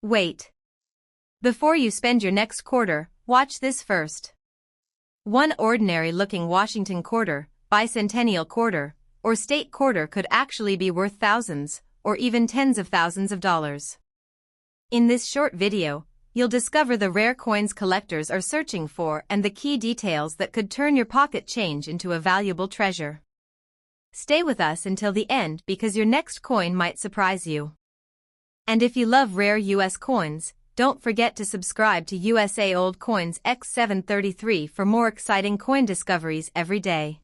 Wait. Before you spend your next quarter, watch this first. One ordinary-looking Washington quarter, Bicentennial Quarter, or state quarter could actually be worth thousands, or even tens of thousands of dollars. In this short video, you'll discover the rare coins collectors are searching for and the key details that could turn your pocket change into a valuable treasure. Stay with us until the end because your next coin might surprise you. And if you love rare US coins, don't forget to subscribe to USA Old Coins X733 for more exciting coin discoveries every day.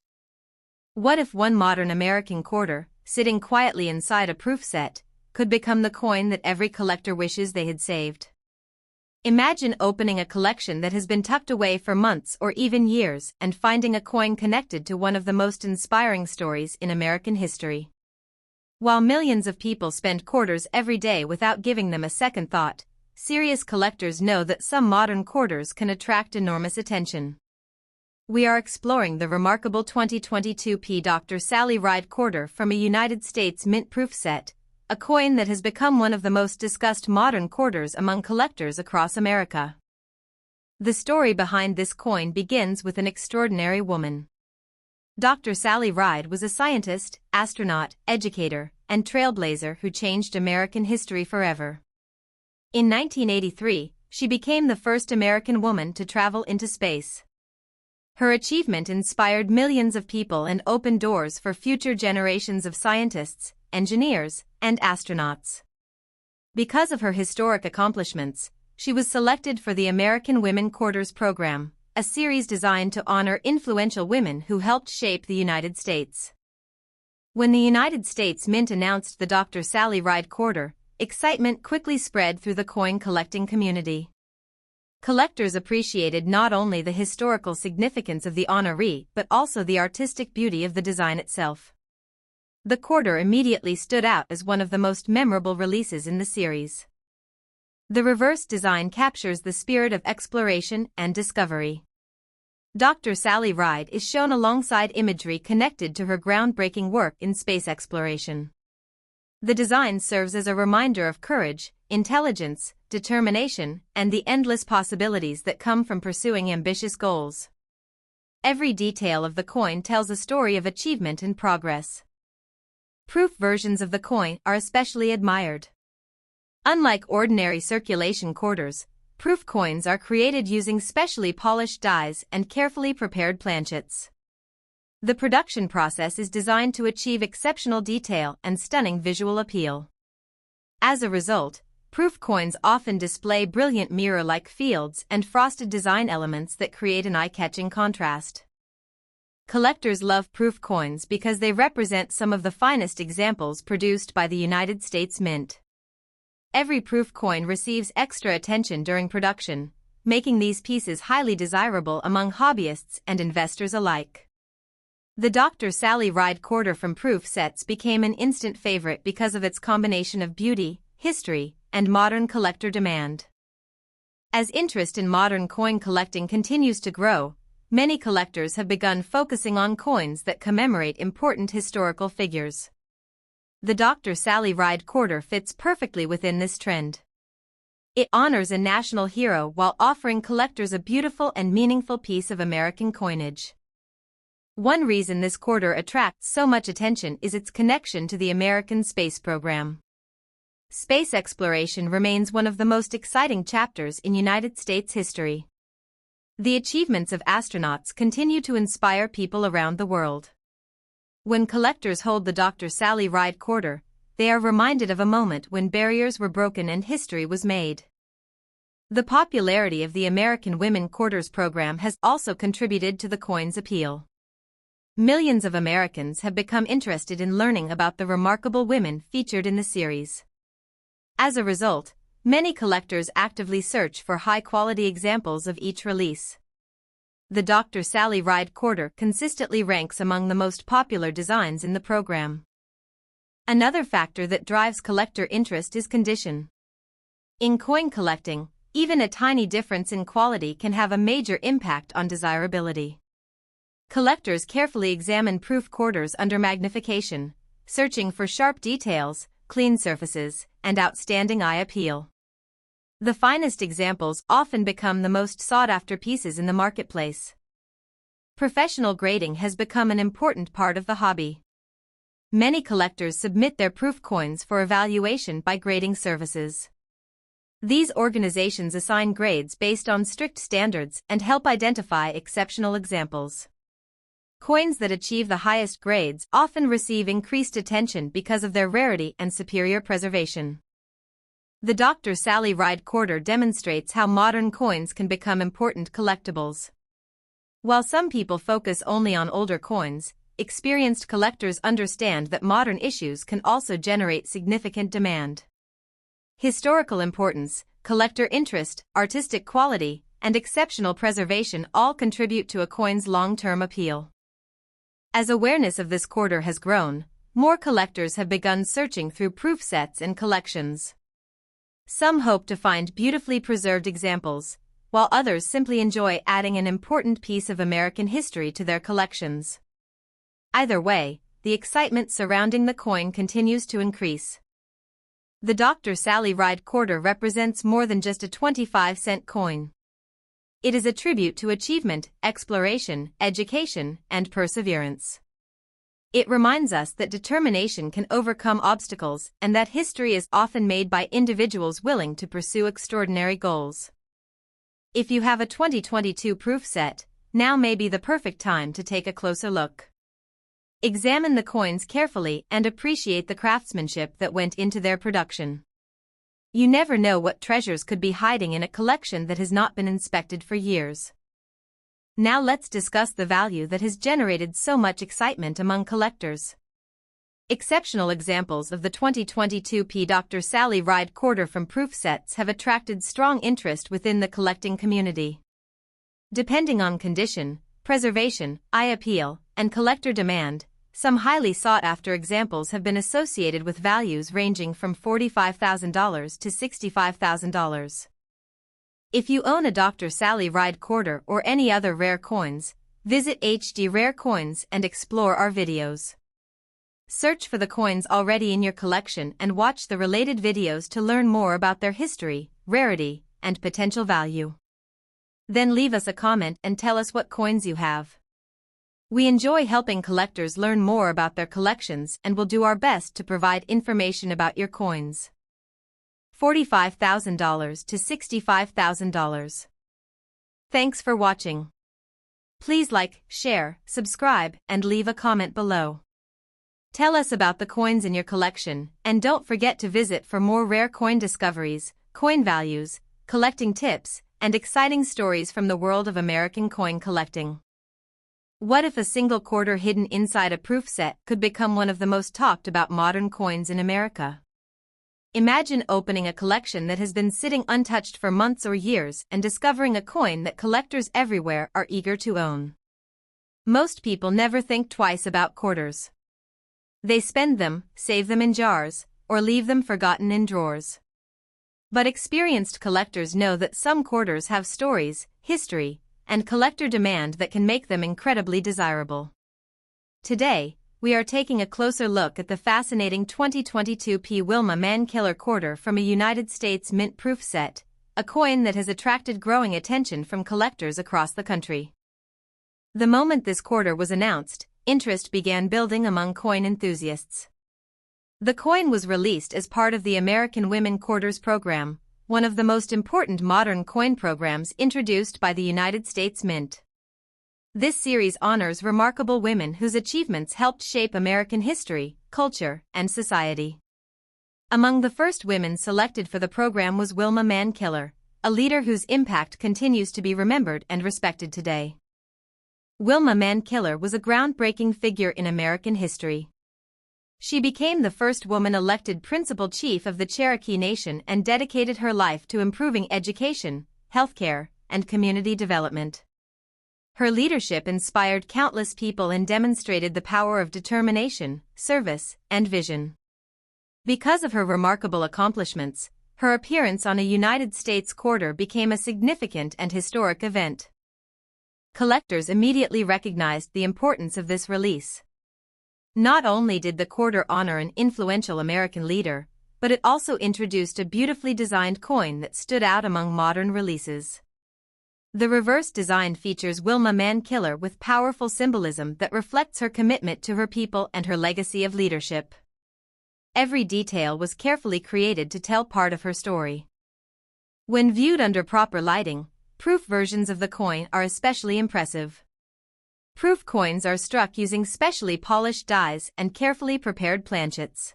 What if one modern American quarter, sitting quietly inside a proof set, could become the coin that every collector wishes they had saved? Imagine opening a collection that has been tucked away for months or even years and finding a coin connected to one of the most inspiring stories in American history. While millions of people spend quarters every day without giving them a second thought, serious collectors know that some modern quarters can attract enormous attention. We are exploring the remarkable 2022 Dr. Sally Ride quarter from a United States mint proof set, a coin that has become one of the most discussed modern quarters among collectors across America. The story behind this coin begins with an extraordinary woman. Dr. Sally Ride was a scientist, astronaut, educator, and trailblazer who changed American history forever. In 1983, she became the first American woman to travel into space. Her achievement inspired millions of people and opened doors for future generations of scientists, engineers, and astronauts. Because of her historic accomplishments, she was selected for the American Women Quarters Program, a series designed to honor influential women who helped shape the United States. When the United States Mint announced the Dr. Sally Ride quarter, excitement quickly spread through the coin collecting community. Collectors appreciated not only the historical significance of the honoree but also the artistic beauty of the design itself. The quarter immediately stood out as one of the most memorable releases in the series. The reverse design captures the spirit of exploration and discovery. Dr. Sally Ride is shown alongside imagery connected to her groundbreaking work in space exploration. The design serves as a reminder of courage, intelligence, determination, and the endless possibilities that come from pursuing ambitious goals. Every detail of the coin tells a story of achievement and progress. Proof versions of the coin are especially admired. Unlike ordinary circulation quarters, proof coins are created using specially polished dies and carefully prepared planchets. The production process is designed to achieve exceptional detail and stunning visual appeal. As a result, proof coins often display brilliant mirror-like fields and frosted design elements that create an eye-catching contrast. Collectors love proof coins because they represent some of the finest examples produced by the United States Mint. Every proof coin receives extra attention during production, making these pieces highly desirable among hobbyists and investors alike. The Dr. Sally Ride quarter from proof sets became an instant favorite because of its combination of beauty, history, and modern collector demand. As interest in modern coin collecting continues to grow, many collectors have begun focusing on coins that commemorate important historical figures. The Dr. Sally Ride quarter fits perfectly within this trend. It honors a national hero while offering collectors a beautiful and meaningful piece of American coinage. One reason this quarter attracts so much attention is its connection to the American space program. Space exploration remains one of the most exciting chapters in United States history. The achievements of astronauts continue to inspire people around the world. When collectors hold the Dr. Sally Ride quarter, they are reminded of a moment when barriers were broken and history was made. The popularity of the American Women Quarters program has also contributed to the coin's appeal. Millions of Americans have become interested in learning about the remarkable women featured in the series. As a result, many collectors actively search for high-quality examples of each release. The Dr. Sally Ride quarter consistently ranks among the most popular designs in the program. Another factor that drives collector interest is condition. In coin collecting, even a tiny difference in quality can have a major impact on desirability. Collectors carefully examine proof quarters under magnification, searching for sharp details, clean surfaces, and outstanding eye appeal. The finest examples often become the most sought-after pieces in the marketplace. Professional grading has become an important part of the hobby. Many collectors submit their proof coins for evaluation by grading services. These organizations assign grades based on strict standards and help identify exceptional examples. Coins that achieve the highest grades often receive increased attention because of their rarity and superior preservation. The Dr. Sally Ride Quarter demonstrates how modern coins can become important collectibles. While some people focus only on older coins, experienced collectors understand that modern issues can also generate significant demand. Historical importance, collector interest, artistic quality, and exceptional preservation all contribute to a coin's long-term appeal. As awareness of this quarter has grown, more collectors have begun searching through proof sets and collections. Some hope to find beautifully preserved examples, while others simply enjoy adding an important piece of American history to their collections. Either way, the excitement surrounding the coin continues to increase. The Dr. Sally Ride Quarter represents more than just a 25-cent coin. It is a tribute to achievement, exploration, education, and perseverance. It reminds us that determination can overcome obstacles and that history is often made by individuals willing to pursue extraordinary goals. If you have a 2022 proof set, now may be the perfect time to take a closer look. Examine the coins carefully and appreciate the craftsmanship that went into their production. You never know what treasures could be hiding in a collection that has not been inspected for years. Now let's discuss the value that has generated so much excitement among collectors. Exceptional examples of the 2022 Dr. Sally Ride Quarter from proof sets have attracted strong interest within the collecting community. Depending on condition, preservation, eye appeal, and collector demand, some highly sought-after examples have been associated with values ranging from $45,000 to $65,000. If you own a Dr. Sally Ride Quarter or any other rare coins, visit HD Rare Coins and explore our videos. Search for the coins already in your collection and watch the related videos to learn more about their history, rarity, and potential value. Then leave us a comment and tell us what coins you have. We enjoy helping collectors learn more about their collections and will do our best to provide information about your coins. $45,000 to $65,000. Thanks for watching. Please like, share, subscribe, and leave a comment below. Tell us about the coins in your collection, and don't forget to visit for more rare coin discoveries, coin values, collecting tips, and exciting stories from the world of American coin collecting. What if a single quarter hidden inside a proof set could become one of the most talked about modern coins in America? Imagine opening a collection that has been sitting untouched for months or years and discovering a coin that collectors everywhere are eager to own. Most people never think twice about quarters. They spend them, save them in jars, or leave them forgotten in drawers. But experienced collectors know that some quarters have stories, history, and collector demand that can make them incredibly desirable. Today, we are taking a closer look at the fascinating 2022 Wilma Man-Killer Quarter from a United States Mint proof set, a coin that has attracted growing attention from collectors across the country. The moment this quarter was announced, interest began building among coin enthusiasts. The coin was released as part of the American Women Quarters program, one of the most important modern coin programs introduced by the United States Mint. This series honors remarkable women whose achievements helped shape American history, culture, and society. Among the first women selected for the program was Wilma Man-Killer, a leader whose impact continues to be remembered and respected today. Wilma Man-Killer was a groundbreaking figure in American history. She became the first woman elected principal chief of the Cherokee Nation and dedicated her life to improving education, healthcare, and community development. Her leadership inspired countless people and demonstrated the power of determination, service, and vision. Because of her remarkable accomplishments, her appearance on a United States quarter became a significant and historic event. Collectors immediately recognized the importance of this release. Not only did the quarter honor an influential American leader, but it also introduced a beautifully designed coin that stood out among modern releases. The reverse design features Wilma Mankiller with powerful symbolism that reflects her commitment to her people and her legacy of leadership. Every detail was carefully created to tell part of her story. When viewed under proper lighting, proof versions of the coin are especially impressive. Proof coins are struck using specially polished dies and carefully prepared planchets.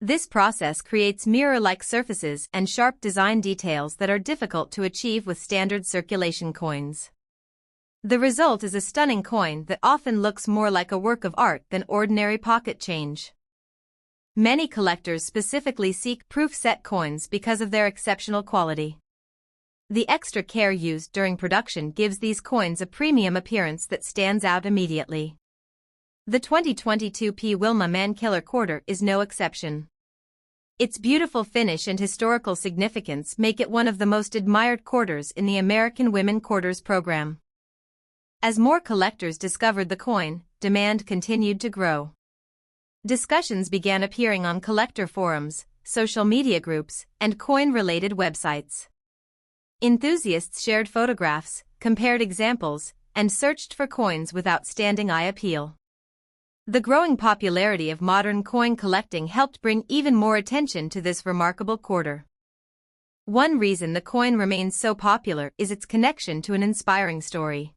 This process creates mirror-like surfaces and sharp design details that are difficult to achieve with standard circulation coins. The result is a stunning coin that often looks more like a work of art than ordinary pocket change. Many collectors specifically seek proof set coins because of their exceptional quality. The extra care used during production gives these coins a premium appearance that stands out immediately. The 2022 Wilma Mankiller Quarter is no exception. Its beautiful finish and historical significance make it one of the most admired quarters in the American Women Quarters program. As more collectors discovered the coin, demand continued to grow. Discussions began appearing on collector forums, social media groups, and coin-related websites. Enthusiasts shared photographs, compared examples, and searched for coins with outstanding eye appeal. The growing popularity of modern coin collecting helped bring even more attention to this remarkable quarter. One reason the coin remains so popular is its connection to an inspiring story.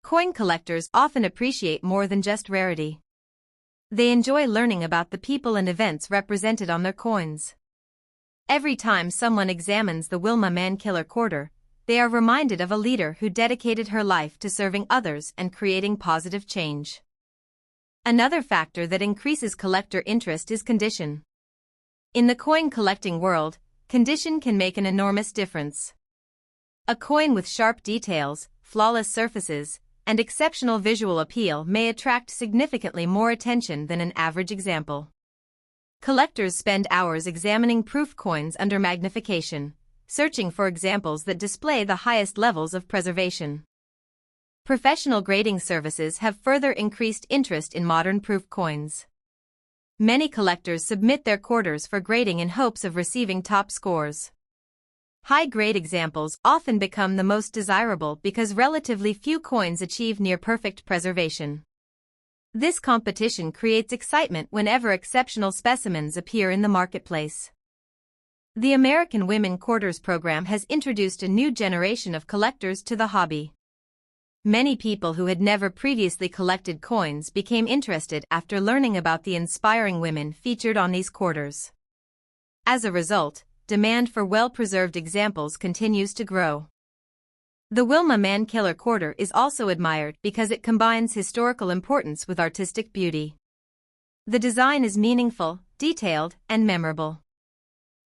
Coin collectors often appreciate more than just rarity. They enjoy learning about the people and events represented on their coins. Every time someone examines the Wilma Mankiller Quarter, they are reminded of a leader who dedicated her life to serving others and creating positive change. Another factor that increases collector interest is condition. In the coin collecting world, condition can make an enormous difference. A coin with sharp details, flawless surfaces, and exceptional visual appeal may attract significantly more attention than an average example. Collectors spend hours examining proof coins under magnification, searching for examples that display the highest levels of preservation. Professional grading services have further increased interest in modern proof coins. Many collectors submit their quarters for grading in hopes of receiving top scores. High-grade examples often become the most desirable because relatively few coins achieve near-perfect preservation. This competition creates excitement whenever exceptional specimens appear in the marketplace. The American Women Quarters program has introduced a new generation of collectors to the hobby. Many people who had never previously collected coins became interested after learning about the inspiring women featured on these quarters. As a result, demand for well-preserved examples continues to grow. The Wilma Mankiller Quarter is also admired because it combines historical importance with artistic beauty. The design is meaningful, detailed, and memorable.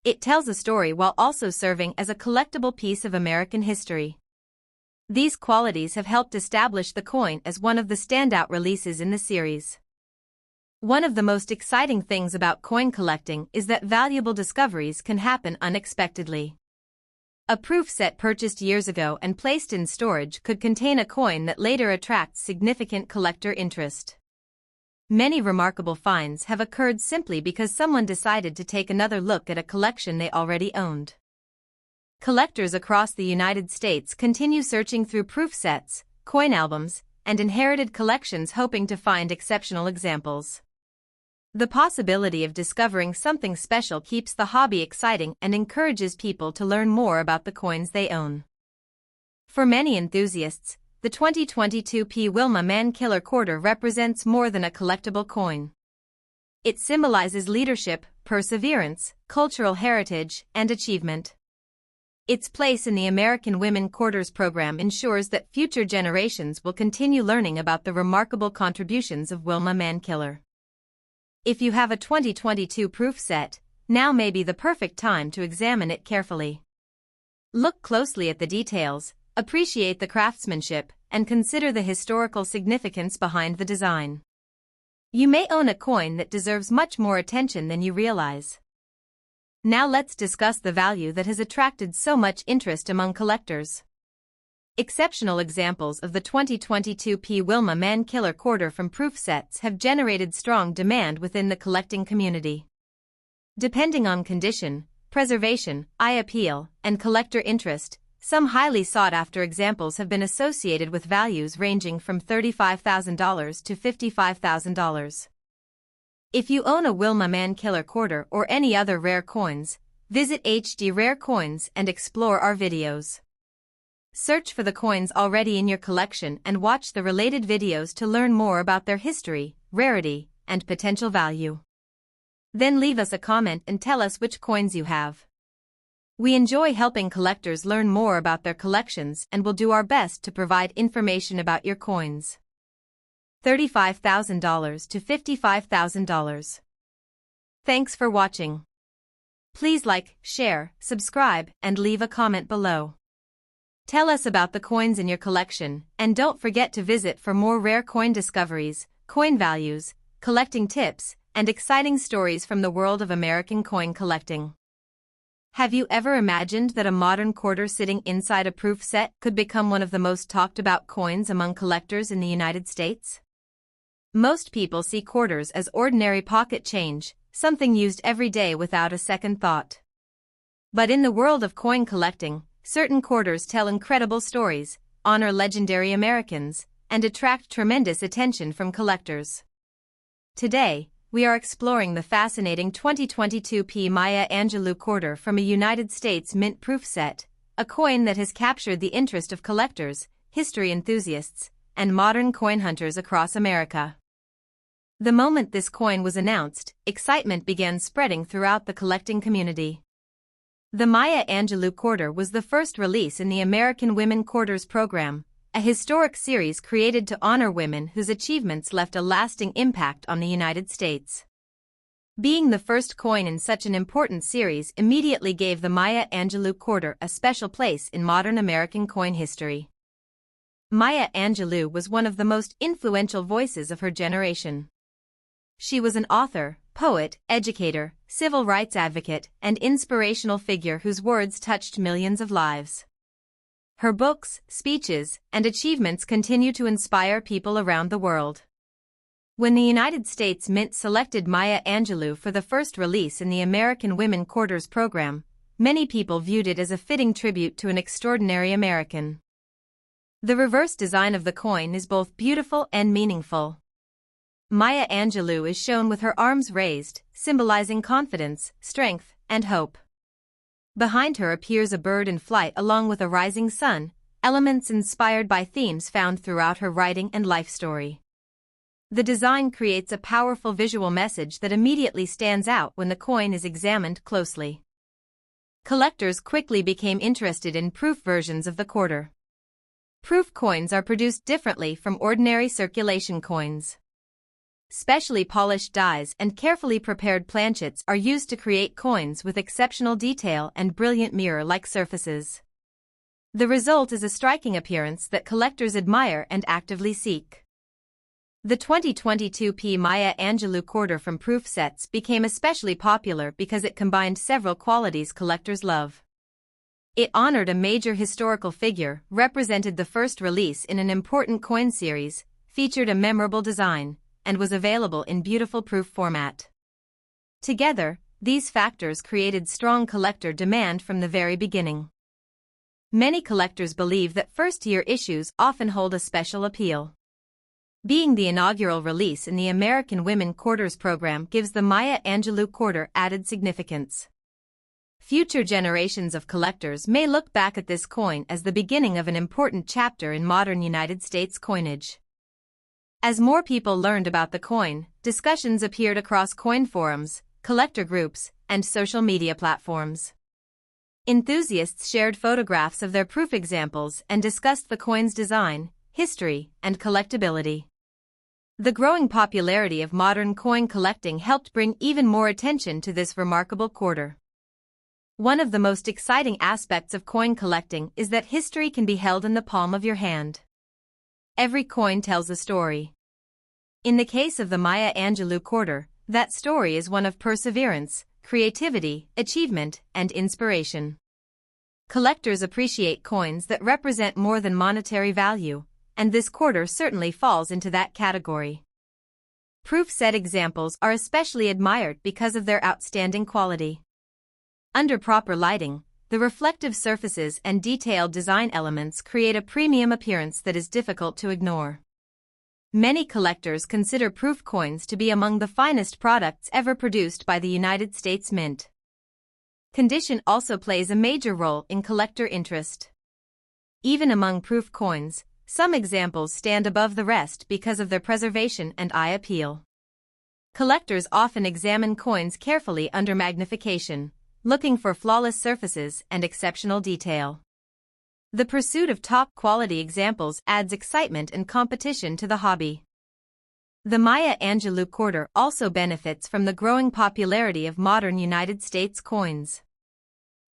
It tells a story while also serving as a collectible piece of American history. These qualities have helped establish the coin as one of the standout releases in the series. One of the most exciting things about coin collecting is that valuable discoveries can happen unexpectedly. A proof set purchased years ago and placed in storage could contain a coin that later attracts significant collector interest. Many remarkable finds have occurred simply because someone decided to take another look at a collection they already owned. Collectors across the United States continue searching through proof sets, coin albums, and inherited collections hoping to find exceptional examples. The possibility of discovering something special keeps the hobby exciting and encourages people to learn more about the coins they own. For many enthusiasts, the 2022 Wilma Mankiller Quarter represents more than a collectible coin. It symbolizes leadership, perseverance, cultural heritage, and achievement. Its place in the American Women Quarters program ensures that future generations will continue learning about the remarkable contributions of Wilma Mankiller. If you have a 2022 proof set, now may be the perfect time to examine it carefully. Look closely at the details, appreciate the craftsmanship, and consider the historical significance behind the design. You may own a coin that deserves much more attention than you realize. Now let's discuss the value that has attracted so much interest among collectors. Exceptional examples of the 2022 Wilma Mankiller Quarter from proof sets have generated strong demand within the collecting community. Depending on condition, preservation, eye appeal, and collector interest, some highly sought-after examples have been associated with values ranging from $35,000 to $55,000. If you own a Wilma Mankiller quarter or any other rare coins, visit HD Rare Coins and explore our videos. Search for the coins already in your collection and watch the related videos to learn more about their history, rarity, and potential value. Then leave us a comment and tell us which coins you have. We enjoy helping collectors learn more about their collections and will do our best to provide information about your coins. $35,000 to $55,000. Thanks for watching. Please like, share, subscribe, and leave a comment below. Tell us about the coins in your collection, and don't forget to visit for more rare coin discoveries, coin values, collecting tips, and exciting stories from the world of American coin collecting. Have you ever imagined that a modern quarter sitting inside a proof set could become one of the most talked about coins among collectors in the United States? Most people see quarters as ordinary pocket change, something used every day without a second thought. But in the world of coin collecting, certain quarters tell incredible stories, honor legendary Americans, and attract tremendous attention from collectors. Today, we are exploring the fascinating 2022 P. Maya Angelou quarter from a United States mint proof set, a coin that has captured the interest of collectors, history enthusiasts, and modern coin hunters across America. The moment this coin was announced, excitement began spreading throughout the collecting community. The Maya Angelou quarter was the first release in the American Women Quarters program, a historic series created to honor women whose achievements left a lasting impact on the United States. Being the first coin in such an important series immediately gave the Maya Angelou quarter a special place in modern American coin history. Maya Angelou was one of the most influential voices of her generation. She was an author, poet, educator, civil rights advocate, and inspirational figure whose words touched millions of lives. Her books, speeches, and achievements continue to inspire people around the world. When the United States Mint selected Maya Angelou for the first release in the American Women Quarters program, many people viewed it as a fitting tribute to an extraordinary American. The reverse design of the coin is both beautiful and meaningful. Maya Angelou is shown with her arms raised, symbolizing confidence, strength, and hope. Behind her appears a bird in flight along with a rising sun, elements inspired by themes found throughout her writing and life story. The design creates a powerful visual message that immediately stands out when the coin is examined closely. Collectors quickly became interested in proof versions of the quarter. Proof coins are produced differently from ordinary circulation coins. Specially polished dies and carefully prepared planchets are used to create coins with exceptional detail and brilliant mirror-like surfaces. The result is a striking appearance that collectors admire and actively seek. The 2022 P. Maya Angelou quarter from proof sets became especially popular because it combined several qualities collectors love. It honored a major historical figure, represented the first release in an important coin series, featured a memorable design, and was available in beautiful proof format. Together, these factors created strong collector demand from the very beginning. Many collectors believe that first-year issues often hold a special appeal. Being the inaugural release in the American Women Quarters program gives the Maya Angelou quarter added significance. Future generations of collectors may look back at this coin as the beginning of an important chapter in modern United States coinage. As more people learned about the coin, discussions appeared across coin forums, collector groups, and social media platforms. Enthusiasts shared photographs of their proof examples and discussed the coin's design, history, and collectability. The growing popularity of modern coin collecting helped bring even more attention to this remarkable quarter. One of the most exciting aspects of coin collecting is that history can be held in the palm of your hand. Every coin tells a story. In the case of the Maya Angelou quarter, that story is one of perseverance, creativity, achievement, and inspiration. Collectors appreciate coins that represent more than monetary value, and this quarter certainly falls into that category. Proof set examples are especially admired because of their outstanding quality. Under proper lighting, the reflective surfaces and detailed design elements create a premium appearance that is difficult to ignore. Many collectors consider proof coins to be among the finest products ever produced by the United States Mint. Condition also plays a major role in collector interest. Even among proof coins, some examples stand above the rest because of their preservation and eye appeal. Collectors often examine coins carefully under magnification, looking for flawless surfaces and exceptional detail. The pursuit of top-quality examples adds excitement and competition to the hobby. The Maya Angelou quarter also benefits from the growing popularity of modern United States coins.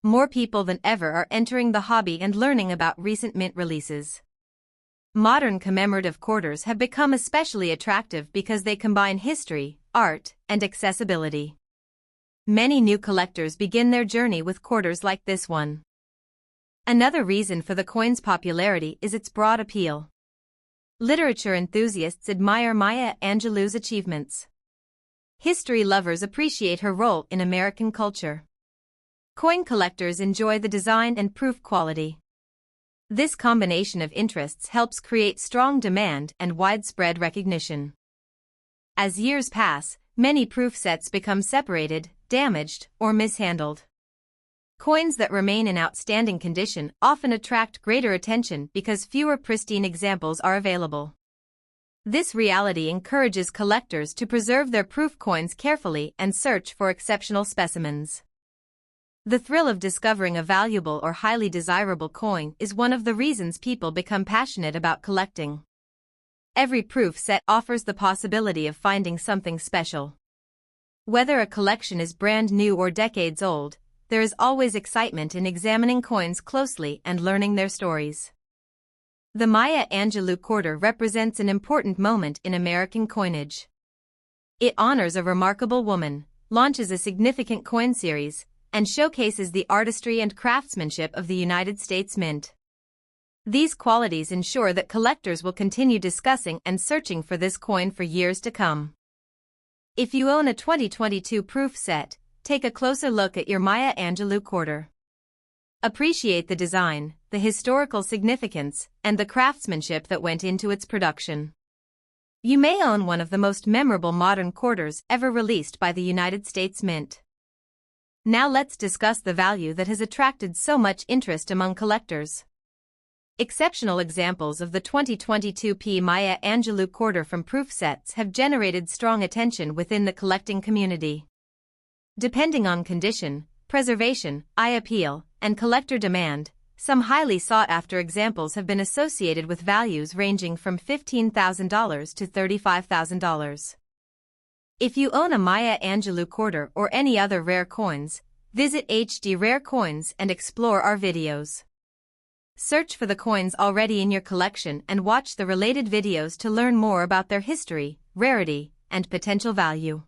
More people than ever are entering the hobby and learning about recent mint releases. Modern commemorative quarters have become especially attractive because they combine history, art, and accessibility. Many new collectors begin their journey with quarters like this one. Another reason for the coin's popularity is its broad appeal. Literature enthusiasts admire Maya Angelou's achievements. History lovers appreciate her role in American culture. Coin collectors enjoy the design and proof quality. This combination of interests helps create strong demand and widespread recognition. As years pass, many proof sets become separated, damaged, or mishandled. Coins that remain in outstanding condition often attract greater attention because fewer pristine examples are available. This reality encourages collectors to preserve their proof coins carefully and search for exceptional specimens. The thrill of discovering a valuable or highly desirable coin is one of the reasons people become passionate about collecting. Every proof set offers the possibility of finding something special. Whether a collection is brand new or decades old, there is always excitement in examining coins closely and learning their stories. The Maya Angelou quarter represents an important moment in American coinage. It honors a remarkable woman, launches a significant coin series, and showcases the artistry and craftsmanship of the United States Mint. These qualities ensure that collectors will continue discussing and searching for this coin for years to come. If you own a 2022 proof set, take a closer look at your Maya Angelou quarter. Appreciate the design, the historical significance, and the craftsmanship that went into its production. You may own one of the most memorable modern quarters ever released by the United States Mint. Now let's discuss the value that has attracted so much interest among collectors. Exceptional examples of the 2022 Maya Angelou quarter from proof sets have generated strong attention within the collecting community. Depending on condition, preservation, eye appeal, and collector demand, some highly sought-after examples have been associated with values ranging from $15,000 to $35,000. If you own a Maya Angelou quarter or any other rare coins, visit HD Rare Coins and explore our videos. Search for the coins already in your collection and watch the related videos to learn more about their history, rarity, and potential value.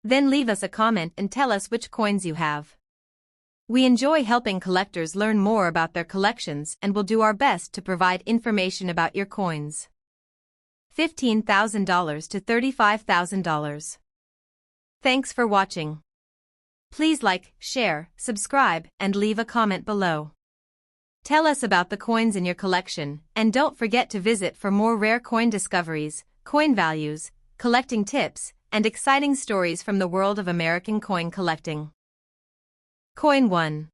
Then leave us a comment and tell us which coins you have. We enjoy helping collectors learn more about their collections and will do our best to provide information about your coins. $15,000 to $35,000. Thanks for watching. Please like, share, subscribe, and leave a comment below. Tell us about the coins in your collection, and don't forget to visit for more rare coin discoveries, coin values, collecting tips, and exciting stories from the world of American coin collecting. Coin 1.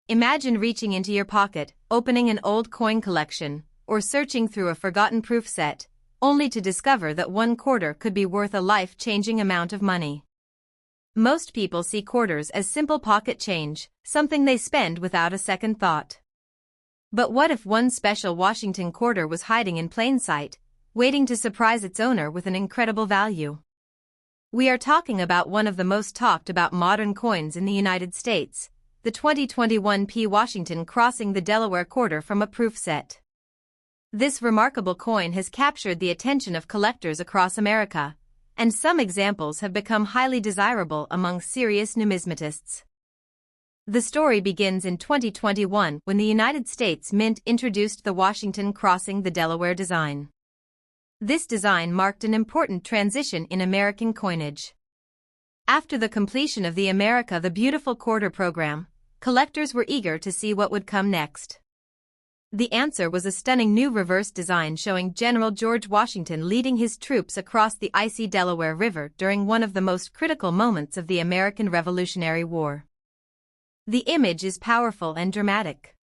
Imagine reaching into your pocket, opening an old coin collection, or searching through a forgotten proof set, only to discover that one quarter could be worth a life-changing amount of money. Most people see quarters as simple pocket change, something they spend without a second thought. But what if one special Washington quarter was hiding in plain sight, waiting to surprise its owner with an incredible value? We are talking about one of the most talked about modern coins in the United States, the 2021 Washington crossing the Delaware quarter from a proof set. This remarkable coin has captured the attention of collectors across America, and some examples have become highly desirable among serious numismatists. The story begins in 2021 when the United States Mint introduced the Washington crossing the Delaware design. This design marked an important transition in American coinage. After the completion of the America the Beautiful Quarter program, collectors were eager to see what would come next. The answer was a stunning new reverse design showing General George Washington leading his troops across the icy Delaware River during one of the most critical moments of the American Revolutionary War. The image is powerful and dramatic.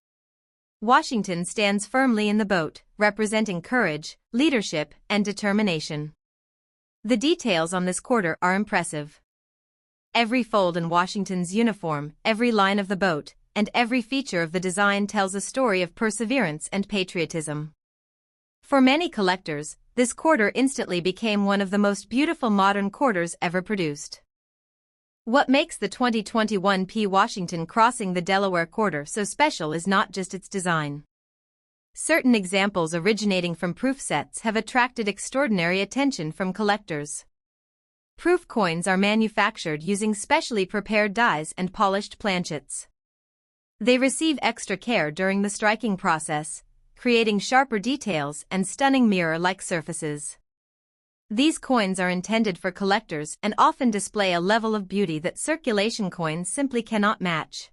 Washington stands firmly in the boat, representing courage, leadership, and determination. The details on this quarter are impressive. Every fold in Washington's uniform, every line of the boat, and every feature of the design tells a story of perseverance and patriotism. For many collectors, this quarter instantly became one of the most beautiful modern quarters ever produced. What makes the 2021 P. Washington crossing the Delaware Quarter so special is not just its design. Certain examples originating from proof sets have attracted extraordinary attention from collectors. Proof coins are manufactured using specially prepared dies and polished planchets. They receive extra care during the striking process, creating sharper details and stunning mirror-like surfaces. These coins are intended for collectors and often display a level of beauty that circulation coins simply cannot match.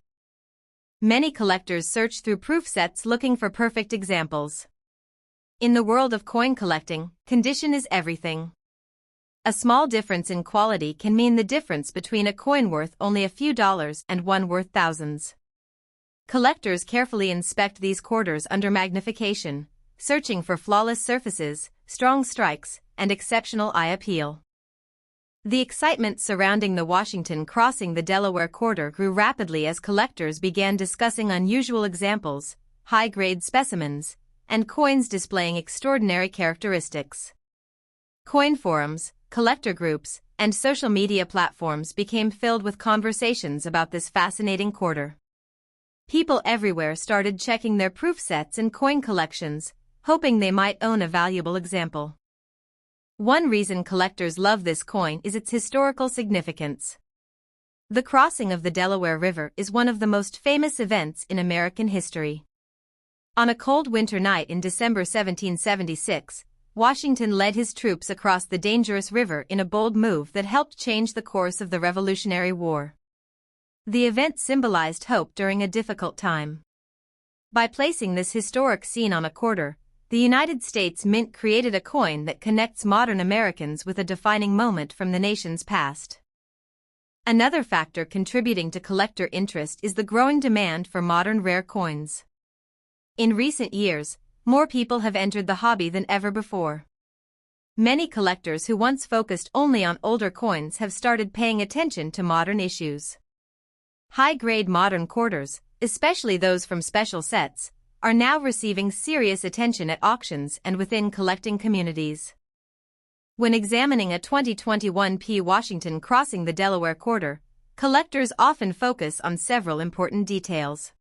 Many collectors search through proof sets looking for perfect examples. In the world of coin collecting, condition is everything. A small difference in quality can mean the difference between a coin worth only a few dollars and one worth thousands. Collectors carefully inspect these quarters under magnification, searching for flawless surfaces, strong strikes, and exceptional eye appeal. The excitement surrounding the Washington crossing the Delaware Quarter grew rapidly as collectors began discussing unusual examples, high-grade specimens, and coins displaying extraordinary characteristics. Coin forums, collector groups, and social media platforms became filled with conversations about this fascinating quarter. People everywhere started checking their proof sets and coin collections, hoping they might own a valuable example. One reason collectors love this coin is its historical significance. The crossing of the Delaware River is one of the most famous events in American history. On a cold winter night in December 1776, Washington led his troops across the dangerous river in a bold move that helped change the course of the Revolutionary War. The event symbolized hope during a difficult time. By placing this historic scene on a quarter, the United States Mint created a coin that connects modern Americans with a defining moment from the nation's past. Another factor contributing to collector interest is the growing demand for modern rare coins. In recent years, more people have entered the hobby than ever before. Many collectors who once focused only on older coins have started paying attention to modern issues. High-grade modern quarters, especially those from special sets, are now receiving serious attention at auctions and within collecting communities. When examining a 2021 P. Washington crossing the Delaware Quarter, collectors often focus on several important details.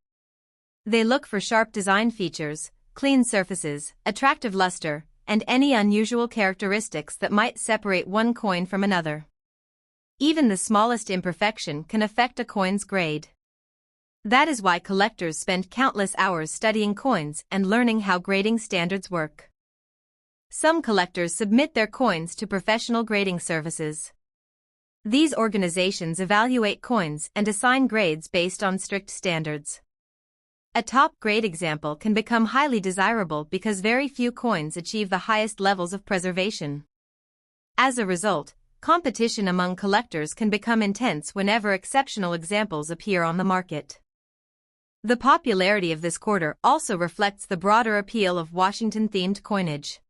They look for sharp design features, clean surfaces, attractive luster, and any unusual characteristics that might separate one coin from another. Even the smallest imperfection can affect a coin's grade. That is why collectors spend countless hours studying coins and learning how grading standards work. Some collectors submit their coins to professional grading services. These organizations evaluate coins and assign grades based on strict standards. A top-grade example can become highly desirable because very few coins achieve the highest levels of preservation. As a result, competition among collectors can become intense whenever exceptional examples appear on the market. The popularity of this quarter also reflects the broader appeal of Washington-themed coinage.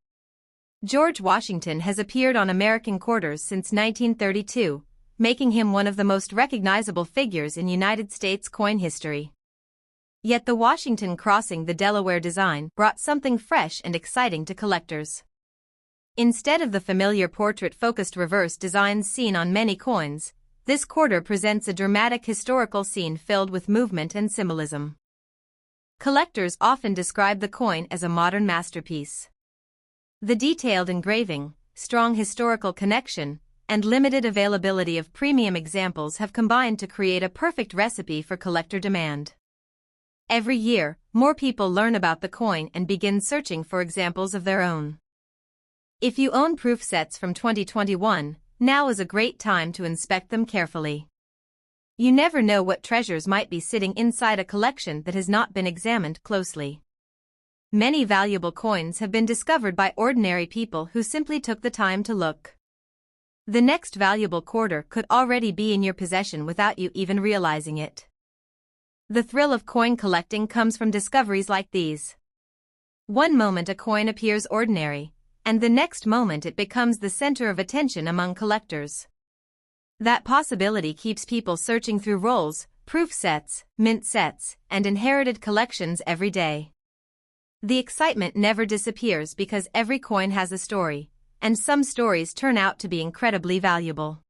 George Washington has appeared on American quarters since 1932, making him one of the most recognizable figures in United States coin history. Yet the Washington crossing the Delaware design brought something fresh and exciting to collectors. Instead of the familiar portrait-focused reverse designs seen on many coins, this quarter presents a dramatic historical scene filled with movement and symbolism. Collectors often describe the coin as a modern masterpiece. The detailed engraving, strong historical connection, and limited availability of premium examples have combined to create a perfect recipe for collector demand. Every year, more people learn about the coin and begin searching for examples of their own. If you own proof sets from 2021, now is a great time to inspect them carefully. You never know what treasures might be sitting inside a collection that has not been examined closely. Many valuable coins have been discovered by ordinary people who simply took the time to look. The next valuable quarter could already be in your possession without you even realizing it. The thrill of coin collecting comes from discoveries like these. One moment a coin appears ordinary, and the next moment it becomes the center of attention among collectors. That possibility keeps people searching through rolls, proof sets, mint sets, and inherited collections every day. The excitement never disappears because every coin has a story, and some stories turn out to be incredibly valuable.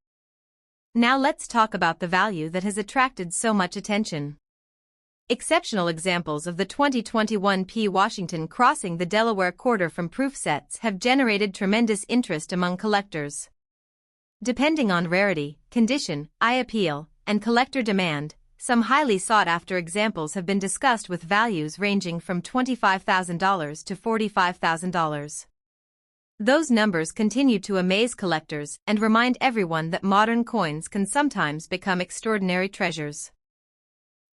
Now let's talk about the value that has attracted so much attention. Exceptional examples of the 2021 P. Washington crossing the Delaware quarter from proof sets have generated tremendous interest among collectors. Depending on rarity, condition, eye appeal, and collector demand, some highly sought-after examples have been discussed with values ranging from $25,000 to $45,000. Those numbers continue to amaze collectors and remind everyone that modern coins can sometimes become extraordinary treasures.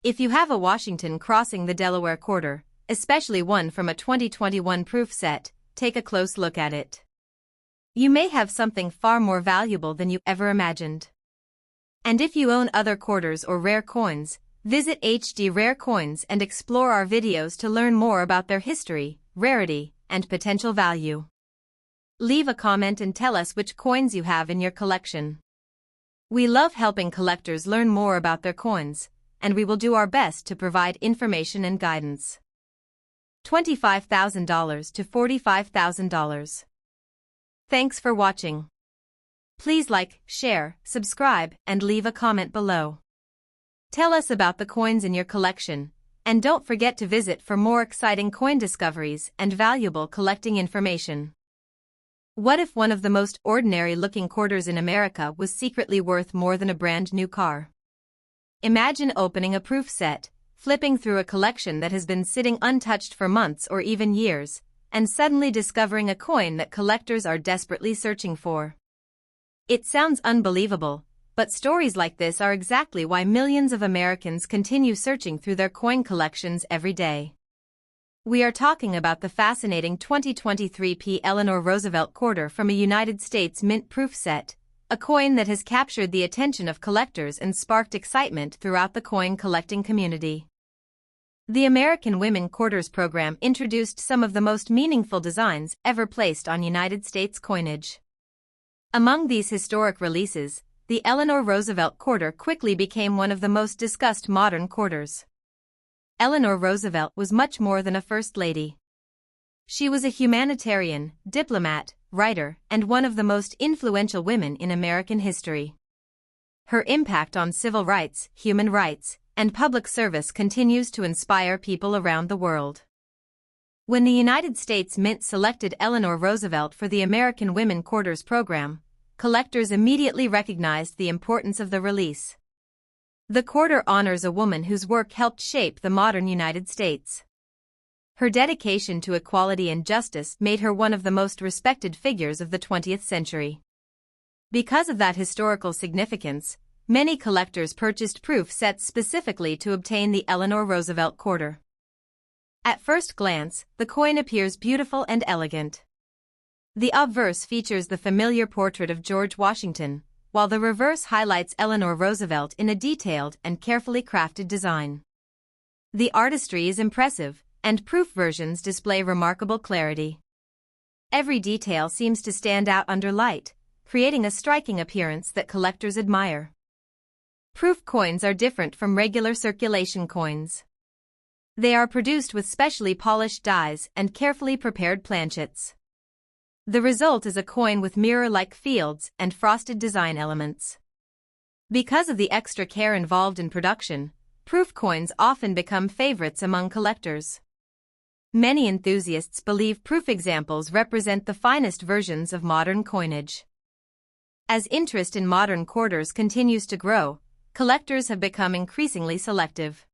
If you have a Washington crossing the Delaware quarter, especially one from a 2021 proof set, take a close look at it. You may have something far more valuable than you ever imagined. And if you own other quarters or rare coins, visit HD Rare Coins and explore our videos to learn more about their history, rarity, and potential value. Leave a comment and tell us which coins you have in your collection. We love helping collectors learn more about their coins, and we will do our best to provide information and guidance. $25,000 to $45,000. Thanks for watching. Please like, share, subscribe, and leave a comment below. Tell us about the coins in your collection, and don't forget to visit for more exciting coin discoveries and valuable collecting information. What if one of the most ordinary-looking quarters in America was secretly worth more than a brand new car? Imagine opening a proof set, flipping through a collection that has been sitting untouched for months or even years, and suddenly discovering a coin that collectors are desperately searching for. It sounds unbelievable, but stories like this are exactly why millions of Americans continue searching through their coin collections every day. We are talking about the fascinating 2023 P. Eleanor Roosevelt quarter from a United States mint proof set, a coin that has captured the attention of collectors and sparked excitement throughout the coin collecting community. The American Women Quarters program introduced some of the most meaningful designs ever placed on United States coinage. Among these historic releases, the Eleanor Roosevelt quarter quickly became one of the most discussed modern quarters. Eleanor Roosevelt was much more than a first lady. She was a humanitarian, diplomat, writer, and one of the most influential women in American history. Her impact on civil rights, human rights, and public service continues to inspire people around the world. When the United States Mint selected Eleanor Roosevelt for the American Women Quarters program, collectors immediately recognized the importance of the release. The quarter honors a woman whose work helped shape the modern United States. Her dedication to equality and justice made her one of the most respected figures of the 20th century. Because of that historical significance, many collectors purchased proof sets specifically to obtain the Eleanor Roosevelt quarter. At first glance, the coin appears beautiful and elegant. The obverse features the familiar portrait of George Washington, while the reverse highlights Eleanor Roosevelt in a detailed and carefully crafted design. The artistry is impressive, and proof versions display remarkable clarity. Every detail seems to stand out under light, creating a striking appearance that collectors admire. Proof coins are different from regular circulation coins. They are produced with specially polished dies and carefully prepared planchets. The result is a coin with mirror-like fields and frosted design elements. Because of the extra care involved in production, proof coins often become favorites among collectors. Many enthusiasts believe proof examples represent the finest versions of modern coinage. As interest in modern quarters continues to grow, collectors have become increasingly selective.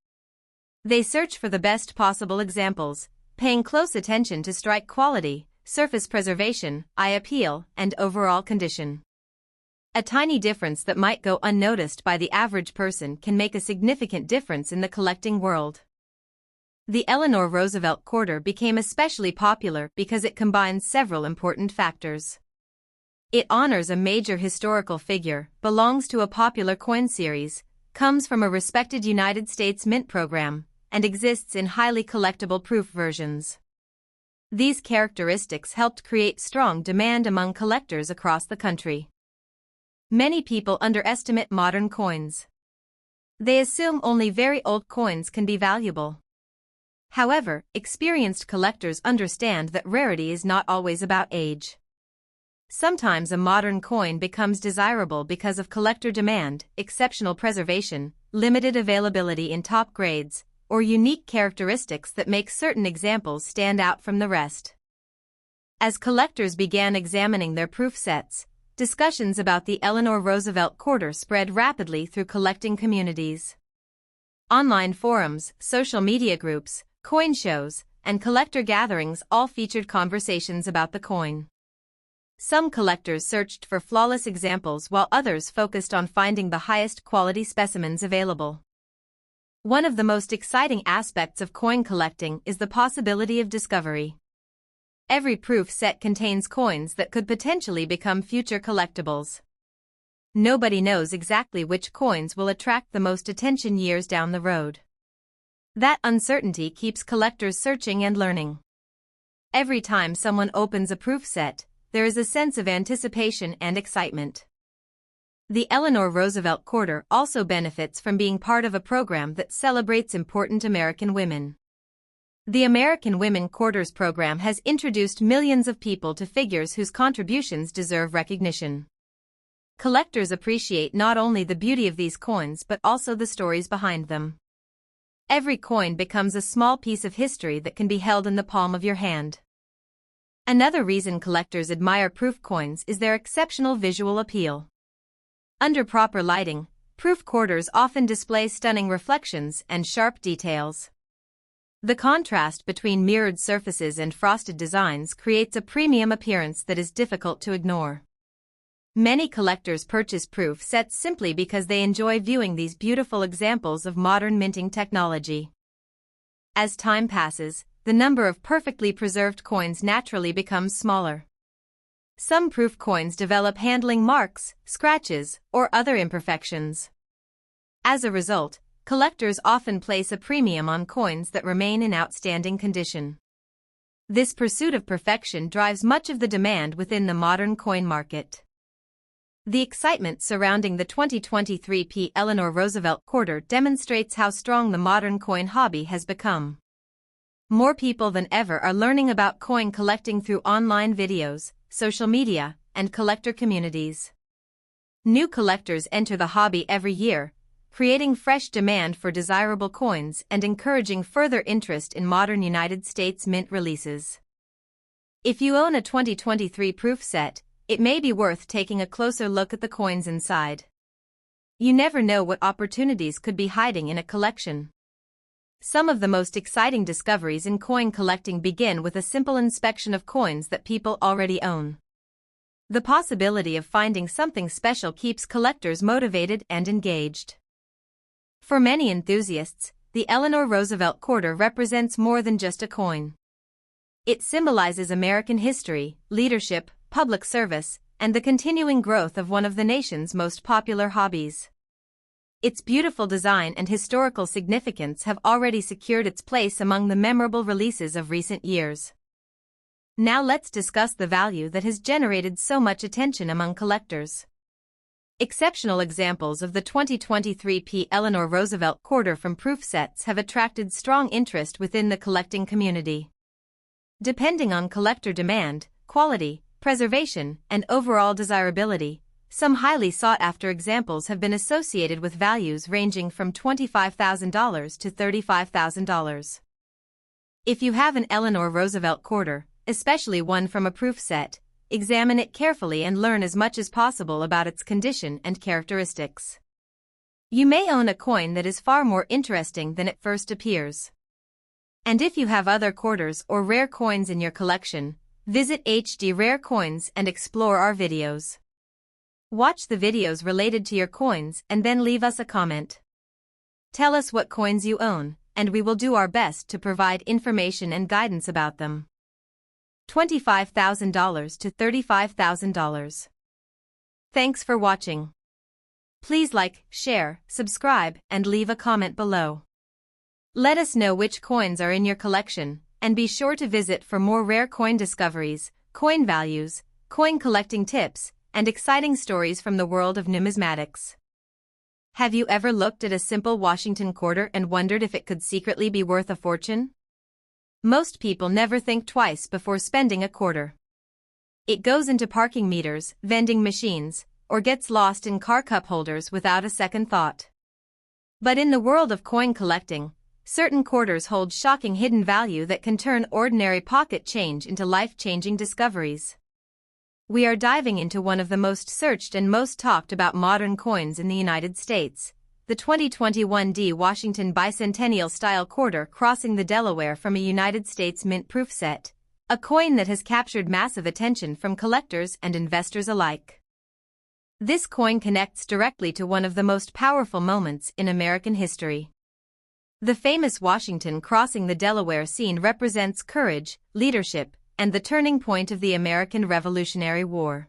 They search for the best possible examples, paying close attention to strike quality, surface preservation, eye appeal, and overall condition. A tiny difference that might go unnoticed by the average person can make a significant difference in the collecting world. The Eleanor Roosevelt quarter became especially popular because it combines several important factors. It honors a major historical figure, belongs to a popular coin series, comes from a respected United States mint program, and exists in highly collectible proof versions. These characteristics helped create strong demand among collectors across the country. Many people underestimate modern coins. They assume only very old coins can be valuable. However, experienced collectors understand that rarity is not always about age. Sometimes a modern coin becomes desirable because of collector demand, exceptional preservation, limited availability in top grades, or unique characteristics that make certain examples stand out from the rest. As collectors began examining their proof sets, discussions about the Eleanor Roosevelt quarter spread rapidly through collecting communities. Online forums, social media groups, coin shows, and collector gatherings all featured conversations about the coin. Some collectors searched for flawless examples while others focused on finding the highest quality specimens available. One of the most exciting aspects of coin collecting is the possibility of discovery. Every proof set contains coins that could potentially become future collectibles. Nobody knows exactly which coins will attract the most attention years down the road. That uncertainty keeps collectors searching and learning. Every time someone opens a proof set, there is a sense of anticipation and excitement. The Eleanor Roosevelt quarter also benefits from being part of a program that celebrates important American women. The American Women Quarters program has introduced millions of people to figures whose contributions deserve recognition. Collectors appreciate not only the beauty of these coins but also the stories behind them. Every coin becomes a small piece of history that can be held in the palm of your hand. Another reason collectors admire proof coins is their exceptional visual appeal. Under proper lighting, proof quarters often display stunning reflections and sharp details. The contrast between mirrored surfaces and frosted designs creates a premium appearance that is difficult to ignore. Many collectors purchase proof sets simply because they enjoy viewing these beautiful examples of modern minting technology. As time passes, the number of perfectly preserved coins naturally becomes smaller. Some proof coins develop handling marks, scratches, or other imperfections. As a result, collectors often place a premium on coins that remain in outstanding condition. This pursuit of perfection drives much of the demand within the modern coin market. The excitement surrounding the 2023 Eleanor Roosevelt quarter demonstrates how strong the modern coin hobby has become. More people than ever are learning about coin collecting through online videos, social media, and collector communities. New collectors enter the hobby every year, creating fresh demand for desirable coins and encouraging further interest in modern United States mint releases. If you own a 2023 proof set, it may be worth taking a closer look at the coins inside. You never know what opportunities could be hiding in a collection. Some of the most exciting discoveries in coin collecting begin with a simple inspection of coins that people already own. The possibility of finding something special keeps collectors motivated and engaged. For many enthusiasts, the Eleanor Roosevelt quarter represents more than just a coin. It symbolizes American history, leadership, public service, and the continuing growth of one of the nation's most popular hobbies. Its beautiful design and historical significance have already secured its place among the memorable releases of recent years. Now let's discuss the value that has generated so much attention among collectors. Exceptional examples of the 2023 Eleanor Roosevelt quarter from proof sets have attracted strong interest within the collecting community. Depending on collector demand, quality, preservation, and overall desirability, some highly sought-after examples have been associated with values ranging from $25,000 to $35,000. If you have an Eleanor Roosevelt quarter, especially one from a proof set, examine it carefully and learn as much as possible about its condition and characteristics. You may own a coin that is far more interesting than it first appears. And if you have other quarters or rare coins in your collection, Visit HD Rare Coins and explore our videos. Watch the videos related to your coins and then leave us a comment. Tell us what coins you own, and we will do our best to provide information and guidance about them. $25,000 to $35,000. Thanks for watching. Please like, share, subscribe, and leave a comment below. Let us know which coins are in your collection, and be sure to visit for more rare coin discoveries, coin values, coin collecting tips, and exciting stories from the world of numismatics. Have you ever looked at a simple Washington quarter and wondered if it could secretly be worth a fortune? Most people never think twice before spending a quarter. It goes into parking meters, vending machines, or gets lost in car cup holders without a second thought. But in the world of coin collecting, certain quarters hold shocking hidden value that can turn ordinary pocket change into life-changing discoveries. We are diving into one of the most searched and most talked about modern coins in the United States, the 2021 D Washington Bicentennial Style Quarter crossing the Delaware from a United States Mint proof set, a coin that has captured massive attention from collectors and investors alike. This coin connects directly to one of the most powerful moments in American history. The famous Washington crossing the Delaware scene represents courage, leadership, and the turning point of the American Revolutionary War.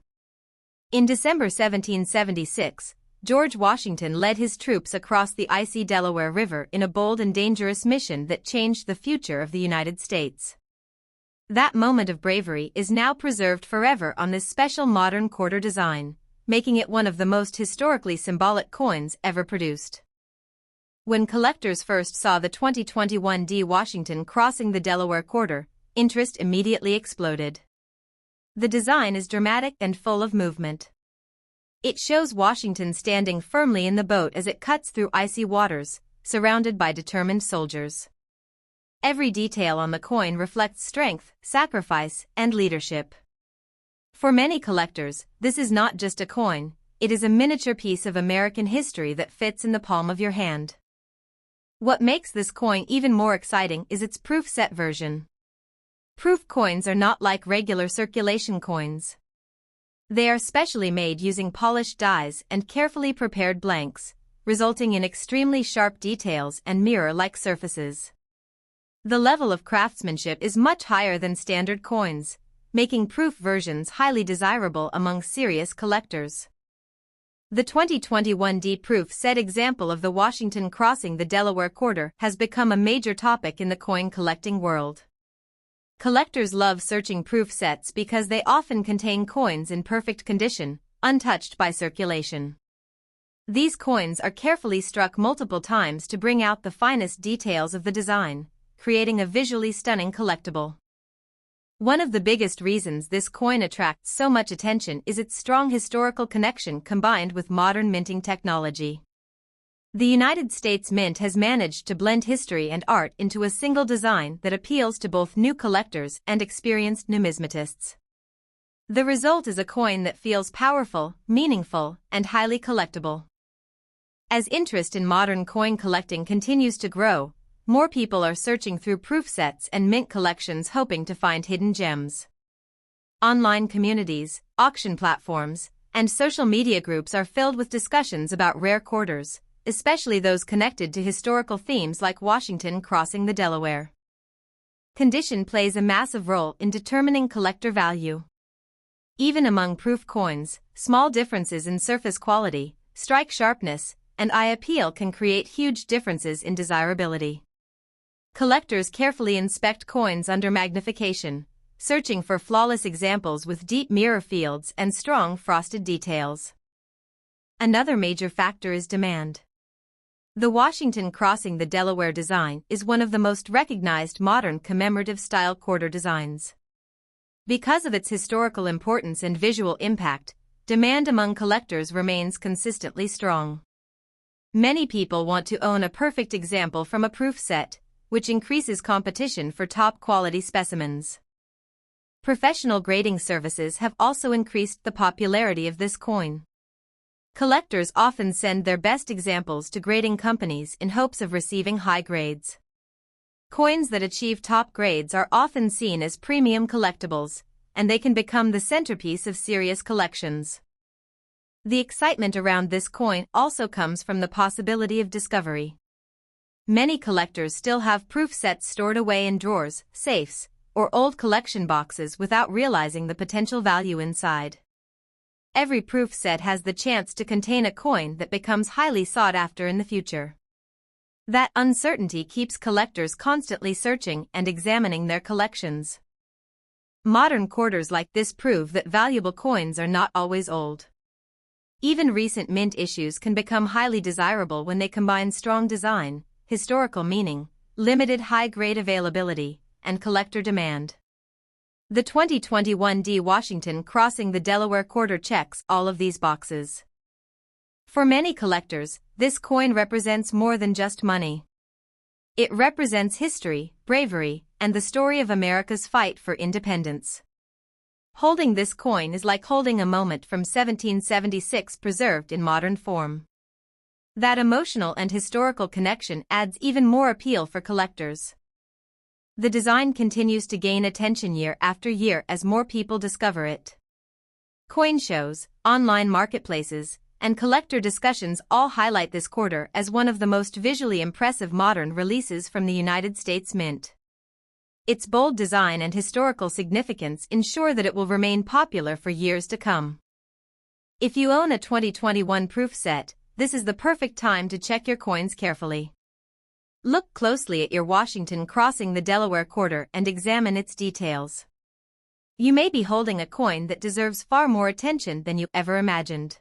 In December 1776, George Washington led his troops across the icy Delaware River in a bold and dangerous mission that changed the future of the United States. That moment of bravery is now preserved forever on this special modern quarter design, making it one of the most historically symbolic coins ever produced. When collectors first saw the 2021 D Washington crossing the Delaware quarter, interest immediately exploded. The design is dramatic and full of movement. It shows Washington standing firmly in the boat as it cuts through icy waters, surrounded by determined soldiers. Every detail on the coin reflects strength, sacrifice, and leadership. For many collectors, this is not just a coin, it is a miniature piece of American history that fits in the palm of your hand. What makes this coin even more exciting is its proof set version. Proof coins are not like regular circulation coins. They are specially made using polished dies and carefully prepared blanks, resulting in extremely sharp details and mirror-like surfaces. The level of craftsmanship is much higher than standard coins, making proof versions highly desirable among serious collectors. The 2021 D proof set example of the Washington crossing the Delaware quarter has become a major topic in the coin collecting world. Collectors love searching proof sets because they often contain coins in perfect condition, untouched by circulation. These coins are carefully struck multiple times to bring out the finest details of the design, creating a visually stunning collectible. One of the biggest reasons this coin attracts so much attention is its strong historical connection combined with modern minting technology. The United States Mint has managed to blend history and art into a single design that appeals to both new collectors and experienced numismatists. The result is a coin that feels powerful, meaningful, and highly collectible. As interest in modern coin collecting continues to grow, more people are searching through proof sets and mint collections hoping to find hidden gems. Online communities, auction platforms, and social media groups are filled with discussions about rare quarters, especially those connected to historical themes like Washington crossing the Delaware. Condition plays a massive role in determining collector value. Even among proof coins, small differences in surface quality, strike sharpness, and eye appeal can create huge differences in desirability. Collectors carefully inspect coins under magnification, searching for flawless examples with deep mirror fields and strong frosted details. Another major factor is demand. The Washington crossing the Delaware design is one of the most recognized modern commemorative-style quarter designs. Because of its historical importance and visual impact, demand among collectors remains consistently strong. Many people want to own a perfect example from a proof set, which increases competition for top-quality specimens. Professional grading services have also increased the popularity of this coin. Collectors often send their best examples to grading companies in hopes of receiving high grades. Coins that achieve top grades are often seen as premium collectibles, and they can become the centerpiece of serious collections. The excitement around this coin also comes from the possibility of discovery. Many collectors still have proof sets stored away in drawers, safes, or old collection boxes without realizing the potential value inside. Every proof set has the chance to contain a coin that becomes highly sought after in the future. That uncertainty keeps collectors constantly searching and examining their collections. Modern quarters like this prove that valuable coins are not always old. Even recent mint issues can become highly desirable when they combine strong design, historical meaning, limited high-grade availability, and collector demand. The 2021 D Washington crossing the Delaware Quarter checks all of these boxes. For many collectors, this coin represents more than just money. It represents history, bravery, and the story of America's fight for independence. Holding this coin is like holding a moment from 1776 preserved in modern form. That emotional and historical connection adds even more appeal for collectors. The design continues to gain attention year after year as more people discover it. Coin shows, online marketplaces, and collector discussions all highlight this quarter as one of the most visually impressive modern releases from the United States Mint. Its bold design and historical significance ensure that it will remain popular for years to come. If you own a 2021 proof set, this is the perfect time to check your coins carefully. Look closely at your Washington crossing the Delaware Quarter and examine its details. You may be holding a coin that deserves far more attention than you ever imagined.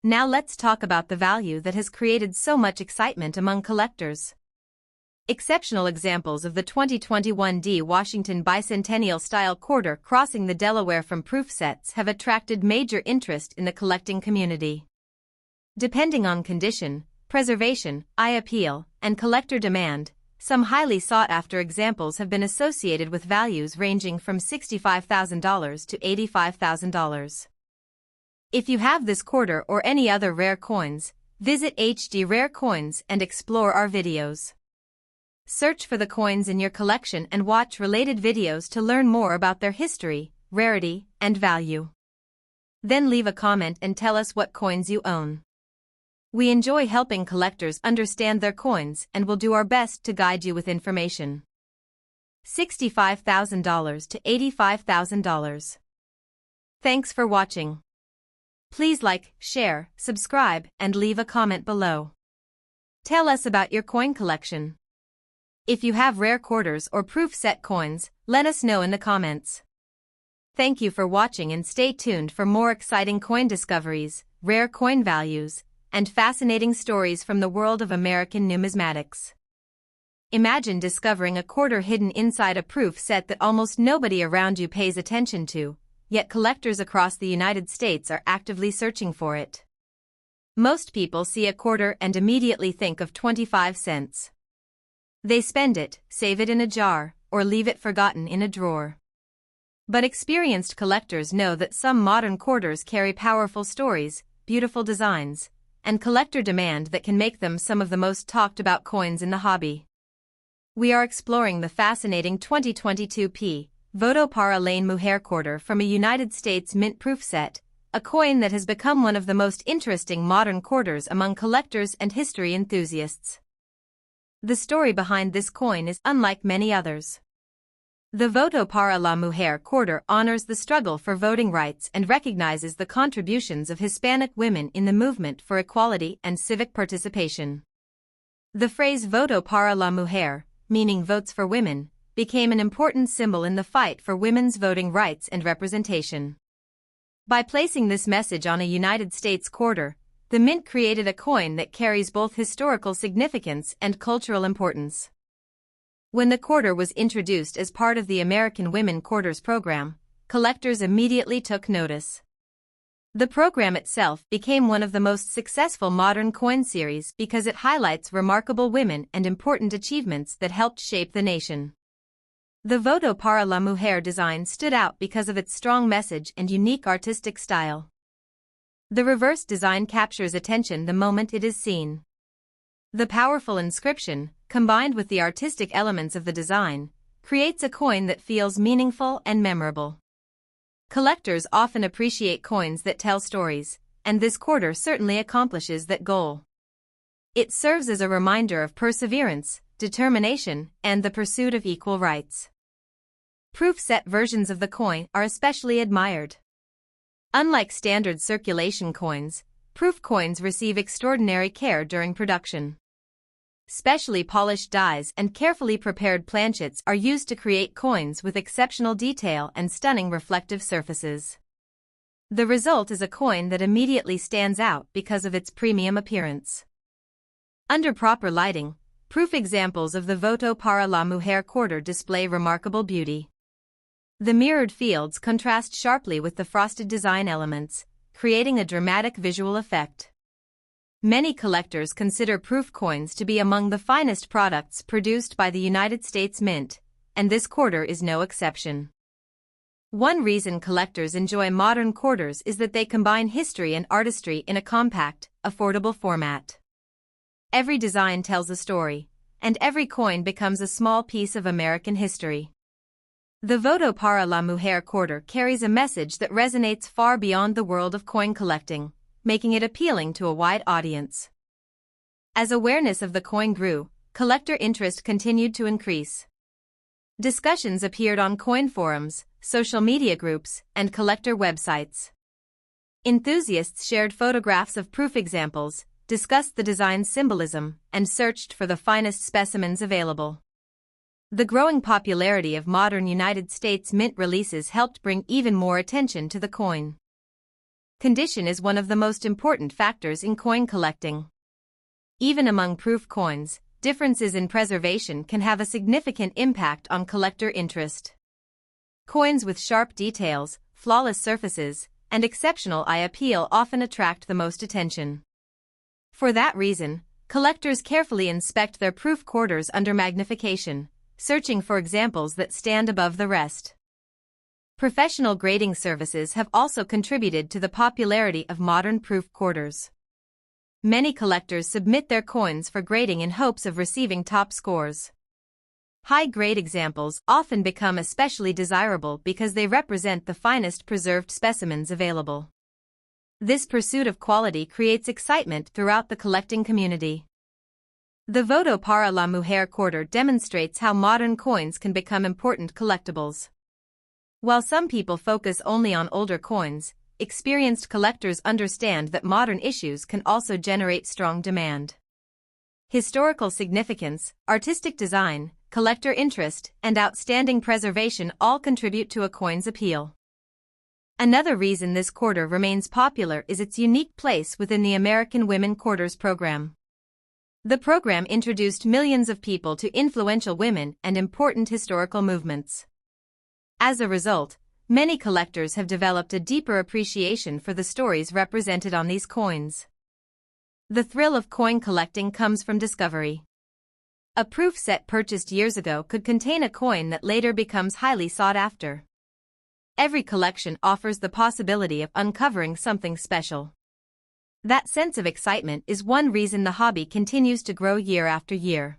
Now let's talk about the value that has created so much excitement among collectors. Exceptional examples of the 2021 D Washington Bicentennial style quarter crossing the Delaware from proof sets have attracted major interest in the collecting community. Depending on condition, preservation, eye appeal, and collector demand, some highly sought-after examples have been associated with values ranging from $65,000 to $85,000. If you have this quarter or any other rare coins, visit HD Rare Coins and explore our videos. Search for the coins in your collection and watch related videos to learn more about their history, rarity, and value. Then leave a comment and tell us what coins you own. We enjoy helping collectors understand their coins and will do our best to guide you with information. $65,000 to $85,000. Thanks for watching. Please like, share, subscribe, and leave a comment below. Tell us about your coin collection. If you have rare quarters or proof set coins, let us know in the comments. Thank you for watching and stay tuned for more exciting coin discoveries, rare coin values, and fascinating stories from the world of American numismatics. Imagine discovering a quarter hidden inside a proof set that almost nobody around you pays attention to, yet collectors across the United States are actively searching for it. Most people see a quarter and immediately think of 25 cents. They spend it, save it in a jar, or leave it forgotten in a drawer. But experienced collectors know that some modern quarters carry powerful stories, beautiful designs, and collector demand that can make them some of the most talked about coins in the hobby. We are exploring the fascinating 2022 P. Voto para la Mujer quarter from a United States Mint proof set, a coin that has become one of the most interesting modern quarters among collectors and history enthusiasts. The story behind this coin is unlike many others. The Voto para la Mujer quarter honors the struggle for voting rights and recognizes the contributions of Hispanic women in the movement for equality and civic participation. The phrase Voto para la Mujer, meaning votes for women, became an important symbol in the fight for women's voting rights and representation. By placing this message on a United States quarter, the Mint created a coin that carries both historical significance and cultural importance. When the quarter was introduced as part of the American Women Quarters program, collectors immediately took notice. The program itself became one of the most successful modern coin series because it highlights remarkable women and important achievements that helped shape the nation. The Voto para la Mujer design stood out because of its strong message and unique artistic style. The reverse design captures attention the moment it is seen. The powerful inscription, combined with the artistic elements of the design, creates a coin that feels meaningful and memorable. Collectors often appreciate coins that tell stories, and this quarter certainly accomplishes that goal. It serves as a reminder of perseverance, determination, and the pursuit of equal rights. Proof set versions of the coin are especially admired. Unlike standard circulation coins, proof coins receive extraordinary care during production. Specially polished dies and carefully prepared planchets are used to create coins with exceptional detail and stunning reflective surfaces. The result is a coin that immediately stands out because of its premium appearance. Under proper lighting, proof examples of the Voto para la Mujer quarter display remarkable beauty. The mirrored fields contrast sharply with the frosted design elements, creating a dramatic visual effect. Many collectors consider proof coins to be among the finest products produced by the United States Mint, and this quarter is no exception. One reason collectors enjoy modern quarters is that they combine history and artistry in a compact, affordable format. Every design tells a story, and every coin becomes a small piece of American history. The Voto para la Mujer quarter carries a message that resonates far beyond the world of coin collecting, making it appealing to a wide audience. As awareness of the coin grew, collector interest continued to increase. Discussions appeared on coin forums, social media groups, and collector websites. Enthusiasts shared photographs of proof examples, discussed the design's symbolism, and searched for the finest specimens available. The growing popularity of modern United States Mint releases helped bring even more attention to the coin. Condition is one of the most important factors in coin collecting. Even among proof coins, differences in preservation can have a significant impact on collector interest. Coins with sharp details, flawless surfaces, and exceptional eye appeal often attract the most attention. For that reason, collectors carefully inspect their proof quarters under magnification, searching for examples that stand above the rest. Professional grading services have also contributed to the popularity of modern proof quarters. Many collectors submit their coins for grading in hopes of receiving top scores. High-grade examples often become especially desirable because they represent the finest preserved specimens available. This pursuit of quality creates excitement throughout the collecting community. The Voto para la Mujer quarter demonstrates how modern coins can become important collectibles. While some people focus only on older coins, experienced collectors understand that modern issues can also generate strong demand. Historical significance, artistic design, collector interest, and outstanding preservation all contribute to a coin's appeal. Another reason this quarter remains popular is its unique place within the American Women Quarters program. The program introduced millions of people to influential women and important historical movements. As a result, many collectors have developed a deeper appreciation for the stories represented on these coins. The thrill of coin collecting comes from discovery. A proof set purchased years ago could contain a coin that later becomes highly sought after. Every collection offers the possibility of uncovering something special. That sense of excitement is one reason the hobby continues to grow year after year.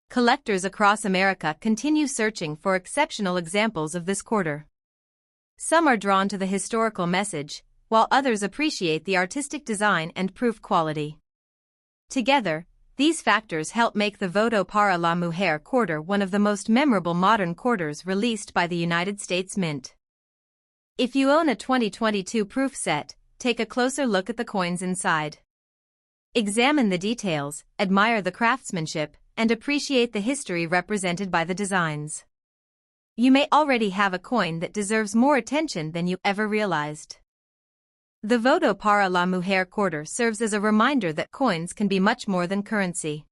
Collectors across America continue searching for exceptional examples of this quarter. Some are drawn to the historical message, while others appreciate the artistic design and proof quality. Together, these factors help make the Voto para la Mujer quarter one of the most memorable modern quarters released by the United States Mint. If you own a 2022 proof set, take a closer look at the coins inside. Examine the details, admire the craftsmanship, and appreciate the history represented by the designs. You may already have a coin that deserves more attention than you ever realized. The Voto para la Mujer quarter serves as a reminder that coins can be much more than currency.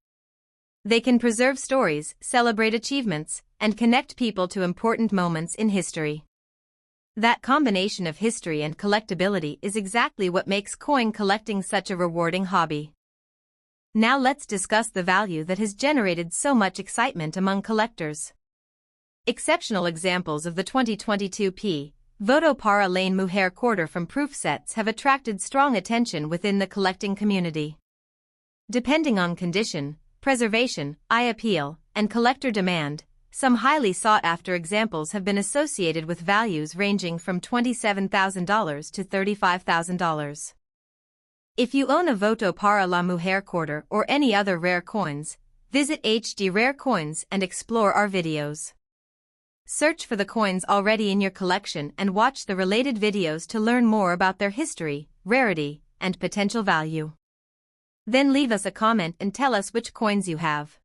They can preserve stories, celebrate achievements, and connect people to important moments in history. That combination of history and collectability is exactly what makes coin collecting such a rewarding hobby. Now let's discuss the value that has generated so much excitement among collectors. Exceptional examples of the 2022 Voto para la Mujer quarter from proof sets have attracted strong attention within the collecting community. Depending on condition, preservation, eye appeal, and collector demand, some highly sought-after examples have been associated with values ranging from $27,000 to $35,000. If you own a Voto para la Mujer quarter or any other rare coins, visit HD Rare Coins and explore our videos. Search for the coins already in your collection and watch the related videos to learn more about their history, rarity, and potential value. Then leave us a comment and tell us which coins you have.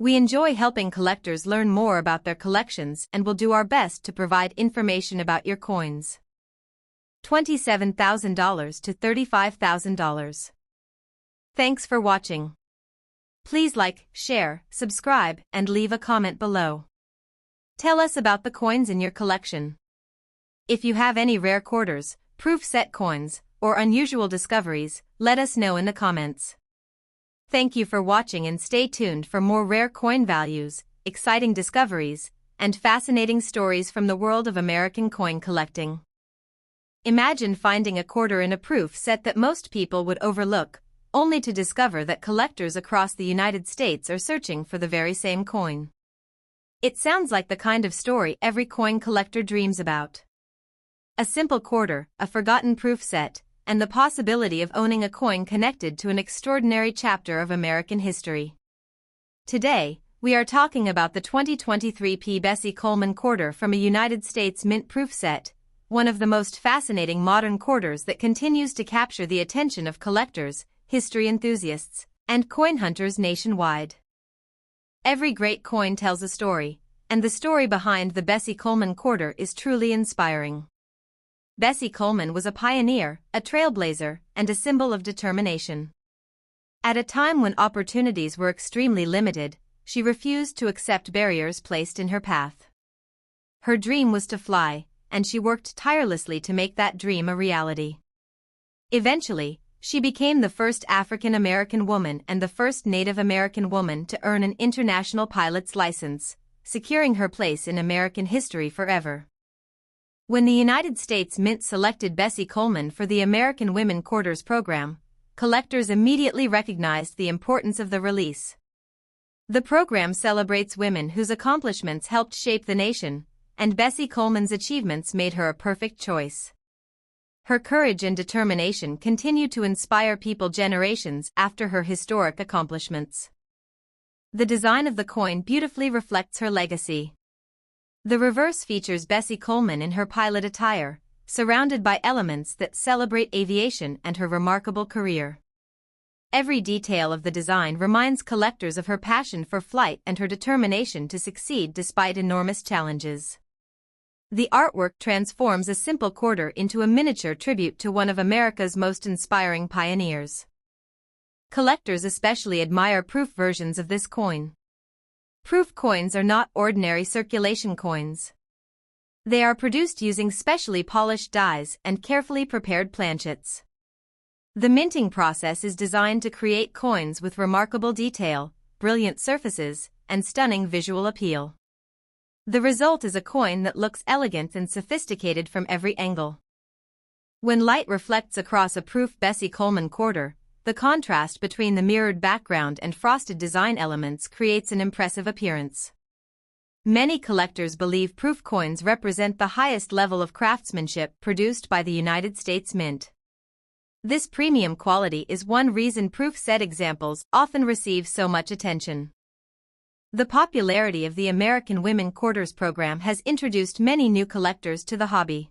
We enjoy helping collectors learn more about their collections and will do our best to provide information about your coins. $27,000 to $35,000. Thanks for watching. Please like, share, subscribe, and leave a comment below. Tell us about the coins in your collection. If you have any rare quarters, proof set coins, or unusual discoveries, let us know in the comments. Thank you for watching and stay tuned for more rare coin values, exciting discoveries, and fascinating stories from the world of American coin collecting. Imagine finding a quarter in a proof set that most people would overlook, only to discover that collectors across the United States are searching for the very same coin. It sounds like the kind of story every coin collector dreams about. A simple quarter, a forgotten proof set, and the possibility of owning a coin connected to an extraordinary chapter of American history. Today, we are talking about the 2023 P. Bessie Coleman quarter from a United States Mint proof set, one of the most fascinating modern quarters that continues to capture the attention of collectors, history enthusiasts, and coin hunters nationwide. Every great coin tells a story, and the story behind the Bessie Coleman quarter is truly inspiring. Bessie Coleman was a pioneer, a trailblazer, and a symbol of determination. At a time when opportunities were extremely limited, she refused to accept barriers placed in her path. Her dream was to fly, and she worked tirelessly to make that dream a reality. Eventually, she became the first African American woman and the first Native American woman to earn an international pilot's license, securing her place in American history forever. When the United States Mint selected Bessie Coleman for the American Women Quarters program, collectors immediately recognized the importance of the release. The program celebrates women whose accomplishments helped shape the nation, and Bessie Coleman's achievements made her a perfect choice. Her courage and determination continue to inspire people generations after her historic accomplishments. The design of the coin beautifully reflects her legacy. The reverse features Bessie Coleman in her pilot attire, surrounded by elements that celebrate aviation and her remarkable career. Every detail of the design reminds collectors of her passion for flight and her determination to succeed despite enormous challenges. The artwork transforms a simple quarter into a miniature tribute to one of America's most inspiring pioneers. Collectors especially admire proof versions of this coin. Proof coins are not ordinary circulation coins. They are produced using specially polished dies and carefully prepared planchets. The minting process is designed to create coins with remarkable detail, brilliant surfaces, and stunning visual appeal. The result is a coin that looks elegant and sophisticated from every angle. When light reflects across a proof Bessie Coleman quarter, the contrast between the mirrored background and frosted design elements creates an impressive appearance. Many collectors believe proof coins represent the highest level of craftsmanship produced by the United States Mint. This premium quality is one reason proof set examples often receive so much attention. The popularity of the American Women Quarters program has introduced many new collectors to the hobby.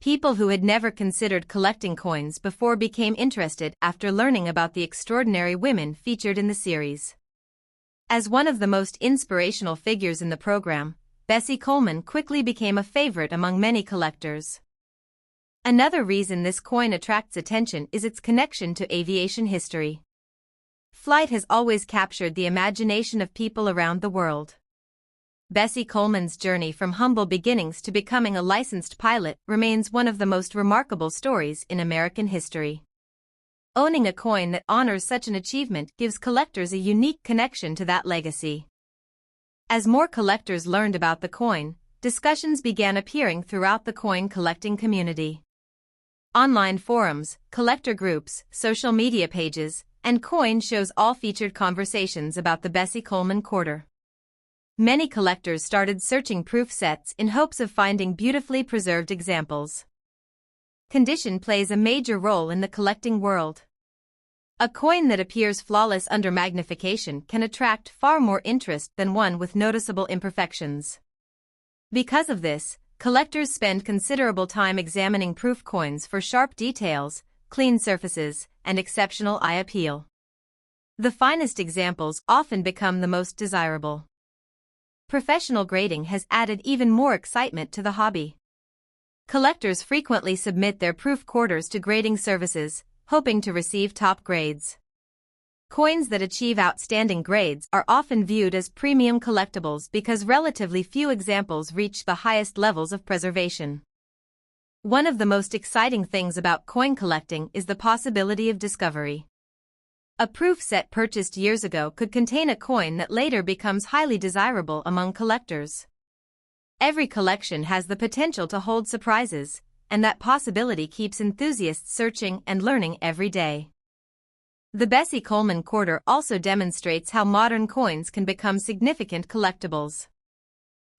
People who had never considered collecting coins before became interested after learning about the extraordinary women featured in the series. As one of the most inspirational figures in the program, Bessie Coleman quickly became a favorite among many collectors. Another reason this coin attracts attention is its connection to aviation history. Flight has always captured the imagination of people around the world. Bessie Coleman's journey from humble beginnings to becoming a licensed pilot remains one of the most remarkable stories in American history. Owning a coin that honors such an achievement gives collectors a unique connection to that legacy. As more collectors learned about the coin, discussions began appearing throughout the coin collecting community. Online forums, collector groups, social media pages, and coin shows all featured conversations about the Bessie Coleman quarter. Many collectors started searching proof sets in hopes of finding beautifully preserved examples. Condition plays a major role in the collecting world. A coin that appears flawless under magnification can attract far more interest than one with noticeable imperfections. Because of this, collectors spend considerable time examining proof coins for sharp details, clean surfaces, and exceptional eye appeal. The finest examples often become the most desirable. Professional grading has added even more excitement to the hobby. Collectors frequently submit their proof quarters to grading services, hoping to receive top grades. Coins that achieve outstanding grades are often viewed as premium collectibles because relatively few examples reach the highest levels of preservation. One of the most exciting things about coin collecting is the possibility of discovery. A proof set purchased years ago could contain a coin that later becomes highly desirable among collectors. Every collection has the potential to hold surprises, and that possibility keeps enthusiasts searching and learning every day. The Bicentennial Quarter also demonstrates how modern coins can become significant collectibles.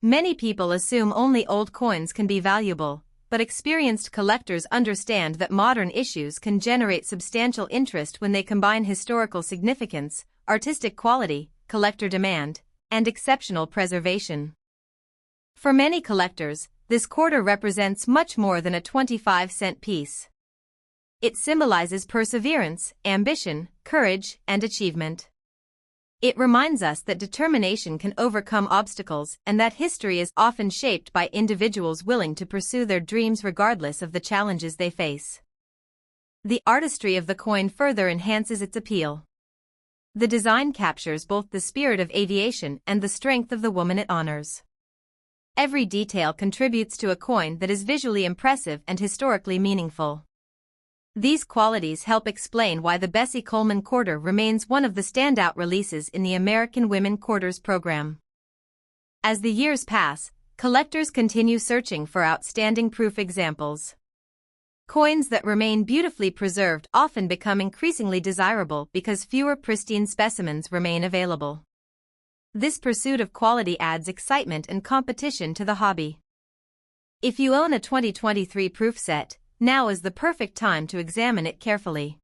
Many people assume only old coins can be valuable, but experienced collectors understand that modern issues can generate substantial interest when they combine historical significance, artistic quality, collector demand, and exceptional preservation. For many collectors, this quarter represents much more than a 25-cent piece. It symbolizes perseverance, ambition, courage, and achievement. It reminds us that determination can overcome obstacles and that history is often shaped by individuals willing to pursue their dreams regardless of the challenges they face. The artistry of the coin further enhances its appeal. The design captures both the spirit of aviation and the strength of the woman it honors. Every detail contributes to a coin that is visually impressive and historically meaningful. These qualities help explain why the Bicentennial Quarter remains one of the standout releases in the American Women Quarters program. As the years pass, collectors continue searching for outstanding proof examples. Coins that remain beautifully preserved often become increasingly desirable because fewer pristine specimens remain available. This pursuit of quality adds excitement and competition to the hobby. If you own a 2023 proof set, now is the perfect time to examine it carefully.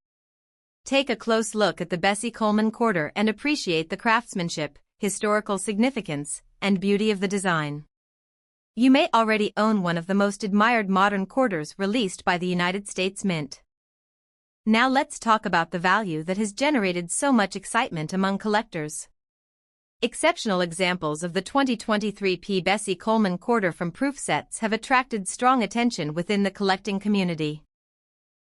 Take a close look at the Bicentennial Quarter and appreciate the craftsmanship, historical significance, and beauty of the design. You may already own one of the most admired modern quarters released by the United States Mint. Now let's talk about the value that has generated so much excitement among collectors. Exceptional examples of the 2023 Bicentennial Quarter from proof sets have attracted strong attention within the collecting community.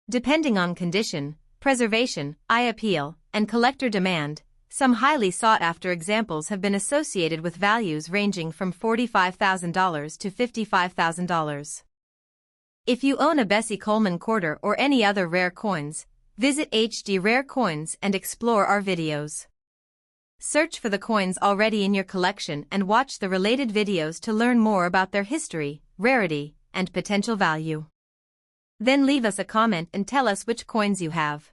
Depending on condition, preservation, eye appeal, and collector demand, some highly sought-after examples have been associated with values ranging from $45,000 to $55,000. If you own a Bicentennial Quarter or any other rare coins, visit HD Rare Coins and explore our videos. Search for the coins already in your collection and watch the related videos to learn more about their history, rarity, and potential value. Then leave us a comment and tell us which coins you have.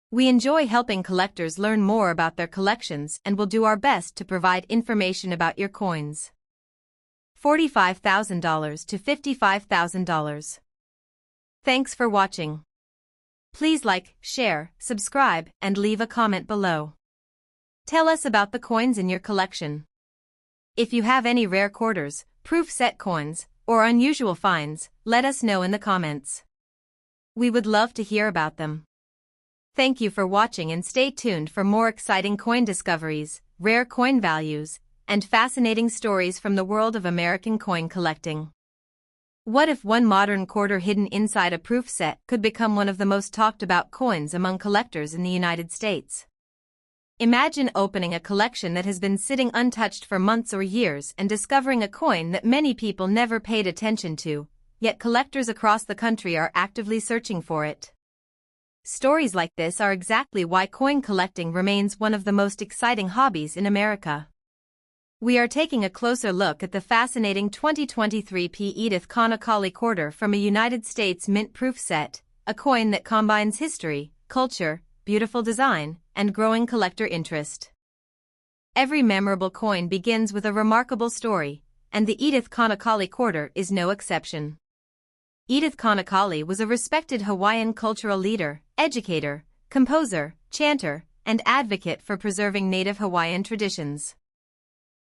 We enjoy helping collectors learn more about their collections and will do our best to provide information about your coins. $45,000 to $55,000. Thanks for watching. Please like, share, subscribe, and leave a comment below. Tell us about the coins in your collection. If you have any rare quarters, proof set coins, or unusual finds, let us know in the comments. We would love to hear about them. Thank you for watching and stay tuned for more exciting coin discoveries, rare coin values, and fascinating stories from the world of American coin collecting. What if one modern quarter hidden inside a proof set could become one of the most talked about coins among collectors in the United States? Imagine opening a collection that has been sitting untouched for months or years and discovering a coin that many people never paid attention to, yet collectors across the country are actively searching for it. Stories like this are exactly why coin collecting remains one of the most exciting hobbies in America. We are taking a closer look at the fascinating 2023 P. Edith Connolly Quarter from a United States Mint proof set, a coin that combines history, culture, beautiful design, and growing collector interest. Every memorable coin begins with a remarkable story, and the Edith Kanakali quarter is no exception. Edith Kanakali was a respected Hawaiian cultural leader, educator, composer, chanter, and advocate for preserving native Hawaiian traditions.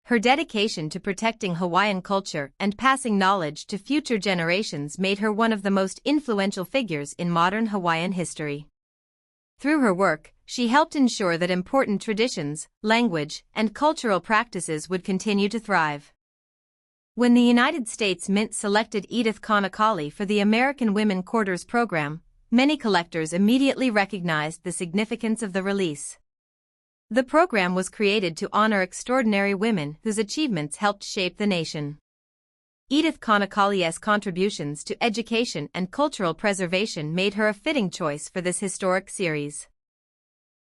Her dedication to protecting Hawaiian culture and passing knowledge to future generations made her one of the most influential figures in modern Hawaiian history. Through her work, she helped ensure that important traditions, language, and cultural practices would continue to thrive. When the United States Mint selected Edith Kanakali for the American Women Quarters program, many collectors immediately recognized the significance of the release. The program was created to honor extraordinary women whose achievements helped shape the nation. Edith Kanakali's contributions to education and cultural preservation made her a fitting choice for this historic series.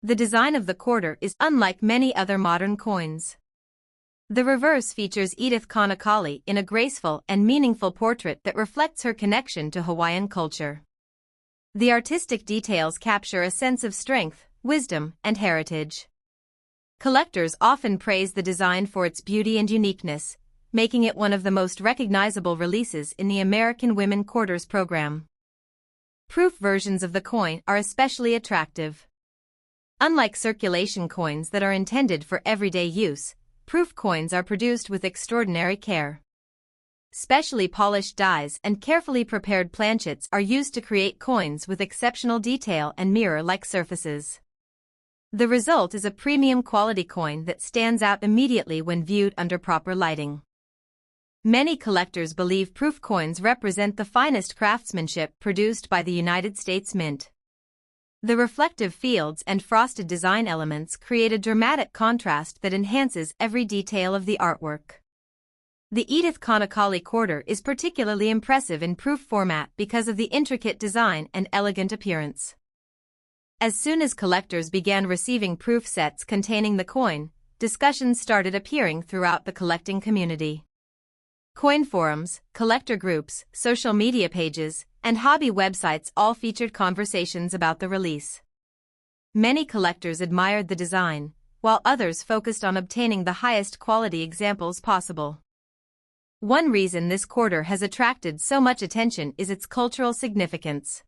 The design of the quarter is unlike many other modern coins. The reverse features Edith Kanakali in a graceful and meaningful portrait that reflects her connection to Hawaiian culture. The artistic details capture a sense of strength, wisdom, and heritage. Collectors often praise the design for its beauty and uniqueness, making it one of the most recognizable releases in the American Women Quarters program. Proof versions of the coin are especially attractive. Unlike circulation coins that are intended for everyday use, proof coins are produced with extraordinary care. Specially polished dies and carefully prepared planchets are used to create coins with exceptional detail and mirror-like surfaces. The result is a premium quality coin that stands out immediately when viewed under proper lighting. Many collectors believe proof coins represent the finest craftsmanship produced by the United States Mint. The reflective fields and frosted design elements create a dramatic contrast that enhances every detail of the artwork. The Edith Kanakali quarter is particularly impressive in proof format because of the intricate design and elegant appearance. As soon as collectors began receiving proof sets containing the coin, discussions started appearing throughout the collecting community. Coin forums, collector groups, social media pages, and hobby websites all featured conversations about the release. Many collectors admired the design, while others focused on obtaining the highest quality examples possible. One reason this quarter has attracted so much attention is its cultural significance.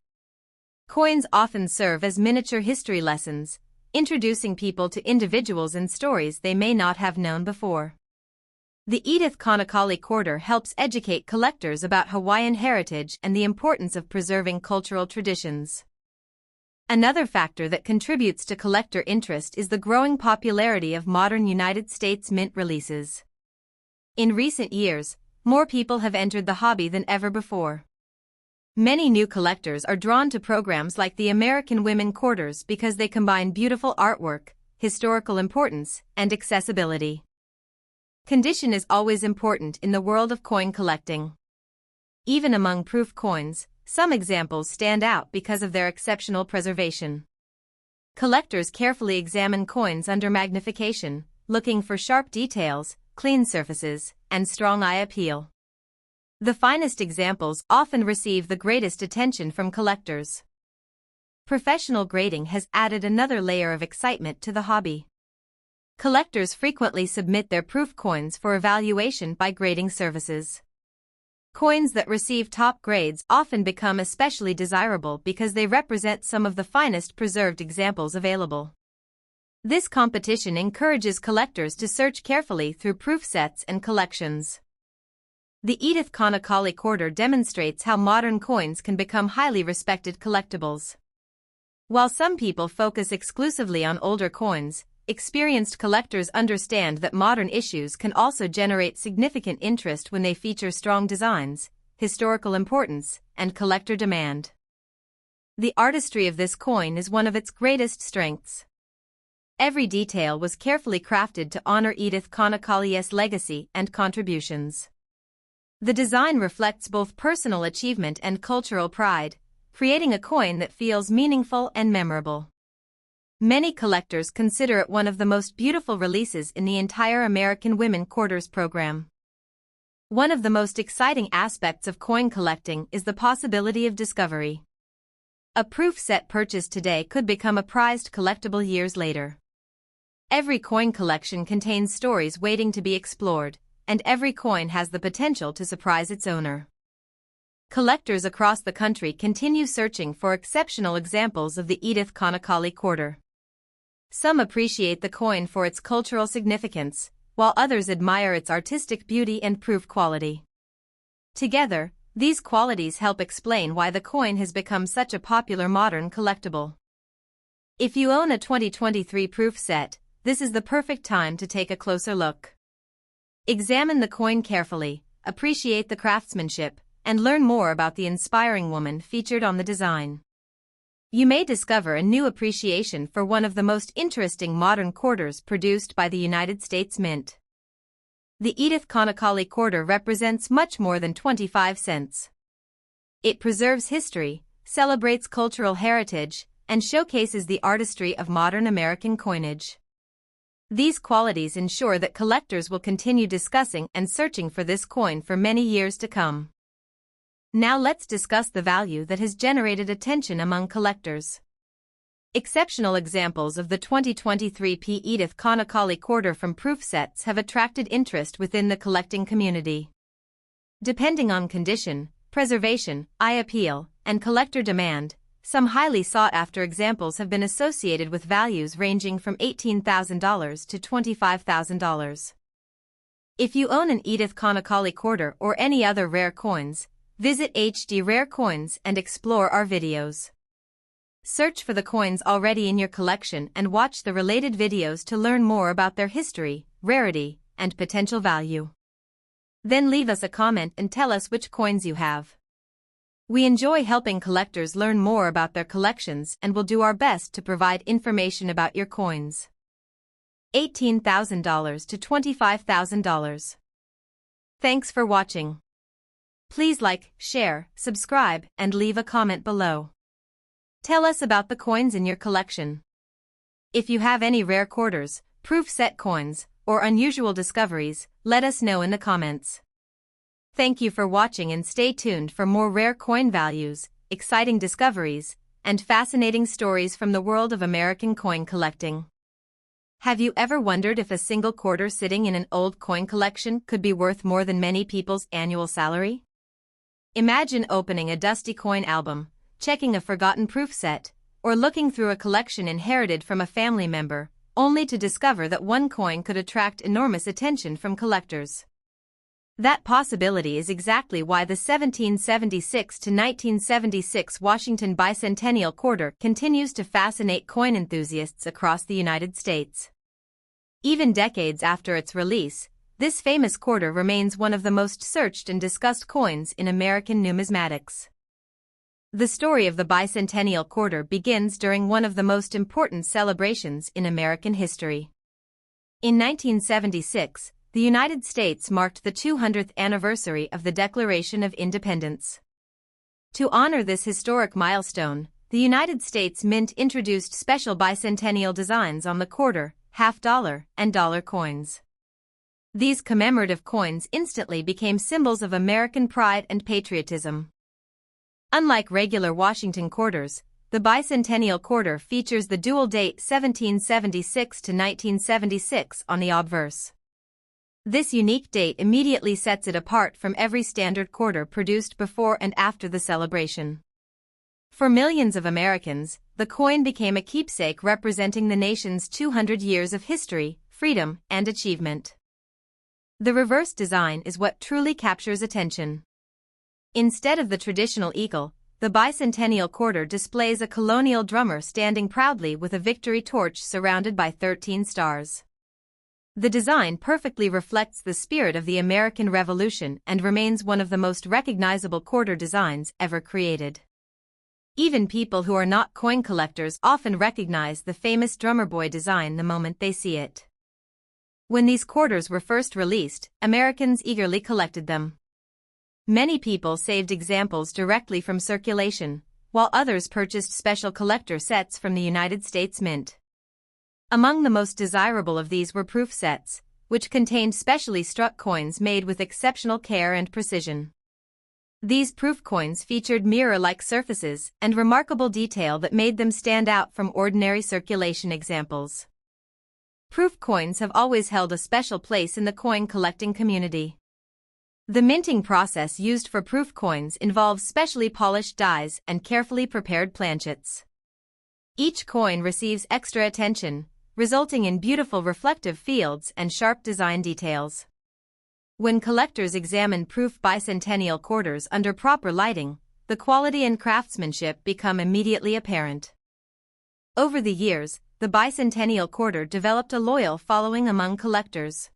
Coins often serve as miniature history lessons, introducing people to individuals and stories they may not have known before. The Edith Kanakali quarter helps educate collectors about Hawaiian heritage and the importance of preserving cultural traditions. Another factor that contributes to collector interest is the growing popularity of modern United States Mint releases. In recent years, more people have entered the hobby than ever before. Many new collectors are drawn to programs like the American Women Quarters because they combine beautiful artwork, historical importance, and accessibility. Condition is always important in the world of coin collecting. Even among proof coins, some examples stand out because of their exceptional preservation. Collectors carefully examine coins under magnification, looking for sharp details, clean surfaces, and strong eye appeal. The finest examples often receive the greatest attention from collectors. Professional grading has added another layer of excitement to the hobby. Collectors frequently submit their proof coins for evaluation by grading services. Coins that receive top grades often become especially desirable because they represent some of the finest preserved examples available. This competition encourages collectors to search carefully through proof sets and collections. The Edith Kanakali quarter demonstrates how modern coins can become highly respected collectibles. While some people focus exclusively on older coins, experienced collectors understand that modern issues can also generate significant interest when they feature strong designs, historical importance, and collector demand. The artistry of this coin is one of its greatest strengths. Every detail was carefully crafted to honor Edith Kanakali's legacy and contributions. The design reflects both personal achievement and cultural pride, creating a coin that feels meaningful and memorable. Many collectors consider it one of the most beautiful releases in the entire American Women Quarters program. One of the most exciting aspects of coin collecting is the possibility of discovery. A proof set purchased today could become a prized collectible years later. Every coin collection contains stories waiting to be explored, and every coin has the potential to surprise its owner. Collectors across the country continue searching for exceptional examples of the Edith Connolly quarter. Some appreciate the coin for its cultural significance, while others admire its artistic beauty and proof quality. Together, these qualities help explain why the coin has become such a popular modern collectible. If you own a 2023 proof set, this is the perfect time to take a closer look. Examine the coin carefully, appreciate the craftsmanship, and learn more about the inspiring woman featured on the design. You may discover a new appreciation for one of the most interesting modern quarters produced by the United States Mint. The Edith Connolly quarter represents much more than 25 cents. It preserves history, celebrates cultural heritage, and showcases the artistry of modern American coinage. These qualities ensure that collectors will continue discussing and searching for this coin for many years to come. Now let's discuss the value that has generated attention among collectors. Exceptional examples of the 2023 Edith Connolly quarter from proof sets have attracted interest within the collecting community. Depending on condition, preservation, eye appeal, and collector demand, some highly sought-after examples have been associated with values ranging from $18,000 to $25,000. If you own an Edith Connolly quarter or any other rare coins, visit HD Rare Coins and explore our videos. Search for the coins already in your collection and watch the related videos to learn more about their history, rarity, and potential value. Then leave us a comment and tell us which coins you have. We enjoy helping collectors learn more about their collections and will do our best to provide information about your coins. $18,000 to $25,000. Thanks for watching. Please like, share, subscribe, and leave a comment below. Tell us about the coins in your collection. If you have any rare quarters, proof set coins, or unusual discoveries, let us know in the comments. Thank you for watching and stay tuned for more rare coin values, exciting discoveries, and fascinating stories from the world of American coin collecting. Have you ever wondered if a single quarter sitting in an old coin collection could be worth more than many people's annual salary? Imagine opening a dusty coin album, checking a forgotten proof set, or looking through a collection inherited from a family member, only to discover that one coin could attract enormous attention from collectors. That possibility is exactly why the 1776 to 1976 Washington Bicentennial Quarter continues to fascinate coin enthusiasts across the United States. Even decades after its release, this famous quarter remains one of the most searched and discussed coins in American numismatics. The story of the Bicentennial Quarter begins during one of the most important celebrations in American history. In 1976, the United States marked the 200th anniversary of the Declaration of Independence. To honor this historic milestone, the United States Mint introduced special bicentennial designs on the quarter, half-dollar, and dollar coins. These commemorative coins instantly became symbols of American pride and patriotism. Unlike regular Washington quarters, the Bicentennial Quarter features the dual date 1776 to 1976 on the obverse. This unique date immediately sets it apart from every standard quarter produced before and after the celebration. For millions of Americans, the coin became a keepsake representing the nation's 200 years of history, freedom, and achievement. The reverse design is what truly captures attention. Instead of the traditional eagle, the Bicentennial Quarter displays a colonial drummer standing proudly with a victory torch surrounded by 13 stars. The design perfectly reflects the spirit of the American Revolution and remains one of the most recognizable quarter designs ever created. Even people who are not coin collectors often recognize the famous drummer boy design the moment they see it. When these quarters were first released, Americans eagerly collected them. Many people saved examples directly from circulation, while others purchased special collector sets from the United States Mint. Among the most desirable of these were proof sets, which contained specially struck coins made with exceptional care and precision. These proof coins featured mirror-like surfaces and remarkable detail that made them stand out from ordinary circulation examples. proof coins have always held a special place in the coin collecting community. The minting process used for proof coins involves specially polished dies and carefully prepared planchets. Each coin receives extra attention, resulting in beautiful reflective fields and sharp design details. When collectors examine proof bicentennial quarters under proper lighting, the quality and craftsmanship become immediately apparent. Over the years, the bicentennial quarter developed a loyal following among collectors.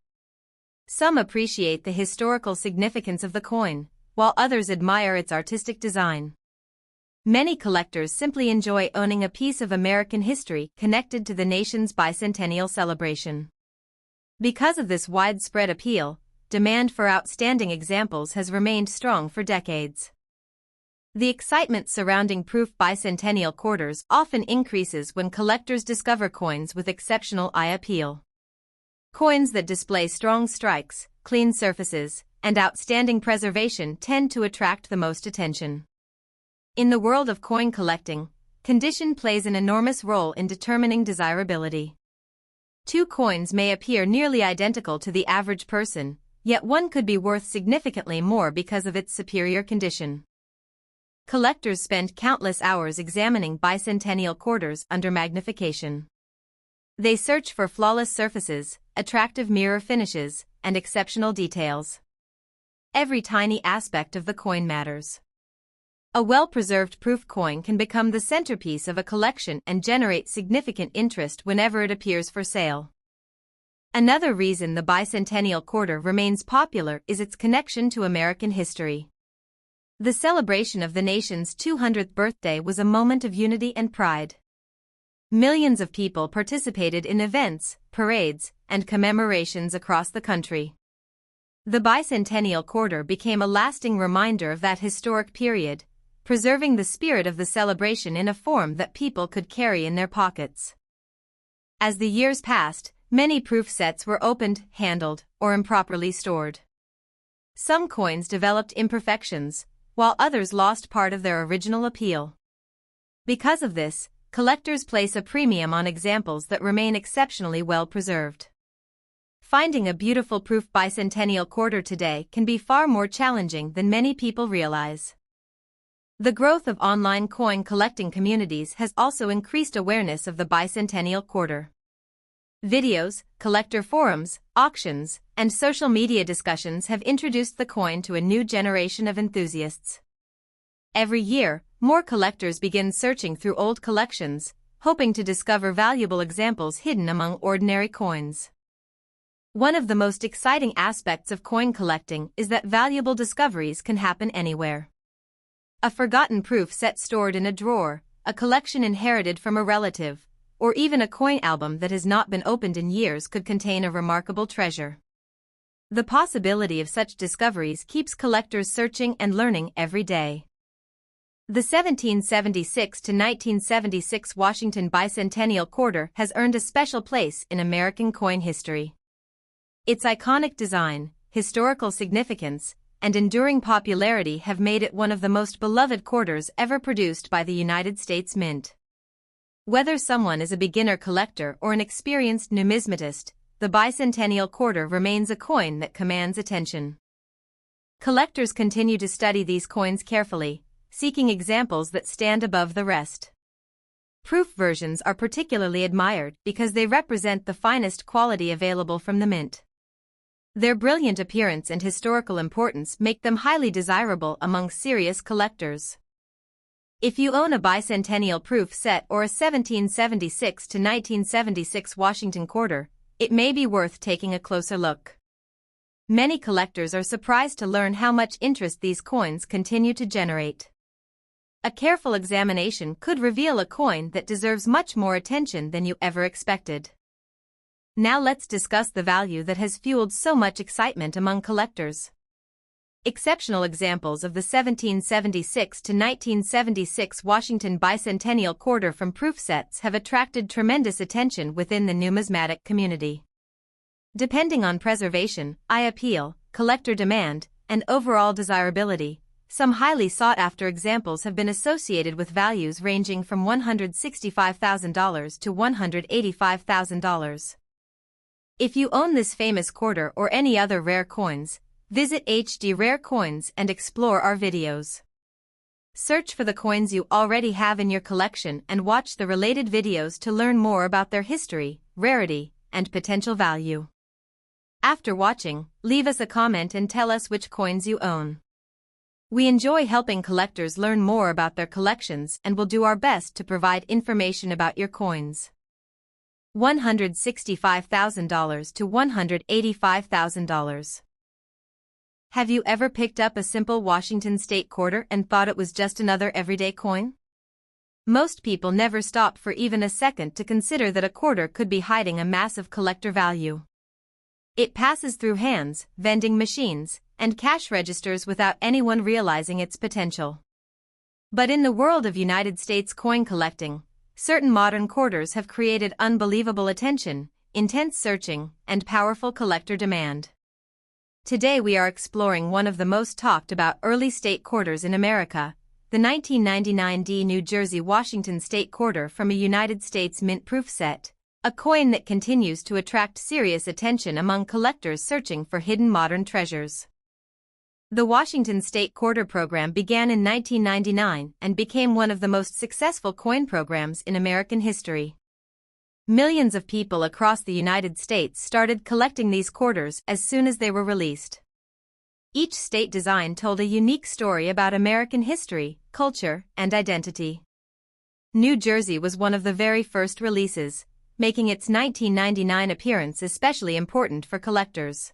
Some appreciate the historical significance of the coin, while others admire its artistic design. Many collectors simply enjoy owning a piece of American history connected to the nation's bicentennial celebration. Because of this widespread appeal, demand for outstanding examples has remained strong for decades. The excitement surrounding proof bicentennial quarters often increases when collectors discover coins with exceptional eye appeal. Coins that display strong strikes, clean surfaces, and outstanding preservation tend to attract the most attention. In the world of coin collecting, condition plays an enormous role in determining desirability. Two coins may appear nearly identical to the average person, yet one could be worth significantly more because of its superior condition. Collectors spend countless hours examining bicentennial quarters under magnification. They search for flawless surfaces, attractive mirror finishes, and exceptional details. Every tiny aspect of the coin matters. A well-preserved proof coin can become the centerpiece of a collection and generate significant interest whenever it appears for sale. Another reason the bicentennial quarter remains popular is its connection to American history. The celebration of the nation's 200th birthday was a moment of unity and pride. Millions of people participated in events, parades, and commemorations across the country. The bicentennial quarter became a lasting reminder of that historic period, preserving the spirit of the celebration in a form that people could carry in their pockets. As the years passed, many proof sets were opened, handled, or improperly stored. Some coins developed imperfections, while others lost part of their original appeal. Because of this, collectors place a premium on examples that remain exceptionally well preserved. Finding a beautiful proof bicentennial quarter today can be far more challenging than many people realize. The growth of online coin collecting communities has also increased awareness of the bicentennial quarter. Videos, collector forums, auctions, and social media discussions have introduced the coin to a new generation of enthusiasts. Every year, more collectors begin searching through old collections, hoping to discover valuable examples hidden among ordinary coins. One of the most exciting aspects of coin collecting is that valuable discoveries can happen anywhere. A forgotten proof set stored in a drawer, a collection inherited from a relative, or even a coin album that has not been opened in years could contain a remarkable treasure. The possibility of such discoveries keeps collectors searching and learning every day. The 1776 to 1976 Washington Bicentennial Quarter has earned a special place in American coin history. Its iconic design, historical significance, and enduring popularity have made it one of the most beloved quarters ever produced by the United States Mint. Whether someone is a beginner collector or an experienced numismatist, the bicentennial quarter remains a coin that commands attention. Collectors continue to study these coins carefully, seeking examples that stand above the rest. Proof versions are particularly admired because they represent the finest quality available from the mint. Their brilliant appearance and historical importance make them highly desirable among serious collectors. If you own a bicentennial proof set or a 1776 to 1976 Washington quarter, it may be worth taking a closer look. Many collectors are surprised to learn how much interest these coins continue to generate. A careful examination could reveal a coin that deserves much more attention than you ever expected. Now let's discuss the value that has fueled so much excitement among collectors. Exceptional examples of the 1776 to 1976 Washington Bicentennial Quarter from proof sets have attracted tremendous attention within the numismatic community. Depending on preservation, eye appeal, collector demand, and overall desirability, some highly sought-after examples have been associated with values ranging from $165,000 to $185,000. If you own this famous quarter or any other rare coins, visit HD Rare Coins and explore our videos. Search for the coins you already have in your collection and watch the related videos to learn more about their history, rarity, and potential value. After watching, leave us a comment and tell us which coins you own. We enjoy helping collectors learn more about their collections and will do our best to provide information about your coins. $165,000 to $185,000. Have you ever picked up a simple Washington state quarter and thought it was just another everyday coin? Most people never stop for even a second to consider that a quarter could be hiding a massive collector value. It passes through hands, vending machines, and cash registers without anyone realizing its potential. But in the world of United States coin collecting, certain modern quarters have created unbelievable attention, intense searching, and powerful collector demand. Today we are exploring one of the most talked about early state quarters in America, the 1999 New Jersey Washington State Quarter from a United States Mint proof set, a coin that continues to attract serious attention among collectors searching for hidden modern treasures. The Washington State Quarter program began in 1999 and became one of the most successful coin programs in American history. Millions of people across the United States started collecting these quarters as soon as they were released. Each state design told a unique story about American history, culture, and identity. New Jersey was one of the very first releases, making its 1999 appearance especially important for collectors.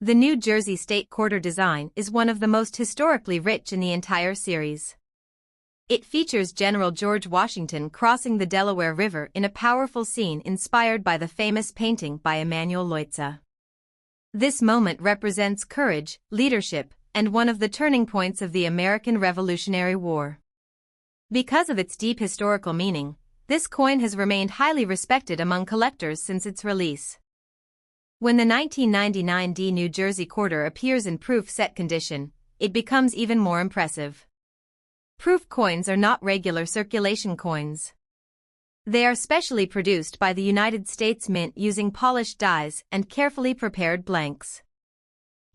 The New Jersey State Quarter design is one of the most historically rich in the entire series. It features General George Washington crossing the Delaware River in a powerful scene inspired by the famous painting by Emanuel Leutze. This moment represents courage, leadership, and one of the turning points of the American Revolutionary War. Because of its deep historical meaning, this coin has remained highly respected among collectors since its release. When the 1999 New Jersey Quarter appears in proof set condition, it becomes even more impressive. Proof coins are not regular circulation coins. They are specially produced by the United States Mint using polished dies and carefully prepared blanks.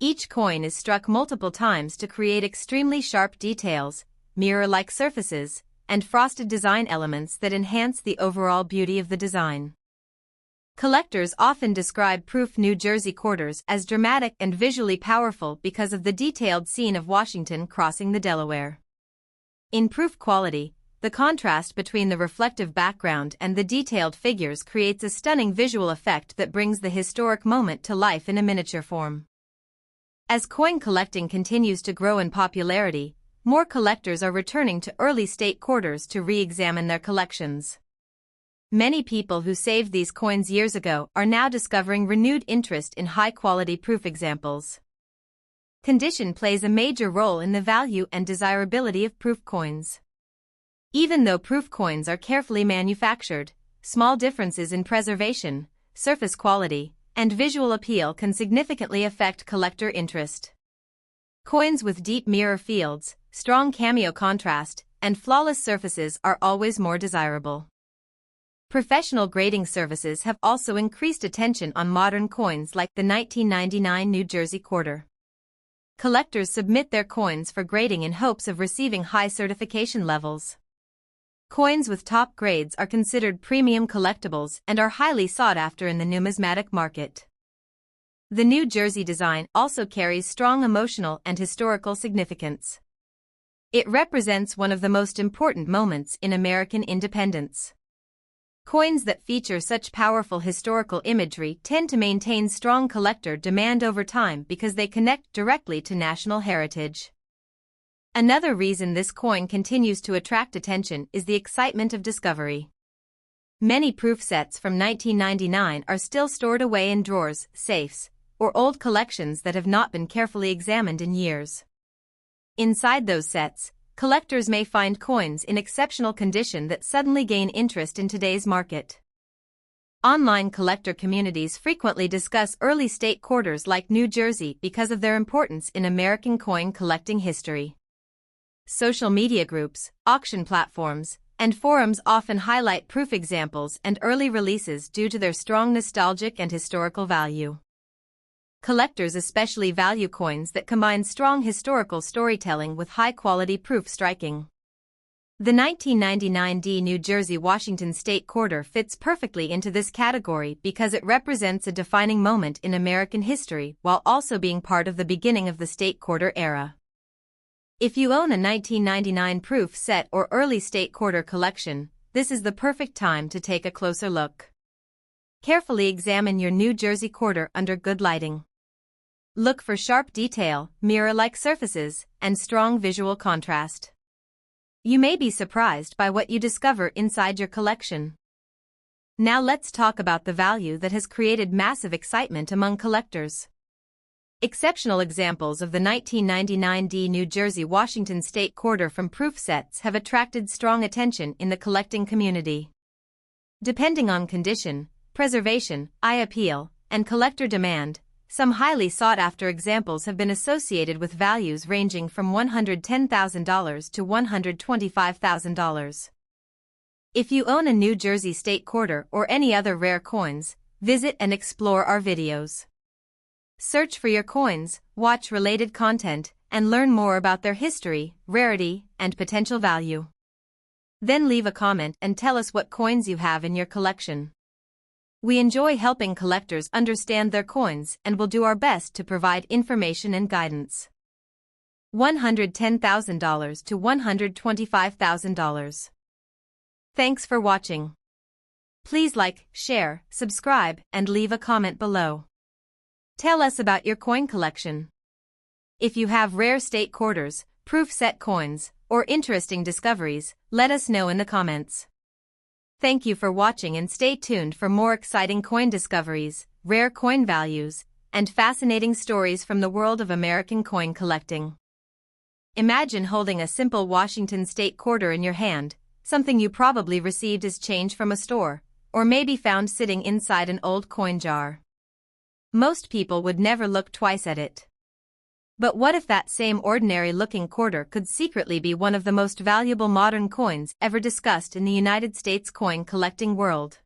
Each coin is struck multiple times to create extremely sharp details, mirror-like surfaces, and frosted design elements that enhance the overall beauty of the design. Collectors often describe proof New Jersey quarters as dramatic and visually powerful because of the detailed scene of Washington crossing the Delaware. In proof quality, the contrast between the reflective background and the detailed figures creates a stunning visual effect that brings the historic moment to life in a miniature form. As coin collecting continues to grow in popularity, more collectors are returning to early state quarters to re-examine their collections. Many people who saved these coins years ago are now discovering renewed interest in high-quality proof examples. Condition plays a major role in the value and desirability of proof coins. Even though proof coins are carefully manufactured, small differences in preservation, surface quality, and visual appeal can significantly affect collector interest. Coins with deep mirror fields, strong cameo contrast, and flawless surfaces are always more desirable. Professional grading services have also increased attention on modern coins like the 1999 New Jersey Quarter. Collectors submit their coins for grading in hopes of receiving high certification levels. Coins with top grades are considered premium collectibles and are highly sought after in the numismatic market. The New Jersey design also carries strong emotional and historical significance. It represents one of the most important moments in American independence. Coins that feature such powerful historical imagery tend to maintain strong collector demand over time because they connect directly to national heritage. Another reason this coin continues to attract attention is the excitement of discovery. Many proof sets from 1999 are still stored away in drawers, safes, or old collections that have not been carefully examined in years. Inside those sets, collectors may find coins in exceptional condition that suddenly gain interest in today's market. Online collector communities frequently discuss early state quarters like New Jersey because of their importance in American coin collecting history. Social media groups, auction platforms, and forums often highlight proof examples and early releases due to their strong nostalgic and historical value. Collectors especially value coins that combine strong historical storytelling with high-quality proof striking. The 1999 New Jersey-Washington State Quarter fits perfectly into this category because it represents a defining moment in American history while also being part of the beginning of the State Quarter era. If you own a 1999 proof set or early State Quarter collection, this is the perfect time to take a closer look. Carefully examine your New Jersey Quarter under good lighting. Look for sharp detail, mirror-like surfaces, and strong visual contrast. You may be surprised by what you discover inside your collection. Now let's talk about the value that has created massive excitement among collectors. Exceptional examples of the 1999 New Jersey-Washington State Quarter from proof sets have attracted strong attention in the collecting community. Depending on condition, preservation, eye appeal, and collector demand, some highly sought-after examples have been associated with values ranging from $110,000 to $125,000. If you own a New Jersey State Quarter or any other rare coins, visit and explore our videos. Search for your coins, watch related content, and learn more about their history, rarity, and potential value. Then leave a comment and tell us what coins you have in your collection. We enjoy helping collectors understand their coins and will do our best to provide information and guidance. $110,000 to $125,000. Thanks for watching. Please like, share, subscribe, and leave a comment below. Tell us about your coin collection. If you have rare state quarters, proof set coins, or interesting discoveries, let us know in the comments. Thank you for watching and stay tuned for more exciting coin discoveries, rare coin values, and fascinating stories from the world of American coin collecting. Imagine holding a simple Washington State Quarter in your hand, something you probably received as change from a store, or maybe found sitting inside an old coin jar. Most people would never look twice at it. But what if that same ordinary-looking quarter could secretly be one of the most valuable modern coins ever discussed in the United States coin collecting world?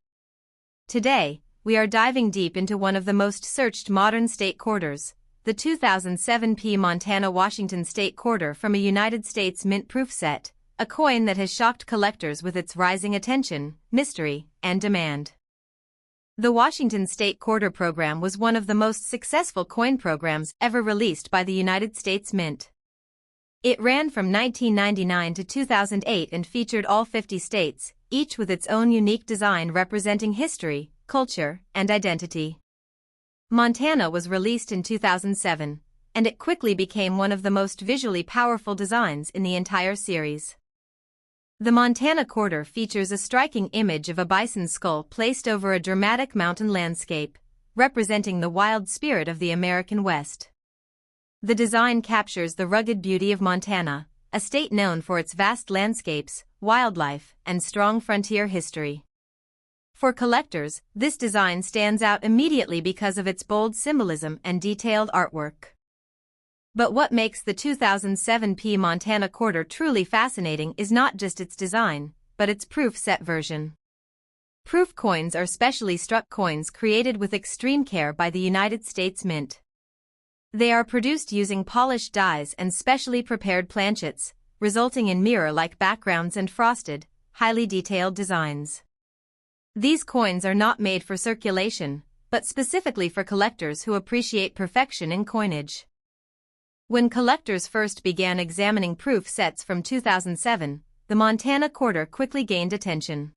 Today, we are diving deep into one of the most searched modern state quarters, the 2007 Montana-Washington State Quarter from a United States Mint proof set, a coin that has shocked collectors with its rising attention, mystery, and demand. The Washington State Quarter program was one of the most successful coin programs ever released by the United States Mint. It ran from 1999 to 2008 and featured all 50 states, each with its own unique design representing history, culture, and identity. Montana was released in 2007, and it quickly became one of the most visually powerful designs in the entire series. The Montana Quarter features a striking image of a bison skull placed over a dramatic mountain landscape, representing the wild spirit of the American West. The design captures the rugged beauty of Montana, a state known for its vast landscapes, wildlife, and strong frontier history. For collectors, this design stands out immediately because of its bold symbolism and detailed artwork. But what makes the 2007 Montana Quarter truly fascinating is not just its design, but its proof set version. Proof coins are specially struck coins created with extreme care by the United States Mint. They are produced using polished dies and specially prepared planchets, resulting in mirror-like backgrounds and frosted, highly detailed designs. These coins are not made for circulation, but specifically for collectors who appreciate perfection in coinage. When collectors first began examining proof sets from 2007, the Montana Quarter quickly gained attention.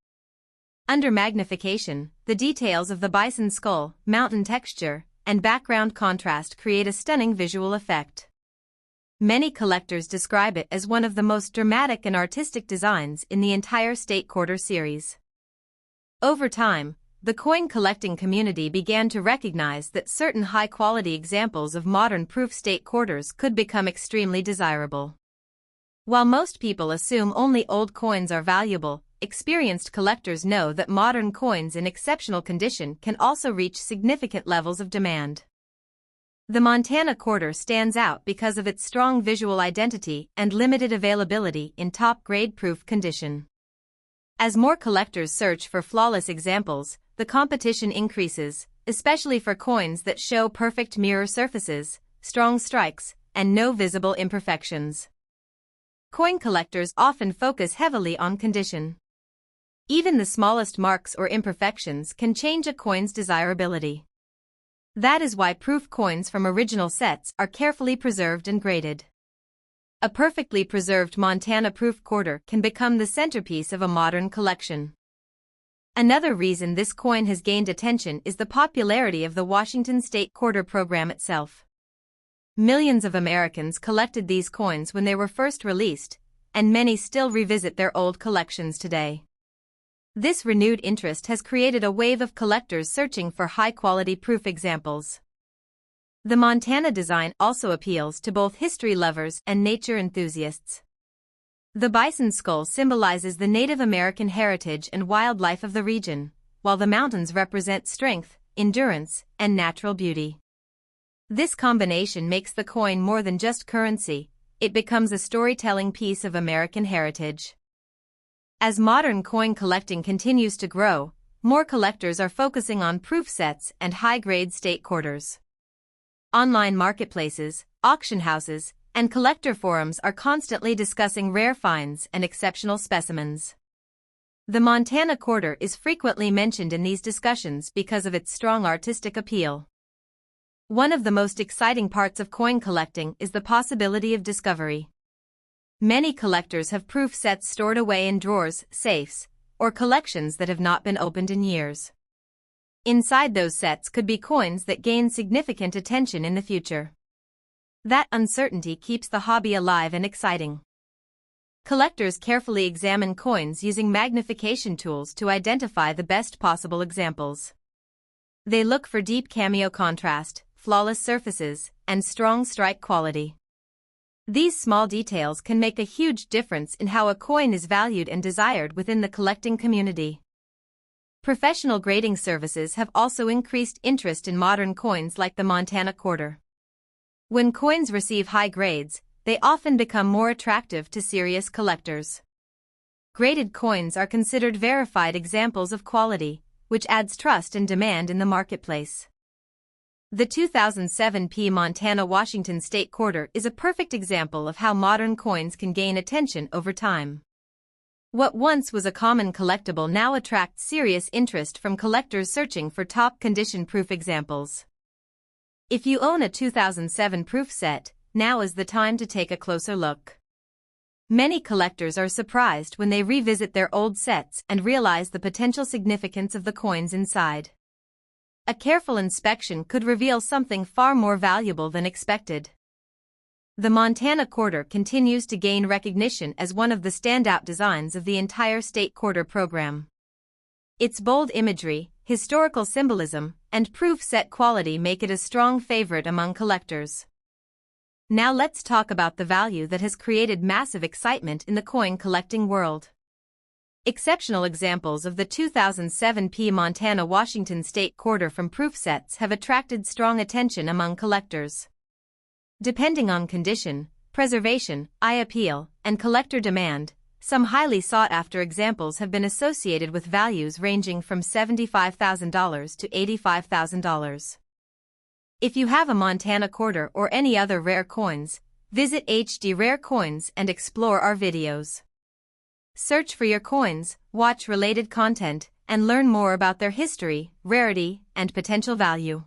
Under magnification, the details of the bison skull, mountain texture, and background contrast create a stunning visual effect. Many collectors describe it as one of the most dramatic and artistic designs in the entire State Quarter series. Over time, the coin collecting community began to recognize that certain high-quality examples of modern proof state quarters could become extremely desirable. While most people assume only old coins are valuable, experienced collectors know that modern coins in exceptional condition can also reach significant levels of demand. The Montana Quarter stands out because of its strong visual identity and limited availability in top-grade proof condition. As more collectors search for flawless examples, the competition increases, especially for coins that show perfect mirror surfaces, strong strikes, and no visible imperfections. Coin collectors often focus heavily on condition. Even the smallest marks or imperfections can change a coin's desirability. That is why proof coins from original sets are carefully preserved and graded. A perfectly preserved Montana proof quarter can become the centerpiece of a modern collection. Another reason this coin has gained attention is the popularity of the Washington State Quarter program itself. Millions of Americans collected these coins when they were first released, and many still revisit their old collections today. This renewed interest has created a wave of collectors searching for high-quality proof examples. The Montana design also appeals to both history lovers and nature enthusiasts. The bison skull symbolizes the Native American heritage and wildlife of the region, while the mountains represent strength, endurance, and natural beauty. This combination makes the coin more than just currency, it becomes a storytelling piece of American heritage. As modern coin collecting continues to grow, more collectors are focusing on proof sets and high-grade state quarters. Online marketplaces, auction houses, and collector forums are constantly discussing rare finds and exceptional specimens. The Montana quarter is frequently mentioned in these discussions because of its strong artistic appeal. One of the most exciting parts of coin collecting is the possibility of discovery. Many collectors have proof sets stored away in drawers, safes, or collections that have not been opened in years. Inside those sets could be coins that gain significant attention in the future. That uncertainty keeps the hobby alive and exciting. Collectors carefully examine coins using magnification tools to identify the best possible examples. They look for deep cameo contrast, flawless surfaces, and strong strike quality. These small details can make a huge difference in how a coin is valued and desired within the collecting community. Professional grading services have also increased interest in modern coins like the Montana quarter. When coins receive high grades, they often become more attractive to serious collectors. Graded coins are considered verified examples of quality, which adds trust and demand in the marketplace. The 2007 Montana Washington State Quarter is a perfect example of how modern coins can gain attention over time. What once was a common collectible now attracts serious interest from collectors searching for top condition proof examples. If you own a 2007 proof set, now is the time to take a closer look. Many collectors are surprised when they revisit their old sets and realize the potential significance of the coins inside. A careful inspection could reveal something far more valuable than expected. The Montana quarter continues to gain recognition as one of the standout designs of the entire state quarter program. Its bold imagery, historical symbolism, and proof set quality make it a strong favorite among collectors. Now let's talk about the value that has created massive excitement in the coin collecting world. Exceptional examples of the 2007 Montana Washington State Quarter from proof sets have attracted strong attention among collectors. Depending on condition, preservation, eye appeal, and collector demand, some highly sought-after examples have been associated with values ranging from $75,000 to $85,000. If you have a Montana quarter or any other rare coins, visit HD Rare Coins and explore our videos. Search for your coins, watch related content, and learn more about their history, rarity, and potential value.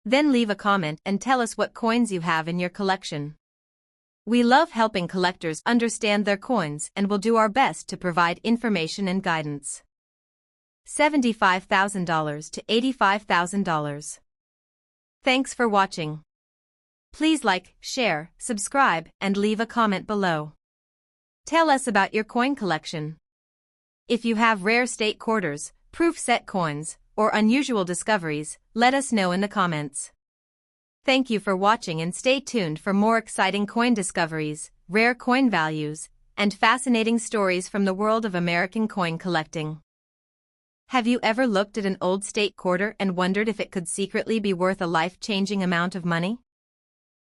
Then leave a comment and tell us what coins you have in your collection. We love helping collectors understand their coins and will do our best to provide information and guidance. $75,000 to $85,000. Thanks for watching. Please like, share, subscribe, and leave a comment below. Tell us about your coin collection. If you have rare state quarters, proof set coins, or unusual discoveries, let us know in the comments. Thank you for watching and stay tuned for more exciting coin discoveries, rare coin values, and fascinating stories from the world of American coin collecting. Have you ever looked at an old state quarter and wondered if it could secretly be worth a life-changing amount of money?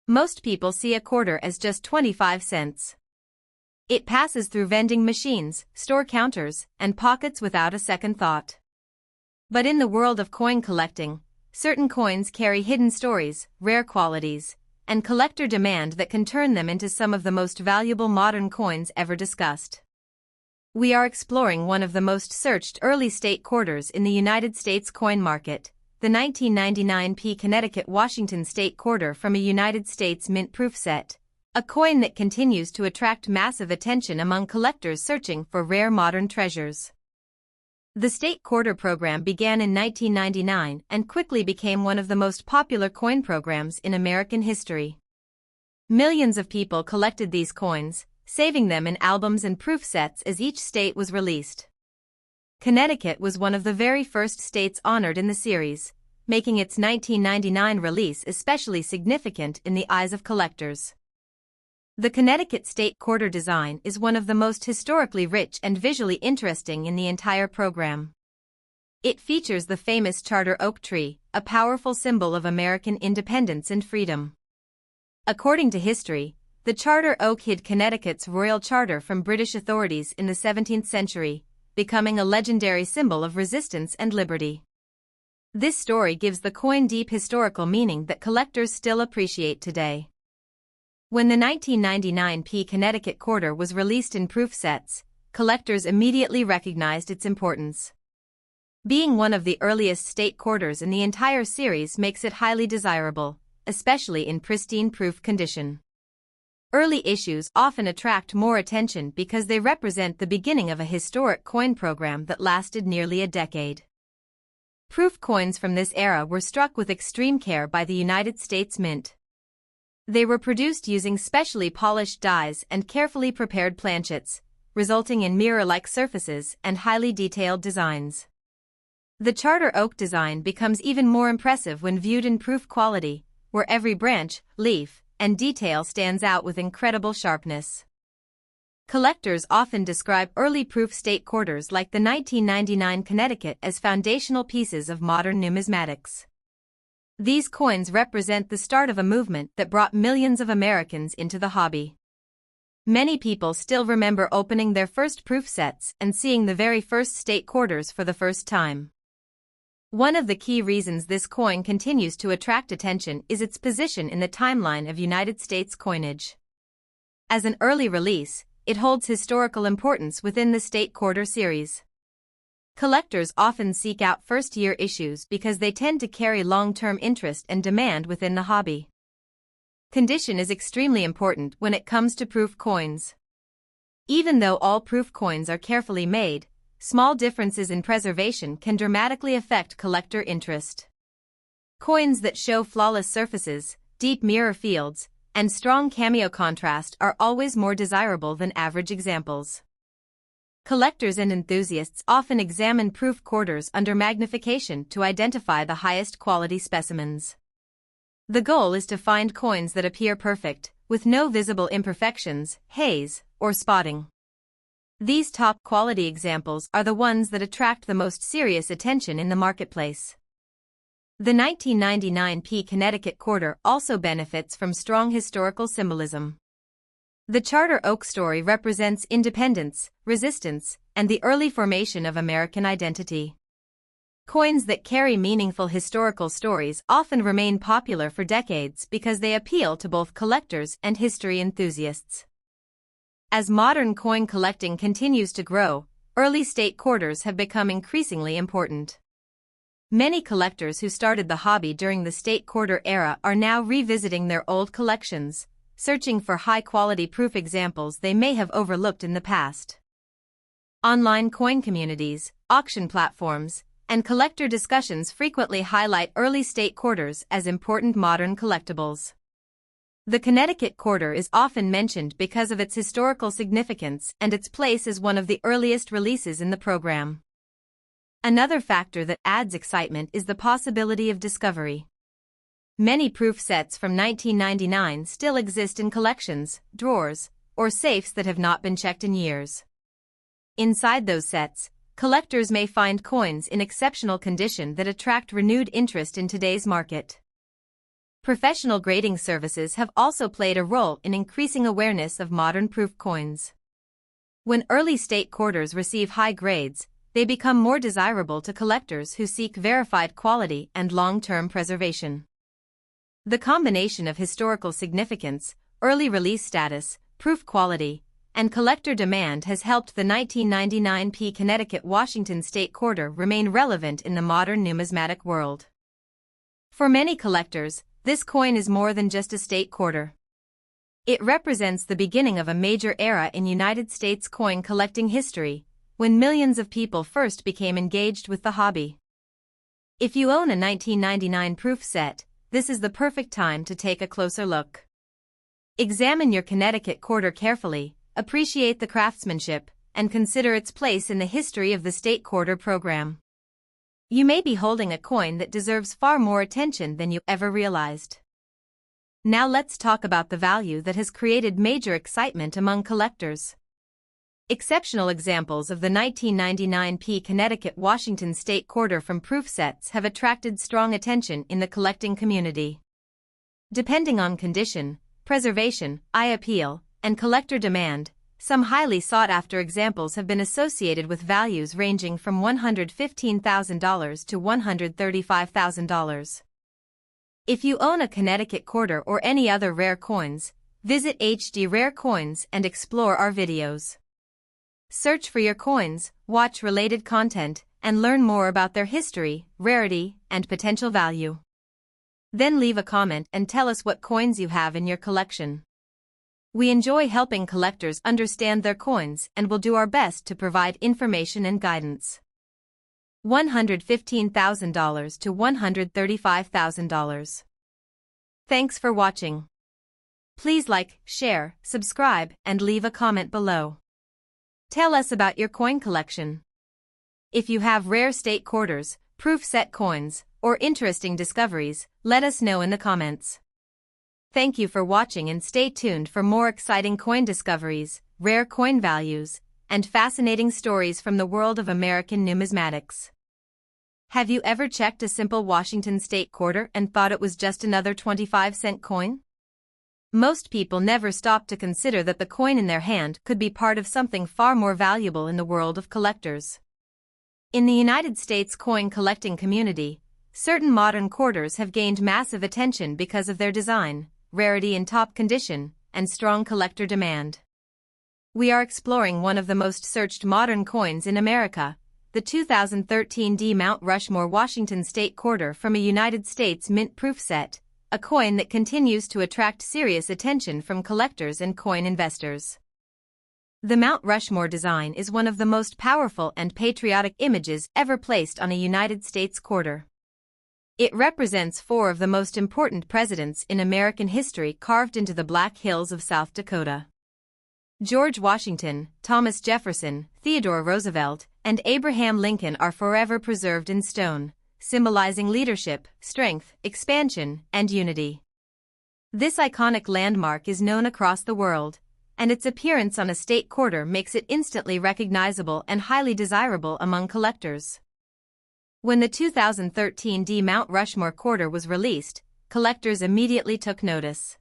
Most people see a quarter as just 25 cents. It passes through vending machines, store counters, and pockets without a second thought. But in the world of coin collecting, certain coins carry hidden stories, rare qualities, and collector demand that can turn them into some of the most valuable modern coins ever discussed. We are exploring one of the most searched early state quarters in the United States coin market, the 1999 Connecticut Washington State Quarter from a United States Mint proof set, a coin that continues to attract massive attention among collectors searching for rare modern treasures. The State Quarter program began in 1999 and quickly became one of the most popular coin programs in American history. Millions of people collected these coins, saving them in albums and proof sets as each state was released. Connecticut was one of the very first states honored in the series, making its 1999 release especially significant in the eyes of collectors. The Connecticut State Quarter design is one of the most historically rich and visually interesting in the entire program. It features the famous charter oak tree, a powerful symbol of American independence and freedom. According to history, the charter oak hid Connecticut's royal charter from British authorities in the 17th century, becoming a legendary symbol of resistance and liberty. This story gives the coin deep historical meaning that collectors still appreciate today. When the 1999 Connecticut Quarter was released in proof sets, collectors immediately recognized its importance. Being one of the earliest state quarters in the entire series makes it highly desirable, especially in pristine proof condition. Early issues often attract more attention because they represent the beginning of a historic coin program that lasted nearly a decade. Proof coins from this era were struck with extreme care by the United States Mint. They were produced using specially polished dies and carefully prepared planchets, resulting in mirror-like surfaces and highly detailed designs. The charter oak design becomes even more impressive when viewed in proof quality, where every branch, leaf, and detail stands out with incredible sharpness. Collectors often describe early proof state quarters like the 1999 Connecticut as foundational pieces of modern numismatics. These coins represent the start of a movement that brought millions of Americans into the hobby. Many people still remember opening their first proof sets and seeing the very first state quarters for the first time. One of the key reasons this coin continues to attract attention is its position in the timeline of United States coinage. As an early release, it holds historical importance within the State Quarter series. Collectors often seek out first-year issues because they tend to carry long-term interest and demand within the hobby. Condition is extremely important when it comes to proof coins. Even though all proof coins are carefully made, small differences in preservation can dramatically affect collector interest. Coins that show flawless surfaces, deep mirror fields, and strong cameo contrast are always more desirable than average examples. Collectors and enthusiasts often examine proof quarters under magnification to identify the highest quality specimens. The goal is to find coins that appear perfect, with no visible imperfections, haze, or spotting. These top-quality examples are the ones that attract the most serious attention in the marketplace. The 1999 Connecticut Quarter also benefits from strong historical symbolism. The charter oak story represents independence, resistance, and the early formation of American identity. Coins that carry meaningful historical stories often remain popular for decades because they appeal to both collectors and history enthusiasts. As modern coin collecting continues to grow, early state quarters have become increasingly important. Many collectors who started the hobby during the State Quarter era are now revisiting their old collections, searching for high-quality proof examples they may have overlooked in the past. Online coin communities, auction platforms, and collector discussions frequently highlight early state quarters as important modern collectibles. The Connecticut Quarter is often mentioned because of its historical significance and its place as one of the earliest releases in the program. Another factor that adds excitement is the possibility of discovery. Many proof sets from 1999 still exist in collections, drawers, or safes that have not been checked in years. Inside those sets, collectors may find coins in exceptional condition that attract renewed interest in today's market. Professional grading services have also played a role in increasing awareness of modern proof coins. When early state quarters receive high grades, they become more desirable to collectors who seek verified quality and long-term preservation. The combination of historical significance, early release status, proof quality, and collector demand has helped the 1999 P. Connecticut Washington State Quarter remain relevant in the modern numismatic world. For many collectors, this coin is more than just a state quarter. It represents the beginning of a major era in United States coin collecting history, when millions of people first became engaged with the hobby. If you own a 1999 proof set, this is the perfect time to take a closer look. Examine your Connecticut quarter carefully, appreciate the craftsmanship, and consider its place in the history of the state quarter program. You may be holding a coin that deserves far more attention than you ever realized. Now let's talk about the value that has created major excitement among collectors. Exceptional examples of the 1999 P. Connecticut Washington State Quarter from proof sets have attracted strong attention in the collecting community. Depending on condition, preservation, eye appeal, and collector demand, some highly sought-after examples have been associated with values ranging from $115,000 to $135,000. If you own a Connecticut quarter or any other rare coins, visit HD Rare Coins and explore our videos. Search for your coins, watch related content, and learn more about their history, rarity, and potential value. Then leave a comment and tell us what coins you have in your collection. We enjoy helping collectors understand their coins and will do our best to provide information and guidance. $115,000 to $135,000. Thanks for watching. Please like, share, subscribe, and leave a comment below. Tell us about your coin collection. If you have rare state quarters, proof set coins, or interesting discoveries, let us know in the comments. Thank you for watching and stay tuned for more exciting coin discoveries, rare coin values, and fascinating stories from the world of American numismatics. Have you ever checked a simple Washington State quarter and thought it was just another 25-cent coin? Most people never stop to consider that the coin in their hand could be part of something far more valuable in the world of collectors. In the United States coin collecting community, certain modern quarters have gained massive attention because of their design, rarity in top condition, and strong collector demand. We are exploring one of the most searched modern coins in America, the 2013 D. Mount Rushmore Washington State Quarter from a United States Mint proof set, a coin that continues to attract serious attention from collectors and coin investors. The Mount Rushmore design is one of the most powerful and patriotic images ever placed on a United States quarter. It represents 4 of the most important presidents in American history carved into the Black Hills of South Dakota. George Washington, Thomas Jefferson, Theodore Roosevelt, and Abraham Lincoln are forever preserved in stone, symbolizing leadership, strength, expansion, and unity. This iconic landmark is known across the world, and its appearance on a state quarter makes it instantly recognizable and highly desirable among collectors. When the 2013 D. Mount Rushmore quarter was released, collectors immediately took notice.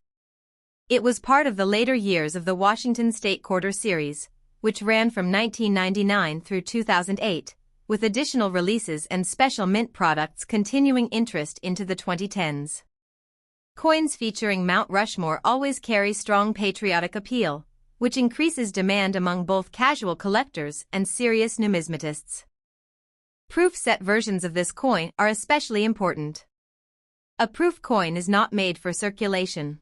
It was part of the later years of the Washington State Quarter series, which ran from 1999 through 2008, with additional releases and special mint products continuing interest into the 2010s. Coins featuring Mount Rushmore always carry strong patriotic appeal, which increases demand among both casual collectors and serious numismatists. Proof set versions of this coin are especially important. A proof coin is not made for circulation.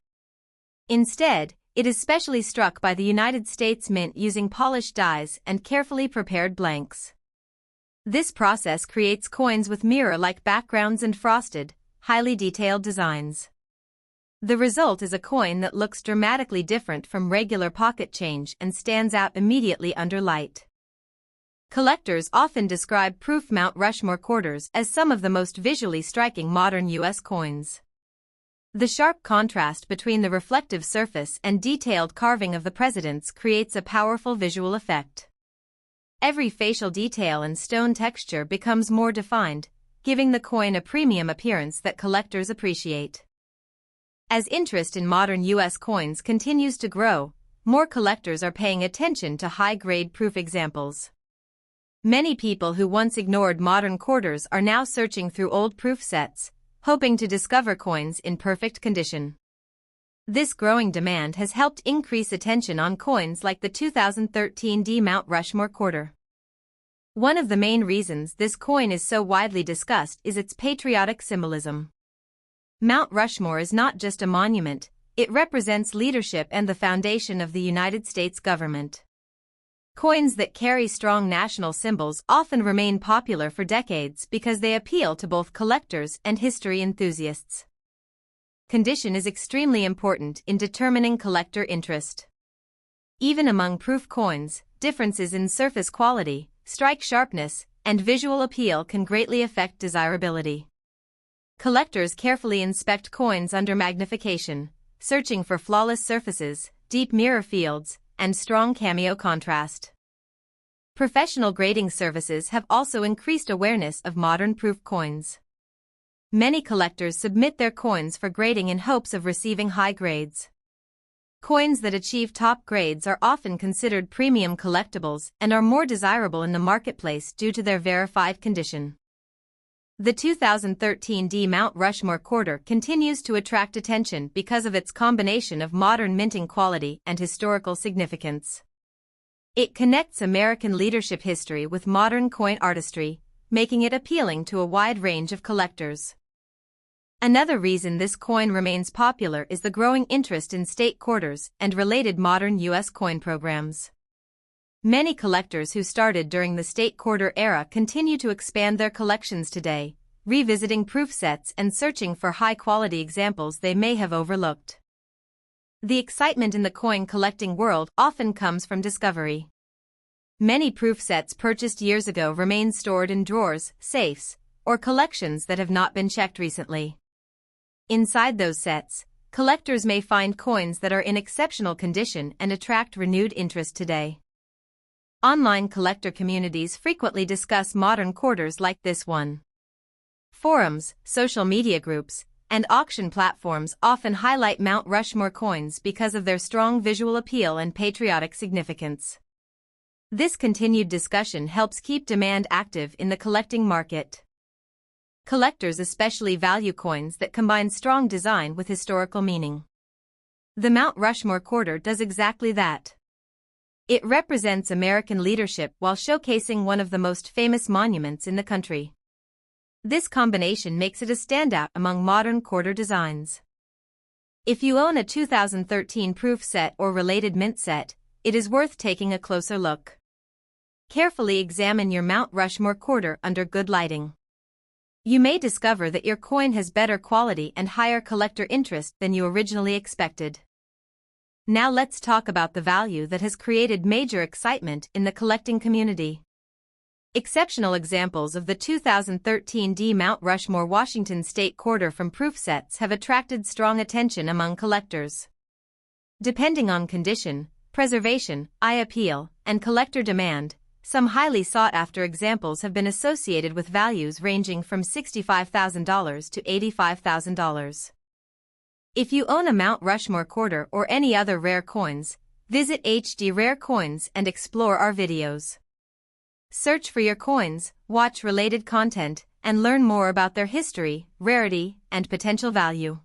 Instead, it is specially struck by the United States Mint using polished dies and carefully prepared blanks. This process creates coins with mirror-like backgrounds and frosted, highly detailed designs. The result is a coin that looks dramatically different from regular pocket change and stands out immediately under light. Collectors often describe proof Mount Rushmore quarters as some of the most visually striking modern U.S. coins. The sharp contrast between the reflective surface and detailed carving of the presidents creates a powerful visual effect. Every facial detail and stone texture becomes more defined, giving the coin a premium appearance that collectors appreciate. As interest in modern U.S. coins continues to grow, more collectors are paying attention to high-grade proof examples. Many people who once ignored modern quarters are now searching through old proof sets, hoping to discover coins in perfect condition. This growing demand has helped increase attention on coins like the 2013 Mount Rushmore quarter. One of the main reasons this coin is so widely discussed is its patriotic symbolism. Mount Rushmore is not just a monument, it represents leadership and the foundation of the United States government. Coins that carry strong national symbols often remain popular for decades because they appeal to both collectors and history enthusiasts. Condition is extremely important in determining collector interest. Even among proof coins, differences in surface quality, strike sharpness, and visual appeal can greatly affect desirability. Collectors carefully inspect coins under magnification, searching for flawless surfaces, deep mirror fields, and strong cameo contrast. Professional grading services have also increased awareness of modern proof coins. Many collectors submit their coins for grading in hopes of receiving high grades. Coins that achieve top grades are often considered premium collectibles and are more desirable in the marketplace due to their verified condition. The 2013 Mount Rushmore quarter continues to attract attention because of its combination of modern minting quality and historical significance. It connects American leadership history with modern coin artistry, making it appealing to a wide range of collectors. Another reason this coin remains popular is the growing interest in state quarters and related modern U.S. coin programs. Many collectors who started during the state quarter era continue to expand their collections today, revisiting proof sets and searching for high-quality examples they may have overlooked. The excitement in the coin collecting world often comes from discovery. Many proof sets purchased years ago remain stored in drawers, safes, or collections that have not been checked recently. Inside those sets, collectors may find coins that are in exceptional condition and attract renewed interest today. Online collector communities frequently discuss modern quarters like this one. Forums, social media groups, and auction platforms often highlight Mount Rushmore coins because of their strong visual appeal and patriotic significance. This continued discussion helps keep demand active in the collecting market. Collectors especially value coins that combine strong design with historical meaning. The Mount Rushmore quarter does exactly that. It represents American leadership while showcasing one of the most famous monuments in the country. This combination makes it a standout among modern quarter designs. If you own a 2013 proof set or related mint set, it is worth taking a closer look. Carefully examine your Mount Rushmore quarter under good lighting. You may discover that your coin has better quality and higher collector interest than you originally expected. Now let's talk about the value that has created major excitement in the collecting community. Exceptional examples of the 2013 Mount Rushmore Washington State quarter from proof sets have attracted strong attention among collectors. Depending on condition, preservation, eye appeal, and collector demand, some highly sought-after examples have been associated with values ranging from $65,000 to $85,000. If you own a Mount Rushmore quarter or any other rare coins, visit HD Rare Coins and explore our videos. Search for your coins, watch related content, and learn more about their history, rarity, and potential value.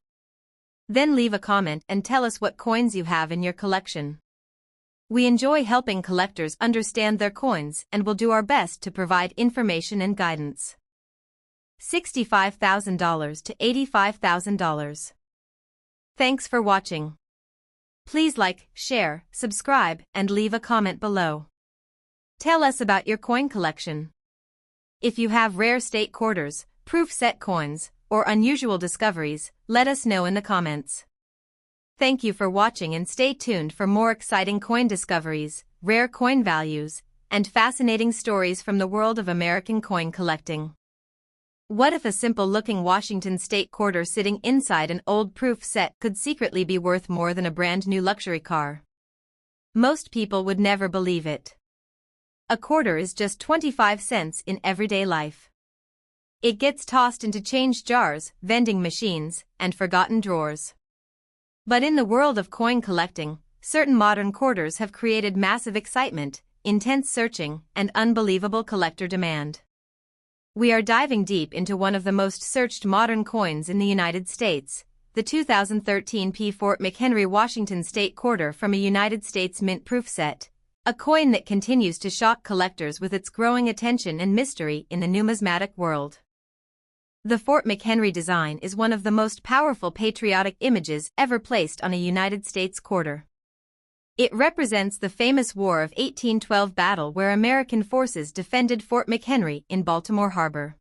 Then leave a comment and tell us what coins you have in your collection. We enjoy helping collectors understand their coins and will do our best to provide information and guidance. $65,000 to $85,000. Thanks for watching. Please like, share, subscribe, and leave a comment below. Tell us about your coin collection. If you have rare state quarters, proof set coins, or unusual discoveries, let us know in the comments. Thank you for watching and stay tuned for more exciting coin discoveries, rare coin values, and fascinating stories from the world of American coin collecting. What if a simple-looking Washington State quarter sitting inside an old proof set could secretly be worth more than a brand-new luxury car? Most people would never believe it. A quarter is just 25 cents in everyday life. It gets tossed into change jars, vending machines, and forgotten drawers. But in the world of coin collecting, certain modern quarters have created massive excitement, intense searching, and unbelievable collector demand. We are diving deep into one of the most searched modern coins in the United States, the 2013 Fort McHenry Washington State Quarter from a United States Mint proof set, a coin that continues to shock collectors with its growing attention and mystery in the numismatic world. The Fort McHenry design is one of the most powerful patriotic images ever placed on a United States quarter. It represents the famous War of 1812 battle where American forces defended Fort McHenry in Baltimore Harbor.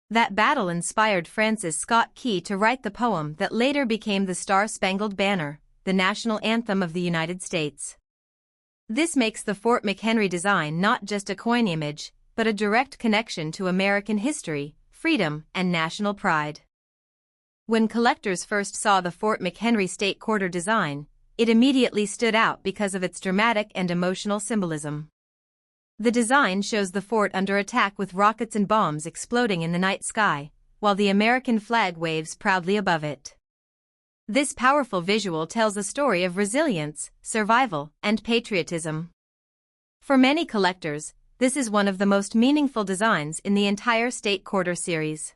That battle inspired Francis Scott Key to write the poem that later became the Star-Spangled Banner, the national anthem of the United States. This makes the Fort McHenry design not just a coin image, but a direct connection to American history, freedom, and national pride. When collectors first saw the Fort McHenry State Quarter design, it immediately stood out because of its dramatic and emotional symbolism. The design shows the fort under attack with rockets and bombs exploding in the night sky, while the American flag waves proudly above it. This powerful visual tells a story of resilience, survival, and patriotism. For many collectors, this is one of the most meaningful designs in the entire State Quarter series.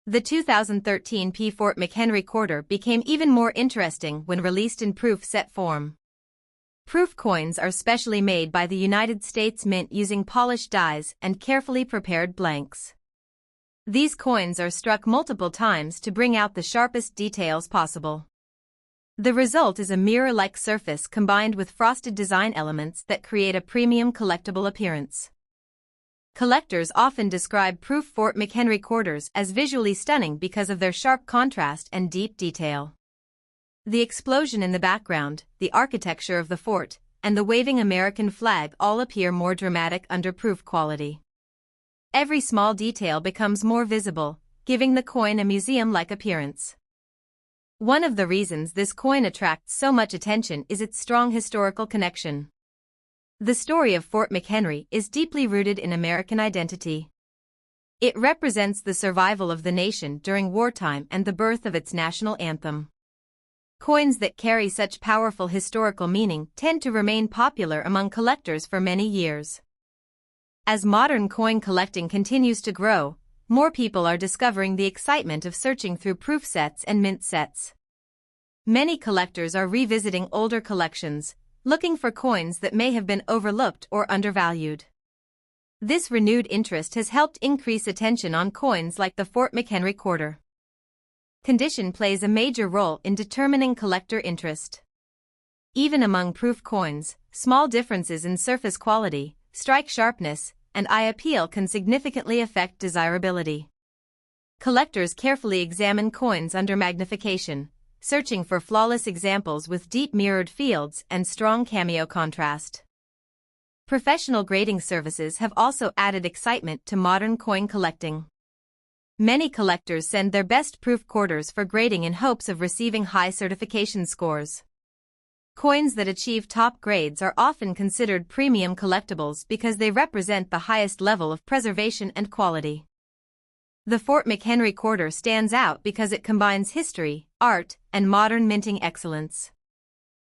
The 2013 Fort McHenry Quarter became even more interesting when released in proof set form. Proof coins are specially made by the United States Mint using polished dies and carefully prepared blanks. These coins are struck multiple times to bring out the sharpest details possible. The result is a mirror-like surface combined with frosted design elements that create a premium collectible appearance. Collectors often describe proof Fort McHenry quarters as visually stunning because of their sharp contrast and deep detail. The explosion in the background, the architecture of the fort, and the waving American flag all appear more dramatic under proof quality. Every small detail becomes more visible, giving the coin a museum-like appearance. One of the reasons this coin attracts so much attention is its strong historical connection. The story of Fort McHenry is deeply rooted in American identity. It represents the survival of the nation during wartime and the birth of its national anthem. Coins that carry such powerful historical meaning tend to remain popular among collectors for many years. As modern coin collecting continues to grow, more people are discovering the excitement of searching through proof sets and mint sets. Many collectors are revisiting older collections, looking for coins that may have been overlooked or undervalued. This renewed interest has helped increase attention on coins like the Fort McHenry Quarter. Condition plays a major role in determining collector interest. Even among proof coins, small differences in surface quality, strike sharpness, and eye appeal can significantly affect desirability. Collectors carefully examine coins under magnification, searching for flawless examples with deep mirrored fields and strong cameo contrast. Professional grading services have also added excitement to modern coin collecting. Many collectors send their best proof quarters for grading in hopes of receiving high certification scores. Coins that achieve top grades are often considered premium collectibles because they represent the highest level of preservation and quality. The Fort McHenry Quarter stands out because it combines history, art, and modern minting excellence.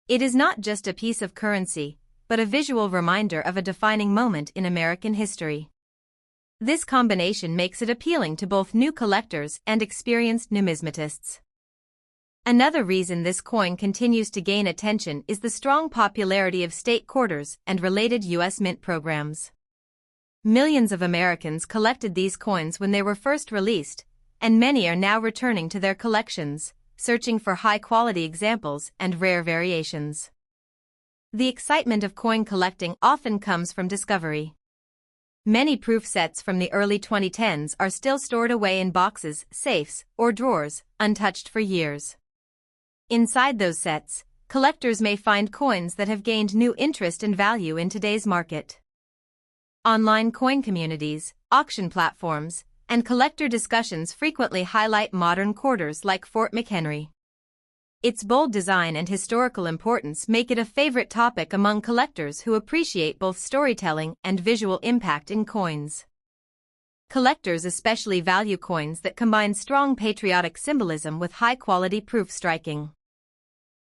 It is not just a piece of currency, but a visual reminder of a defining moment in American history. This combination makes it appealing to both new collectors and experienced numismatists. Another reason this coin continues to gain attention is the strong popularity of state quarters and related U.S. mint programs. Millions of Americans collected these coins when they were first released, and many are now returning to their collections, searching for high-quality examples and rare variations. The excitement of coin collecting often comes from discovery. Many proof sets from the early 2010s are still stored away in boxes, safes, or drawers, untouched for years. Inside those sets, collectors may find coins that have gained new interest and value in today's market. Online coin communities, auction platforms, and collector discussions frequently highlight modern quarters like Fort McHenry. Its bold design and historical importance make it a favorite topic among collectors who appreciate both storytelling and visual impact in coins. Collectors especially value coins that combine strong patriotic symbolism with high-quality proof striking.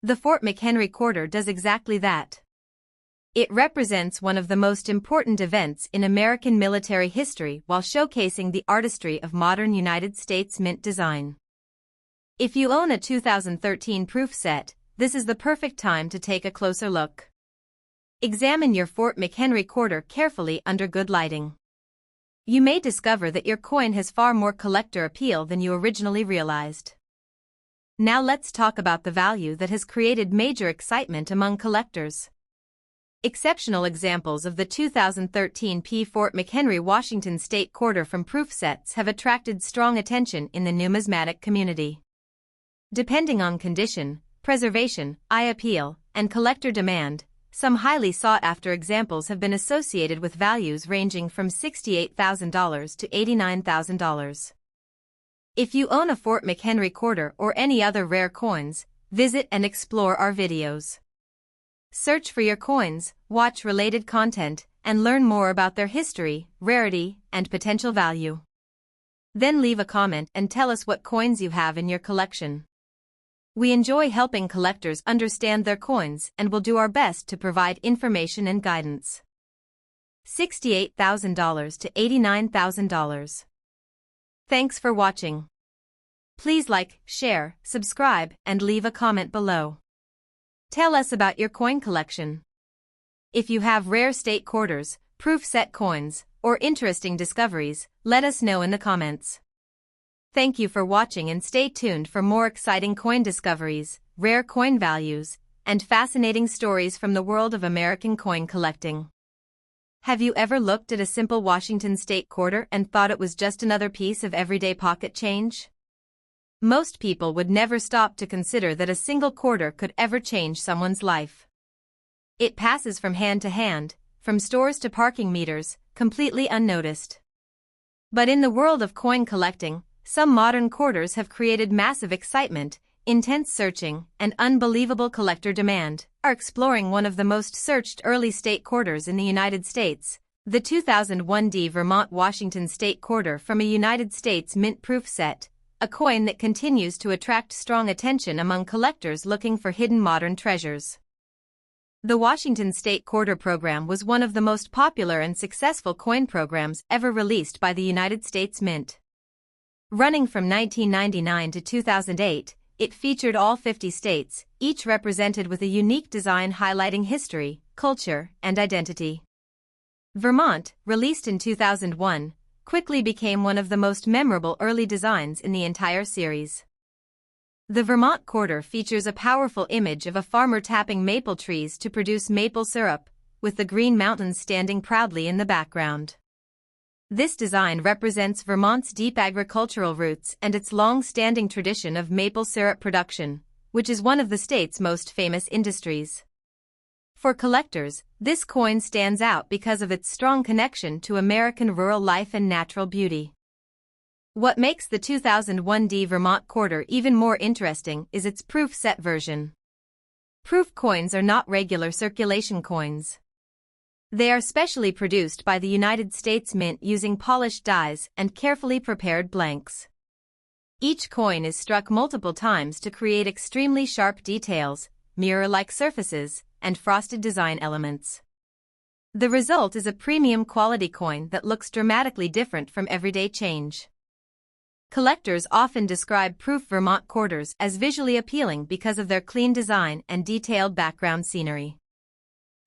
The Fort McHenry Quarter does exactly that. It represents one of the most important events in American military history while showcasing the artistry of modern United States Mint design. If you own a 2013 proof set, this is the perfect time to take a closer look. Examine your Fort McHenry Quarter carefully under good lighting. You may discover that your coin has far more collector appeal than you originally realized. Now let's talk about the value that has created major excitement among collectors. Exceptional examples of the 2013 Fort McHenry Washington State Quarter from proof sets have attracted strong attention in the numismatic community. Depending on condition, preservation, eye appeal, and collector demand, some highly sought-after examples have been associated with values ranging from $68,000 to $89,000. If you own a Fort McHenry Quarter or any other rare coins, visit and explore our videos. Search for your coins, watch related content, and learn more about their history, rarity, and potential value. Then leave a comment and tell us what coins you have in your collection. We enjoy helping collectors understand their coins and will do our best to provide information and guidance. $68,000 to $89,000. Thanks for watching. Please like, share, subscribe, and leave a comment below. Tell us about your coin collection. If you have rare state quarters, proof set coins, or interesting discoveries, let us know in the comments. Thank you for watching and stay tuned for more exciting coin discoveries, rare coin values, and fascinating stories from the world of American coin collecting. Have you ever looked at a simple Washington State quarter and thought it was just another piece of everyday pocket change? Most people would never stop to consider that a single quarter could ever change someone's life. It passes from hand to hand, from stores to parking meters, completely unnoticed. But in the world of coin collecting, some modern quarters have created massive excitement, intense searching, and unbelievable collector demand. Are exploring one of the most searched early state quarters in the United States, the 2001 Vermont Washington State Quarter from a United States Mint proof set, a coin that continues to attract strong attention among collectors looking for hidden modern treasures. The Washington State Quarter program was one of the most popular and successful coin programs ever released by the United States Mint. Running from 1999 to 2008, it featured all 50 states, each represented with a unique design highlighting history, culture, and identity. Vermont, released in 2001, quickly became one of the most memorable early designs in the entire series. The Vermont Quarter features a powerful image of a farmer tapping maple trees to produce maple syrup, with the Green Mountains standing proudly in the background. This design represents Vermont's deep agricultural roots and its long-standing tradition of maple syrup production, which is one of the state's most famous industries. For collectors, this coin stands out because of its strong connection to American rural life and natural beauty. What makes the 2001 Vermont Quarter even more interesting is its proof set version. Proof coins are not regular circulation coins. They are specially produced by the United States Mint using polished dies and carefully prepared blanks. Each coin is struck multiple times to create extremely sharp details, mirror-like surfaces, and frosted design elements. The result is a premium quality coin that looks dramatically different from everyday change. Collectors often describe proof Vermont quarters as visually appealing because of their clean design and detailed background scenery.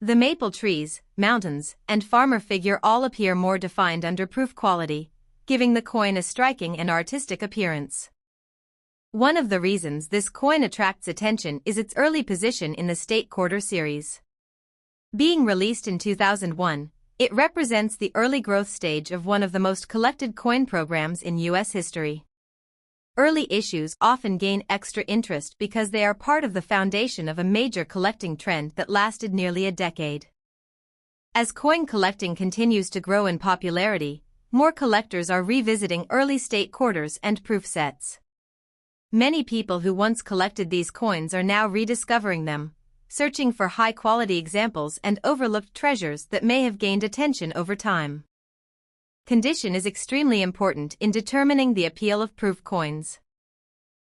The maple trees, mountains, and farmer figure all appear more defined under proof quality, giving the coin a striking and artistic appearance. One of the reasons this coin attracts attention is its early position in the State Quarter series. Being released in 2001, it represents the early growth stage of one of the most collected coin programs in U.S. history. Early issues often gain extra interest because they are part of the foundation of a major collecting trend that lasted nearly a decade. As coin collecting continues to grow in popularity, more collectors are revisiting early state quarters and proof sets. Many people who once collected these coins are now rediscovering them, searching for high-quality examples and overlooked treasures that may have gained attention over time. Condition is extremely important in determining the appeal of proof coins.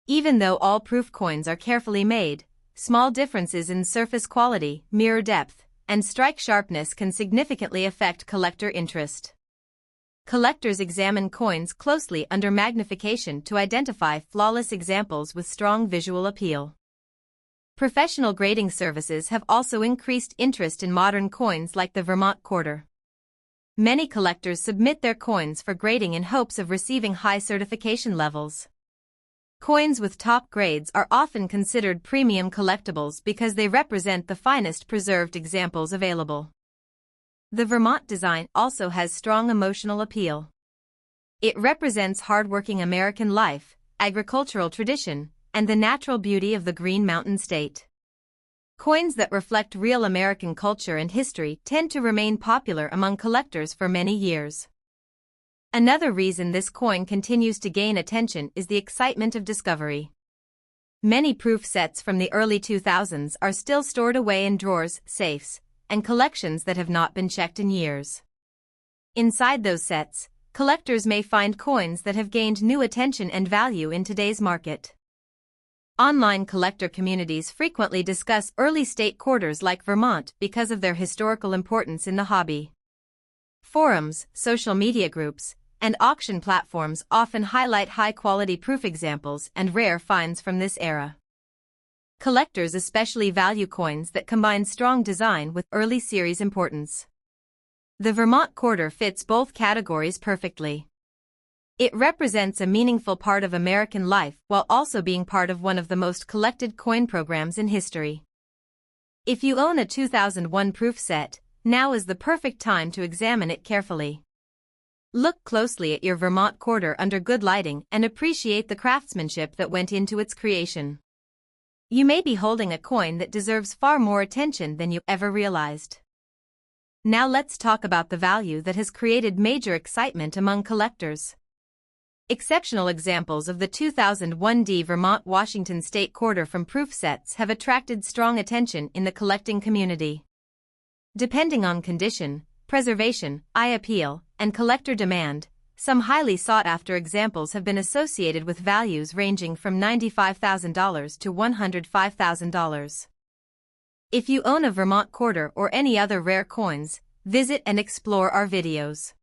Even though all proof coins are carefully made, small differences in surface quality, mirror depth, and strike sharpness can significantly affect collector interest. Collectors examine coins closely under magnification to identify flawless examples with strong visual appeal. Professional grading services have also increased interest in modern coins like the Vermont quarter. Many collectors submit their coins for grading in hopes of receiving high certification levels. Coins with top grades are often considered premium collectibles because they represent the finest preserved examples available. The Vermont design also has strong emotional appeal. It represents hardworking American life, agricultural tradition, and the natural beauty of the Green Mountain State. Coins that reflect real American culture and history tend to remain popular among collectors for many years. Another reason this coin continues to gain attention is the excitement of discovery. Many proof sets from the early 2000s are still stored away in drawers, safes, and collections that have not been checked in years. Inside those sets, collectors may find coins that have gained new attention and value in today's market. Online collector communities frequently discuss early state quarters like Vermont because of their historical importance in the hobby. Forums, social media groups, and auction platforms often highlight high-quality proof examples and rare finds from this era. Collectors especially value coins that combine strong design with early series importance. The Vermont quarter fits both categories perfectly. It represents a meaningful part of American life while also being part of one of the most collected coin programs in history. If you own a 2001 proof set, now is the perfect time to examine it carefully. Look closely at your Vermont quarter under good lighting and appreciate the craftsmanship that went into its creation. You may be holding a coin that deserves far more attention than you ever realized. Now let's talk about the value that has created major excitement among collectors. Exceptional examples of the 2001 Vermont Washington State quarter from proof sets have attracted strong attention in the collecting community. Depending on condition, preservation, eye appeal, and collector demand, some highly sought-after examples have been associated with values ranging from $95,000 to $105,000. If you own a Vermont quarter or any other rare coins, visit and explore our videos.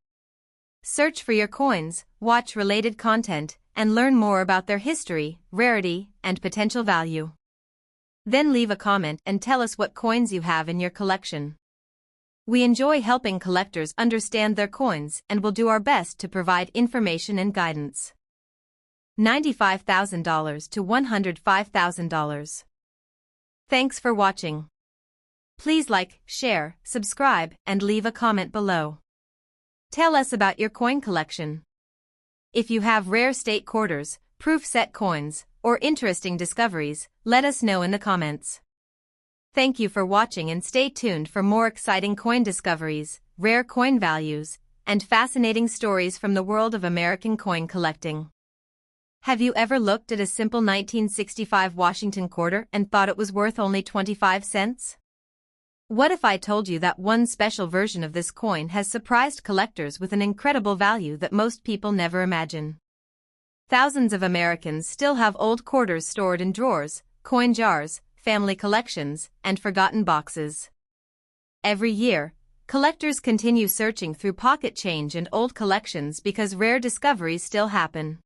Search for your coins, watch related content, and learn more about their history, rarity, and potential value. Then leave a comment and tell us what coins you have in your collection. We enjoy helping collectors understand their coins and will do our best to provide information and guidance. $95,000 to $105,000. Thanks for watching. Please like, share, subscribe, and leave a comment below. Tell us about your coin collection. If you have rare state quarters, proof set coins, or interesting discoveries, let us know in the comments. Thank you for watching and stay tuned for more exciting coin discoveries, rare coin values, and fascinating stories from the world of American coin collecting. Have you ever looked at a simple 1965 Washington quarter and thought it was worth only 25 cents? What if I told you that one special version of this coin has surprised collectors with an incredible value that most people never imagine? Thousands of Americans still have old quarters stored in drawers, coin jars, family collections, and forgotten boxes. Every year, collectors continue searching through pocket change and old collections because rare discoveries still happen.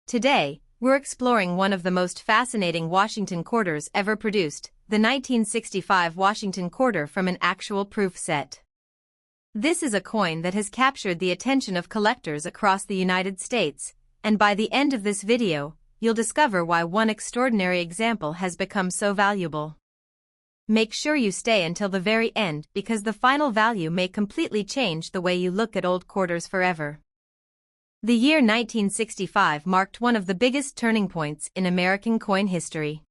Today, we're exploring one of the most fascinating Washington quarters ever produced, the 1965 Washington quarter from an actual proof set. This is a coin that has captured the attention of collectors across the United States, and by the end of this video, you'll discover why one extraordinary example has become so valuable. Make sure you stay until the very end because the final value may completely change the way you look at old quarters forever. The year 1965 marked one of the biggest turning points in American coin history.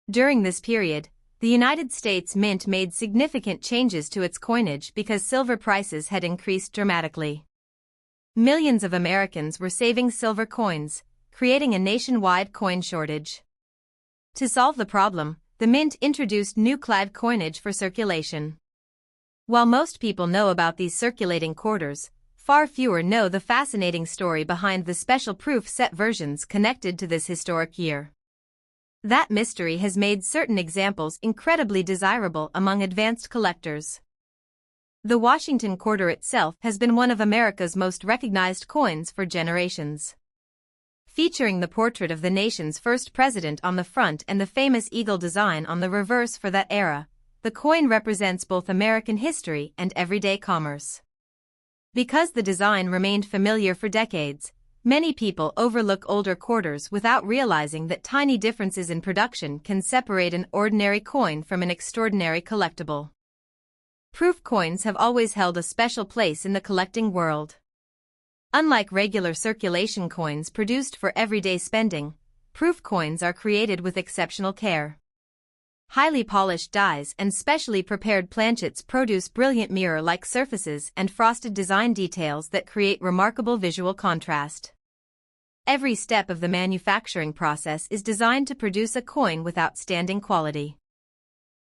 During this period, the United States Mint made significant changes to its coinage because silver prices had increased dramatically. Millions of Americans were saving silver coins, creating a nationwide coin shortage. To solve the problem, the Mint introduced new clad coinage for circulation. While most people know about these circulating quarters, far fewer know the fascinating story behind the special proof set versions connected to this historic year. That mystery has made certain examples incredibly desirable among advanced collectors. The Washington Quarter itself has been one of America's most recognized coins for generations. Featuring the portrait of the nation's first president on the front and the famous eagle design on the reverse for that era, the coin represents both American history and everyday commerce. Because the design remained familiar for decades, many people overlook older quarters without realizing that tiny differences in production can separate an ordinary coin from an extraordinary collectible. Proof coins have always held a special place in the collecting world. Unlike regular circulation coins produced for everyday spending, proof coins are created with exceptional care. Highly polished dies and specially prepared planchets produce brilliant mirror-like surfaces and frosted design details that create remarkable visual contrast. Every step of the manufacturing process is designed to produce a coin with outstanding quality.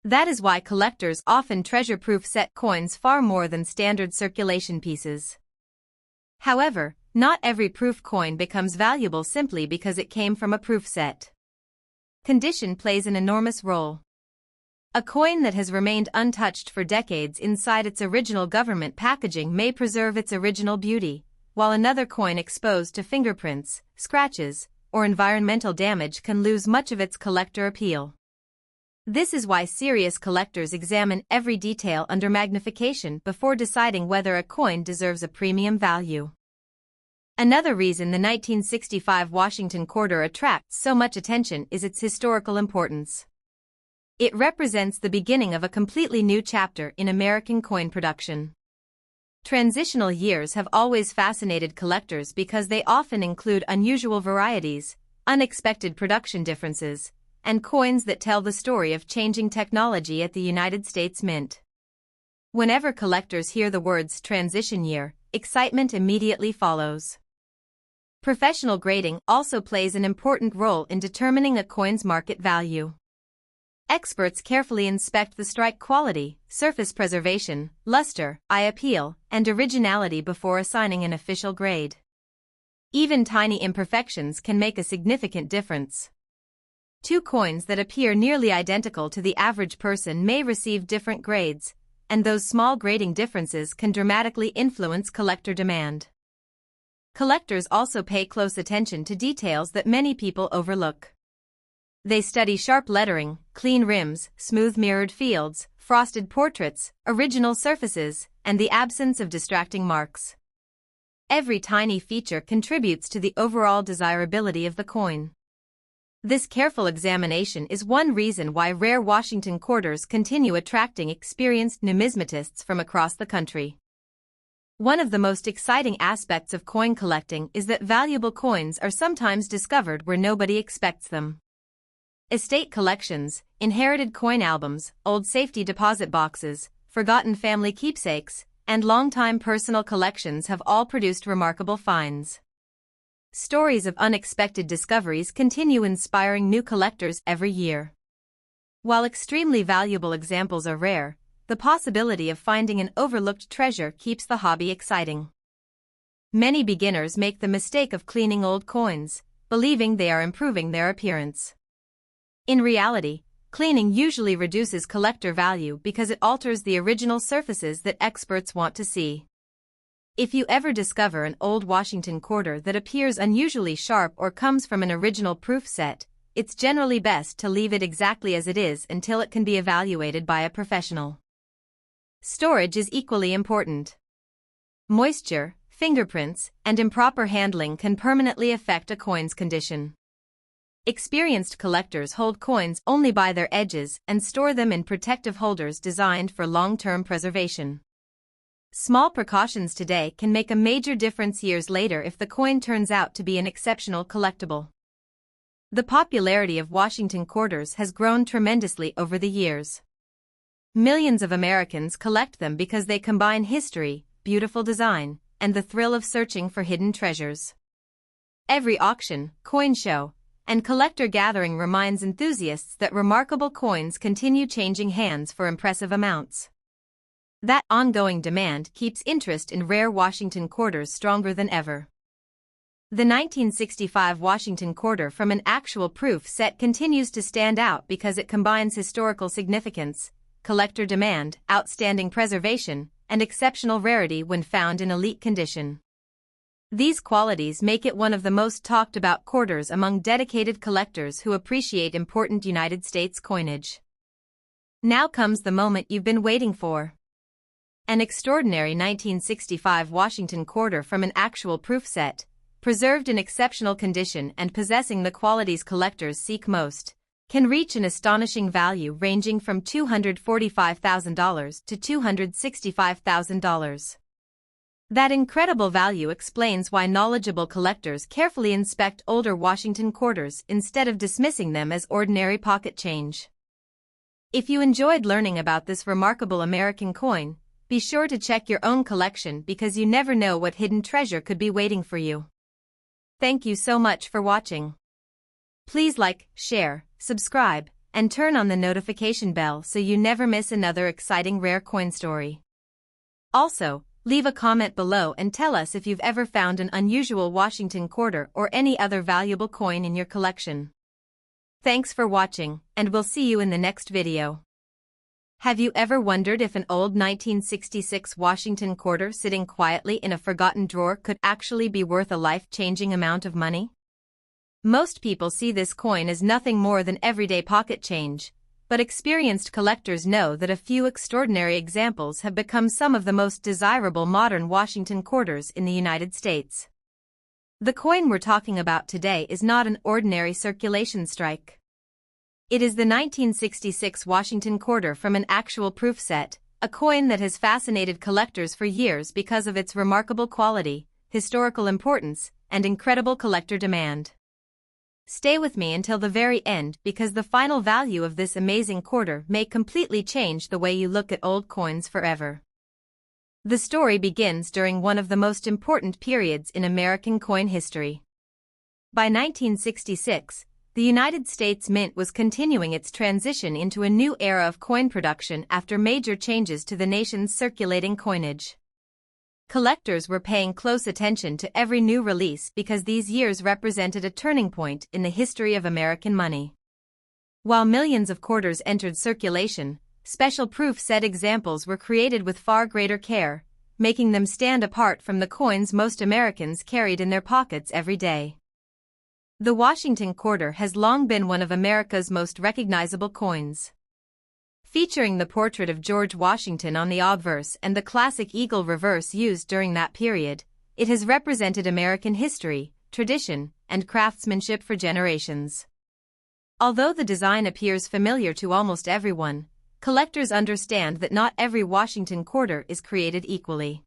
That is why collectors often treasure proof set coins far more than standard circulation pieces. However, not every proof coin becomes valuable simply because it came from a proof set. Condition plays an enormous role. A coin that has remained untouched for decades inside its original government packaging may preserve its original beauty, while another coin exposed to fingerprints, scratches, or environmental damage can lose much of its collector appeal. This is why serious collectors examine every detail under magnification before deciding whether a coin deserves a premium value. Another reason the 1965 Washington Quarter attracts so much attention is its historical importance. It represents the beginning of a completely new chapter in American coin production. Transitional years have always fascinated collectors because they often include unusual varieties, unexpected production differences, and coins that tell the story of changing technology at the United States Mint. Whenever collectors hear the words transition year, excitement immediately follows. Professional grading also plays an important role in determining a coin's market value. Experts carefully inspect the strike quality, surface preservation, luster, eye appeal, and originality before assigning an official grade. Even tiny imperfections can make a significant difference. Two coins that appear nearly identical to the average person may receive different grades, and those small grading differences can dramatically influence collector demand. Collectors also pay close attention to details that many people overlook. They study sharp lettering, clean rims, smooth mirrored fields, frosted portraits, original surfaces, and the absence of distracting marks. Every tiny feature contributes to the overall desirability of the coin. This careful examination is one reason why rare Washington quarters continue attracting experienced numismatists from across the country. One of the most exciting aspects of coin collecting is that valuable coins are sometimes discovered where nobody expects them. Estate collections, inherited coin albums, old safety deposit boxes, forgotten family keepsakes, and long-time personal collections have all produced remarkable finds. Stories of unexpected discoveries continue inspiring new collectors every year. While extremely valuable examples are rare, the possibility of finding an overlooked treasure keeps the hobby exciting. Many beginners make the mistake of cleaning old coins, believing they are improving their appearance. In reality, cleaning usually reduces collector value because it alters the original surfaces that experts want to see. If you ever discover an old Washington quarter that appears unusually sharp or comes from an original proof set, it's generally best to leave it exactly as it is until it can be evaluated by a professional. Storage is equally important. Moisture, fingerprints, and improper handling can permanently affect a coin's condition. Experienced collectors hold coins only by their edges and store them in protective holders designed for long-term preservation. Small precautions today can make a major difference years later if the coin turns out to be an exceptional collectible. The popularity of Washington quarters has grown tremendously over the years. Millions of Americans collect them because they combine history, beautiful design, and the thrill of searching for hidden treasures. Every auction, coin show, and collector gathering reminds enthusiasts that remarkable coins continue changing hands for impressive amounts. That ongoing demand keeps interest in rare Washington quarters stronger than ever. The 1965 Washington Quarter from an actual proof set continues to stand out because it combines historical significance, collector demand, outstanding preservation, and exceptional rarity when found in elite condition. These qualities make it one of the most talked about quarters among dedicated collectors who appreciate important United States coinage. Now comes the moment you've been waiting for. An extraordinary 1965 Washington Quarter from an actual proof set, preserved in exceptional condition and possessing the qualities collectors seek most, can reach an astonishing value ranging from $245,000 to $265,000. That incredible value explains why knowledgeable collectors carefully inspect older Washington quarters instead of dismissing them as ordinary pocket change. If you enjoyed learning about this remarkable American coin, be sure to check your own collection because you never know what hidden treasure could be waiting for you. Thank you so much for watching. Please like, share, subscribe, and turn on the notification bell so you never miss another exciting rare coin story. Also, leave a comment below and tell us if you've ever found an unusual Washington quarter or any other valuable coin in your collection. Thanks for watching, and we'll see you in the next video. Have you ever wondered if an old 1966 Washington quarter sitting quietly in a forgotten drawer could actually be worth a life-changing amount of money? Most people see this coin as nothing more than everyday pocket change, but experienced collectors know that a few extraordinary examples have become some of the most desirable modern Washington quarters in the United States. The coin we're talking about today is not an ordinary circulation strike. It is the 1966 Washington Quarter from an actual proof set, a coin that has fascinated collectors for years because of its remarkable quality, historical importance, and incredible collector demand. Stay with me until the very end because the final value of this amazing quarter may completely change the way you look at old coins forever. The story begins during one of the most important periods in American coin history. By 1966, the United States Mint was continuing its transition into a new era of coin production after major changes to the nation's circulating coinage. Collectors were paying close attention to every new release because these years represented a turning point in the history of American money. While millions of quarters entered circulation, special proof set examples were created with far greater care, making them stand apart from the coins most Americans carried in their pockets every day. The Washington Quarter has long been one of America's most recognizable coins. Featuring the portrait of George Washington on the obverse and the classic eagle reverse used during that period, it has represented American history, tradition, and craftsmanship for generations. Although the design appears familiar to almost everyone, collectors understand that not every Washington Quarter is created equally.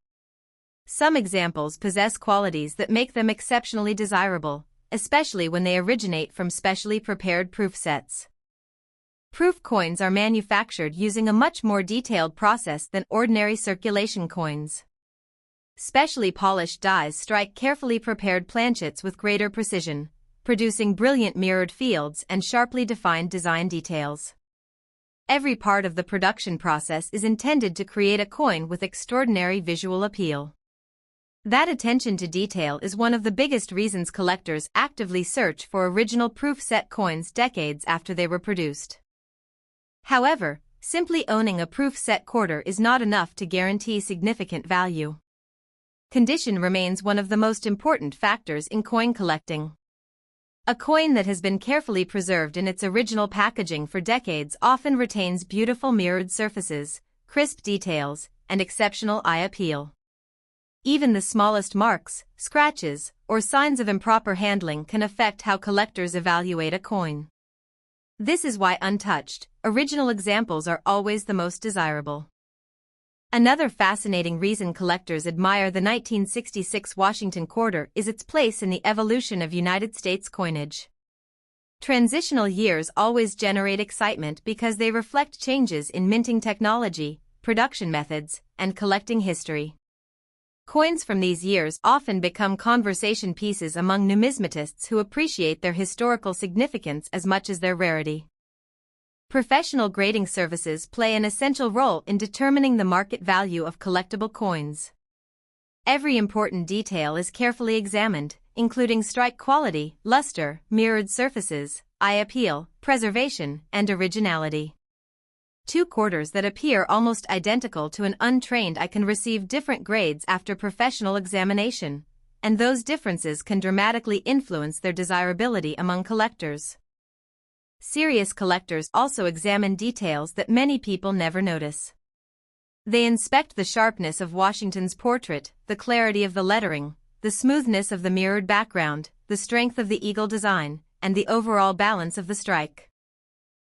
Some examples possess qualities that make them exceptionally desirable, especially when they originate from specially prepared proof sets. Proof coins are manufactured using a much more detailed process than ordinary circulation coins. Specially polished dies strike carefully prepared planchets with greater precision, producing brilliant mirrored fields and sharply defined design details. Every part of the production process is intended to create a coin with extraordinary visual appeal. That attention to detail is one of the biggest reasons collectors actively search for original proof set coins decades after they were produced. However, simply owning a proof set quarter is not enough to guarantee significant value. Condition remains one of the most important factors in coin collecting. A coin that has been carefully preserved in its original packaging for decades often retains beautiful mirrored surfaces, crisp details, and exceptional eye appeal. Even the smallest marks, scratches, or signs of improper handling can affect how collectors evaluate a coin. This is why untouched, original examples are always the most desirable. Another fascinating reason collectors admire the 1966 Washington Quarter is its place in the evolution of United States coinage. Transitional years always generate excitement because they reflect changes in minting technology, production methods, and collecting history. Coins from these years often become conversation pieces among numismatists who appreciate their historical significance as much as their rarity. Professional grading services play an essential role in determining the market value of collectible coins. Every important detail is carefully examined, including strike quality, luster, mirrored surfaces, eye appeal, preservation, and originality. Two quarters that appear almost identical to an untrained eye can receive different grades after professional examination, and those differences can dramatically influence their desirability among collectors. Serious collectors also examine details that many people never notice. They inspect the sharpness of Washington's portrait, the clarity of the lettering, the smoothness of the mirrored background, the strength of the eagle design, and the overall balance of the strike.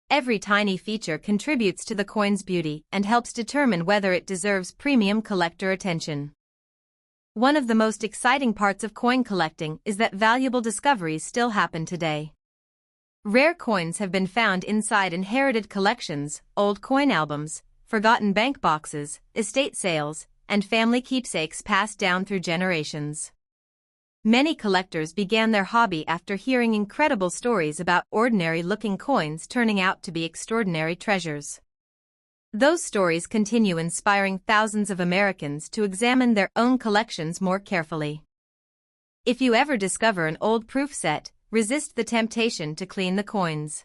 Every tiny feature contributes to the coin's beauty and helps determine whether it deserves premium collector attention. One of the most exciting parts of coin collecting is that valuable discoveries still happen today. Rare coins have been found inside inherited collections, old coin albums, forgotten bank boxes, estate sales, and family keepsakes passed down through generations. Many collectors began their hobby after hearing incredible stories about ordinary-looking coins turning out to be extraordinary treasures. Those stories continue inspiring thousands of Americans to examine their own collections more carefully. If you ever discover an old proof set, resist the temptation to clean the coins.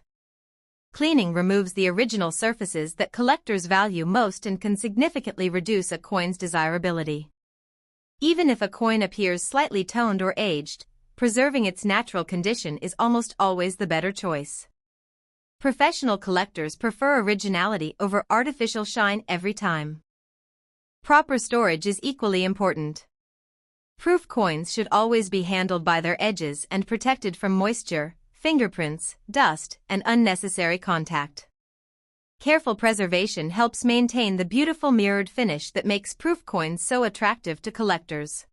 Cleaning removes the original surfaces that collectors value most and can significantly reduce a coin's desirability. Even if a coin appears slightly toned or aged, preserving its natural condition is almost always the better choice. Professional collectors prefer originality over artificial shine every time. Proper storage is equally important. Proof coins should always be handled by their edges and protected from moisture, fingerprints, dust, and unnecessary contact. Careful preservation helps maintain the beautiful mirrored finish that makes proof coins so attractive to collectors.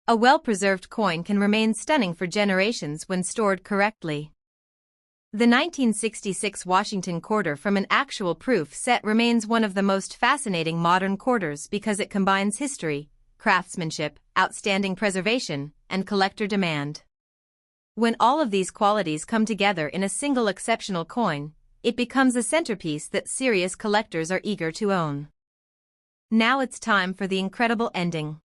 A well-preserved coin can remain stunning for generations when stored correctly. The 1966 Washington quarter from an actual proof set remains one of the most fascinating modern quarters because it combines history, craftsmanship, outstanding preservation, and collector demand. When all of these qualities come together in a single exceptional coin, it becomes a centerpiece that serious collectors are eager to own. Now it's time for the incredible ending.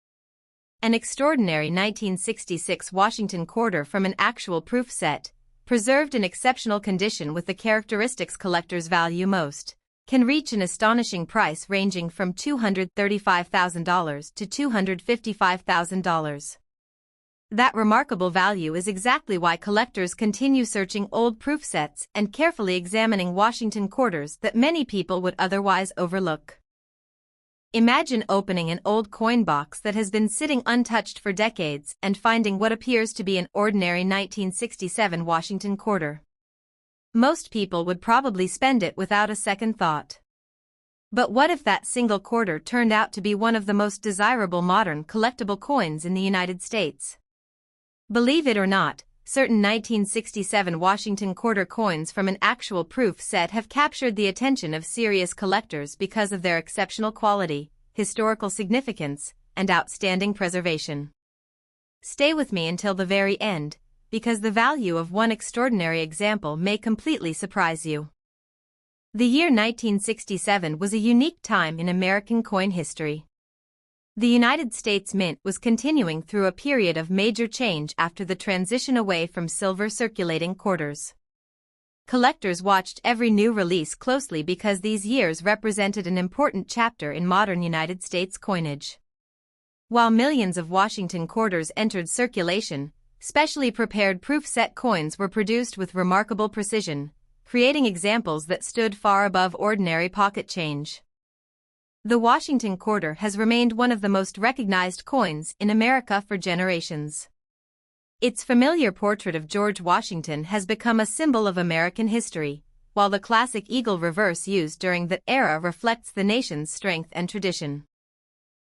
An extraordinary 1966 Washington quarter from an actual proof set, preserved in exceptional condition with the characteristics collectors value most, can reach an astonishing price ranging from $235,000 to $255,000. That remarkable value is exactly why collectors continue searching old proof sets and carefully examining Washington quarters that many people would otherwise overlook. Imagine opening an old coin box that has been sitting untouched for decades and finding what appears to be an ordinary 1967 Washington quarter. Most people would probably spend it without a second thought. But what if that single quarter turned out to be one of the most desirable modern collectible coins in the United States? Believe it or not, certain 1967 Washington quarter coins from an actual proof set have captured the attention of serious collectors because of their exceptional quality, historical significance, and outstanding preservation. Stay with me until the very end, because the value of one extraordinary example may completely surprise you. The year 1967 was a unique time in American coin history. The United States Mint was continuing through a period of major change after the transition away from silver circulating quarters. Collectors watched every new release closely because these years represented an important chapter in modern United States coinage. While millions of Washington quarters entered circulation, specially prepared proof set coins were produced with remarkable precision, creating examples that stood far above ordinary pocket change. The Washington quarter has remained one of the most recognized coins in America for generations. Its familiar portrait of George Washington has become a symbol of American history, while the classic eagle reverse used during that era reflects the nation's strength and tradition.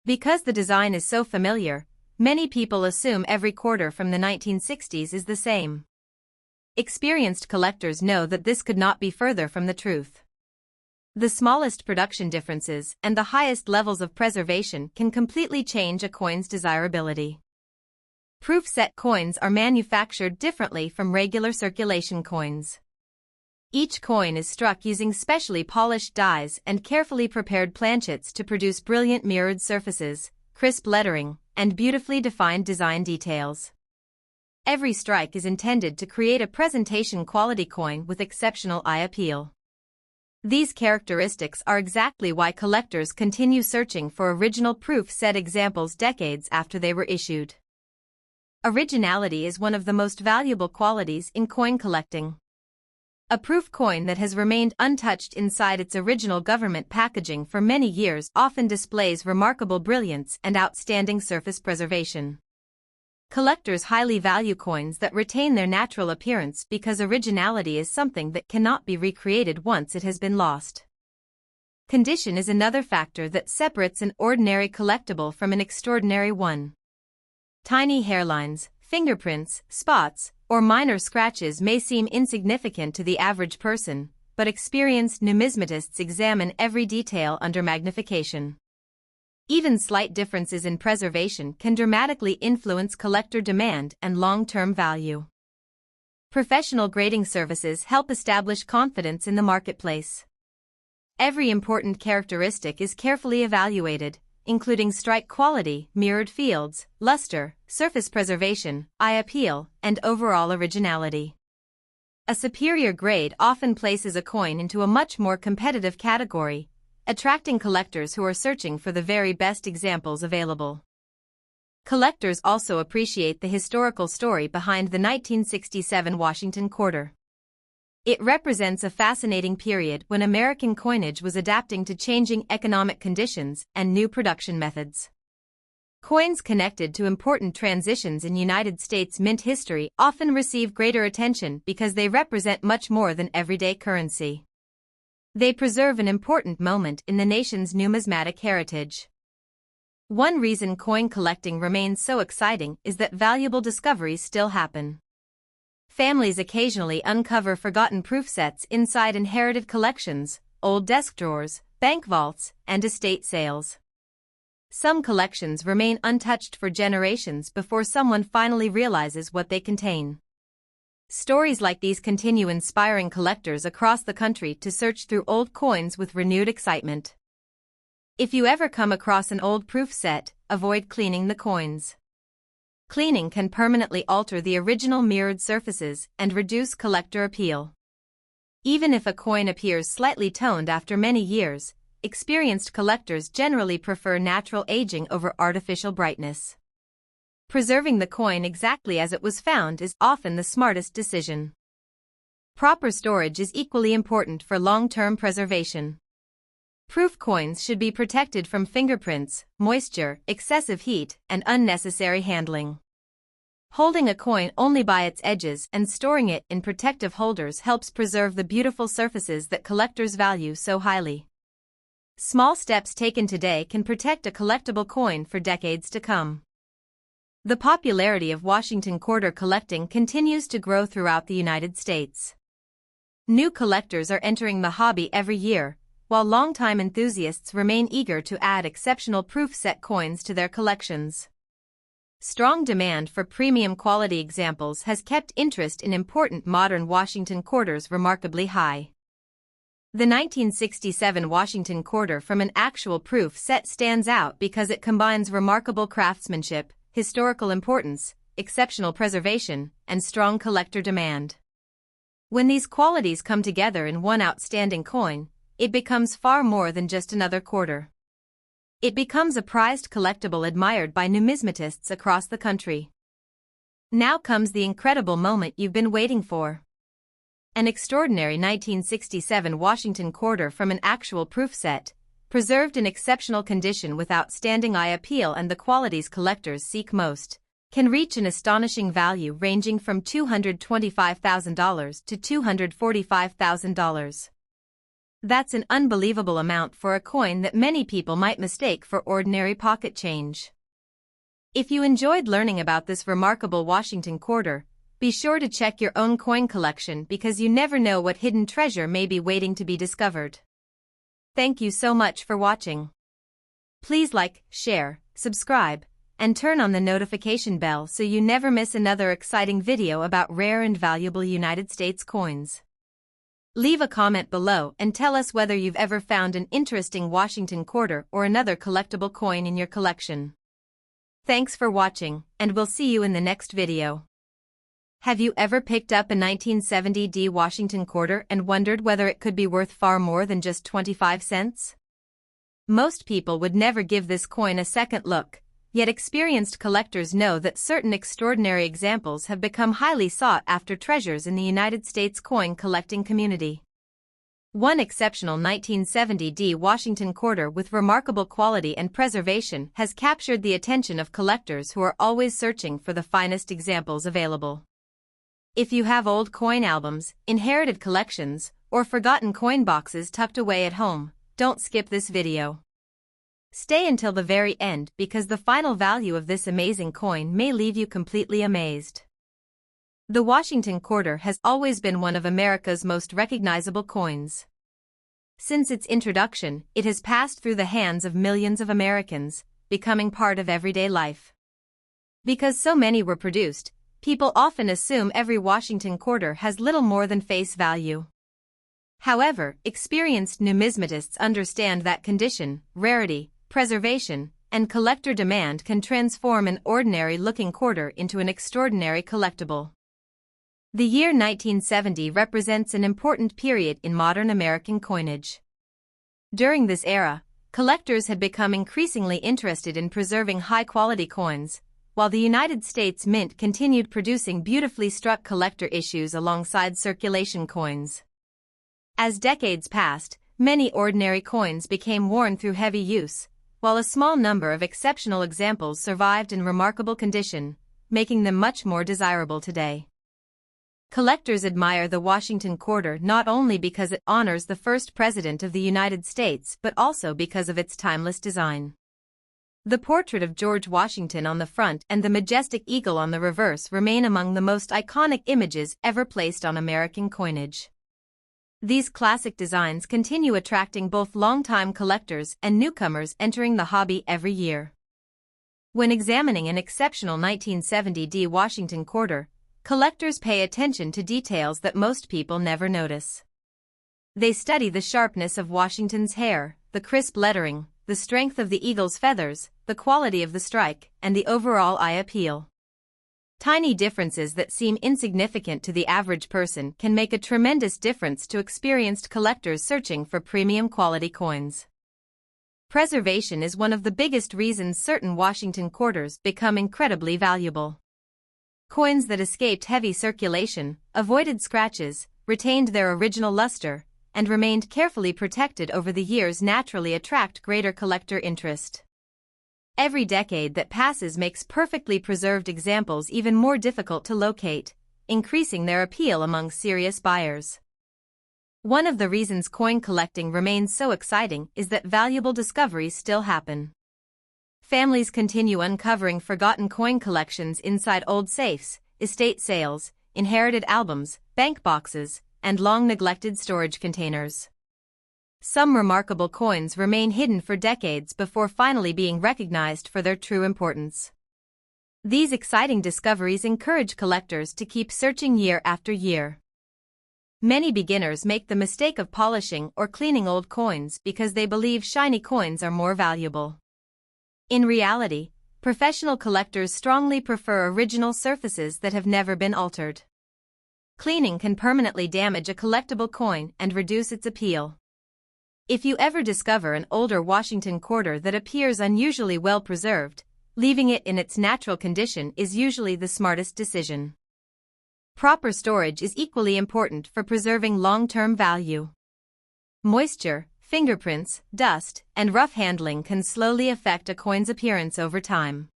Because the design is so familiar, many people assume every quarter from the 1960s is the same. Experienced collectors know that this could not be further from the truth. The smallest production differences and the highest levels of preservation can completely change a coin's desirability. Proof set coins are manufactured differently from regular circulation coins. Each coin is struck using specially polished dies and carefully prepared planchets to produce brilliant mirrored surfaces, crisp lettering, and beautifully defined design details. every strike is intended to create a presentation quality coin with exceptional eye appeal. These characteristics are exactly why collectors continue searching for original proof set examples decades after they were issued. Originality is one of the most valuable qualities in coin collecting. A proof coin that has remained untouched inside its original government packaging for many years often displays remarkable brilliance and outstanding surface preservation. Collectors highly value coins that retain their natural appearance because originality is something that cannot be recreated once it has been lost. Condition is another factor that separates an ordinary collectible from an extraordinary one. Tiny hairlines, fingerprints, spots, or minor scratches may seem insignificant to the average person, but experienced numismatists examine every detail under magnification. Even slight differences in preservation can dramatically influence collector demand and long-term value. Professional grading services help establish confidence in the marketplace. Every important characteristic is carefully evaluated, including strike quality, mirrored fields, luster, surface preservation, eye appeal, and overall originality. A superior grade often places a coin into a much more competitive category, attracting collectors who are searching for the very best examples available. Collectors also appreciate the historical story behind the 1967 Washington Quarter. It represents a fascinating period when American coinage was adapting to changing economic conditions and new production methods. Coins connected to important transitions in United States mint history often receive greater attention because they represent much more than everyday currency. They preserve an important moment in the nation's numismatic heritage. One reason coin collecting remains so exciting is that valuable discoveries still happen. Families occasionally uncover forgotten proof sets inside inherited collections, old desk drawers, bank vaults, and estate sales. Some collections remain untouched for generations before someone finally realizes what they contain. Stories like these continue inspiring collectors across the country to search through old coins with renewed excitement. If you ever come across an old proof set, avoid cleaning the coins. Cleaning can permanently alter the original mirrored surfaces and reduce collector appeal. Even if a coin appears slightly toned after many years, experienced collectors generally prefer natural aging over artificial brightness. Preserving the coin exactly as it was found is often the smartest decision. Proper storage is equally important for long-term preservation. Proof coins should be protected from fingerprints, moisture, excessive heat, and unnecessary handling. Holding a coin only by its edges and storing it in protective holders helps preserve the beautiful surfaces that collectors value so highly. Small steps taken today can protect a collectible coin for decades to come. The popularity of Washington Quarter collecting continues to grow throughout the United States. New collectors are entering the hobby every year, while longtime enthusiasts remain eager to add exceptional proof set coins to their collections. Strong demand for premium quality examples has kept interest in important modern Washington quarters remarkably high. The 1967 Washington Quarter from an actual proof set stands out because it combines remarkable craftsmanship, historical importance, exceptional preservation, and strong collector demand. When these qualities come together in one outstanding coin, it becomes far more than just another quarter. It becomes a prized collectible admired by numismatists across the country. Now comes the incredible moment you've been waiting for. An extraordinary 1967 Washington Quarter from an actual proof set, preserved in exceptional condition with outstanding eye appeal and the qualities collectors seek most, can reach an astonishing value ranging from $225,000 to $245,000. That's an unbelievable amount for a coin that many people might mistake for ordinary pocket change. If you enjoyed learning about this remarkable Washington Quarter, be sure to check your own coin collection because you never know what hidden treasure may be waiting to be discovered. Thank you so much for watching. Please like, share, subscribe, and turn on the notification bell so you never miss another exciting video about rare and valuable United States coins. Leave a comment below and tell us whether you've ever found an interesting Washington Quarter or another collectible coin in your collection. Thanks for watching, and we'll see you in the next video. Have you ever picked up a 1970 Washington quarter and wondered whether it could be worth far more than just 25 cents? Most people would never give this coin a second look, yet experienced collectors know that certain extraordinary examples have become highly sought-after treasures in the United States coin collecting community. One exceptional 1970 Washington quarter with remarkable quality and preservation has captured the attention of collectors who are always searching for the finest examples available. If you have old coin albums, inherited collections, or forgotten coin boxes tucked away at home, don't skip this video. Stay until the very end because the final value of this amazing coin may leave you completely amazed. The Washington quarter has always been one of America's most recognizable coins. Since its introduction, it has passed through the hands of millions of Americans, becoming part of everyday life. Because so many were produced, people often assume every Washington quarter has little more than face value. However, experienced numismatists understand that condition, rarity, preservation, and collector demand can transform an ordinary-looking quarter into an extraordinary collectible. The year 1970 represents an important period in modern American coinage. During this era, collectors had become increasingly interested in preserving high-quality coins, while the United States Mint continued producing beautifully struck collector issues alongside circulation coins. As decades passed, many ordinary coins became worn through heavy use, while a small number of exceptional examples survived in remarkable condition, making them much more desirable today. Collectors admire the Washington quarter not only because it honors the first president of the United States but also because of its timeless design. The portrait of George Washington on the front and the majestic eagle on the reverse remain among the most iconic images ever placed on American coinage. These classic designs continue attracting both longtime collectors and newcomers entering the hobby every year. When examining an exceptional 1970 Washington quarter, collectors pay attention to details that most people never notice. They study the sharpness of Washington's hair, the crisp lettering, the strength of the eagle's feathers, the quality of the strike, and the overall eye appeal. Tiny differences that seem insignificant to the average person can make a tremendous difference to experienced collectors searching for premium quality coins. Preservation is one of the biggest reasons certain Washington quarters become incredibly valuable. Coins that escaped heavy circulation, avoided scratches, retained their original luster, and remained carefully protected over the years naturally attract greater collector interest. Every decade that passes makes perfectly preserved examples even more difficult to locate, increasing their appeal among serious buyers. One of the reasons coin collecting remains so exciting is that valuable discoveries still happen. Families continue uncovering forgotten coin collections inside old safes, estate sales, inherited albums, bank boxes, and long-neglected storage containers. Some remarkable coins remain hidden for decades before finally being recognized for their true importance. These exciting discoveries encourage collectors to keep searching year after year. Many beginners make the mistake of polishing or cleaning old coins because they believe shiny coins are more valuable. In reality, professional collectors strongly prefer original surfaces that have never been altered. Cleaning can permanently damage a collectible coin and reduce its appeal. If you ever discover an older Washington quarter that appears unusually well preserved, leaving it in its natural condition is usually the smartest decision. Proper storage is equally important for preserving long-term value. Moisture, fingerprints, dust, and rough handling can slowly affect a coin's appearance over time.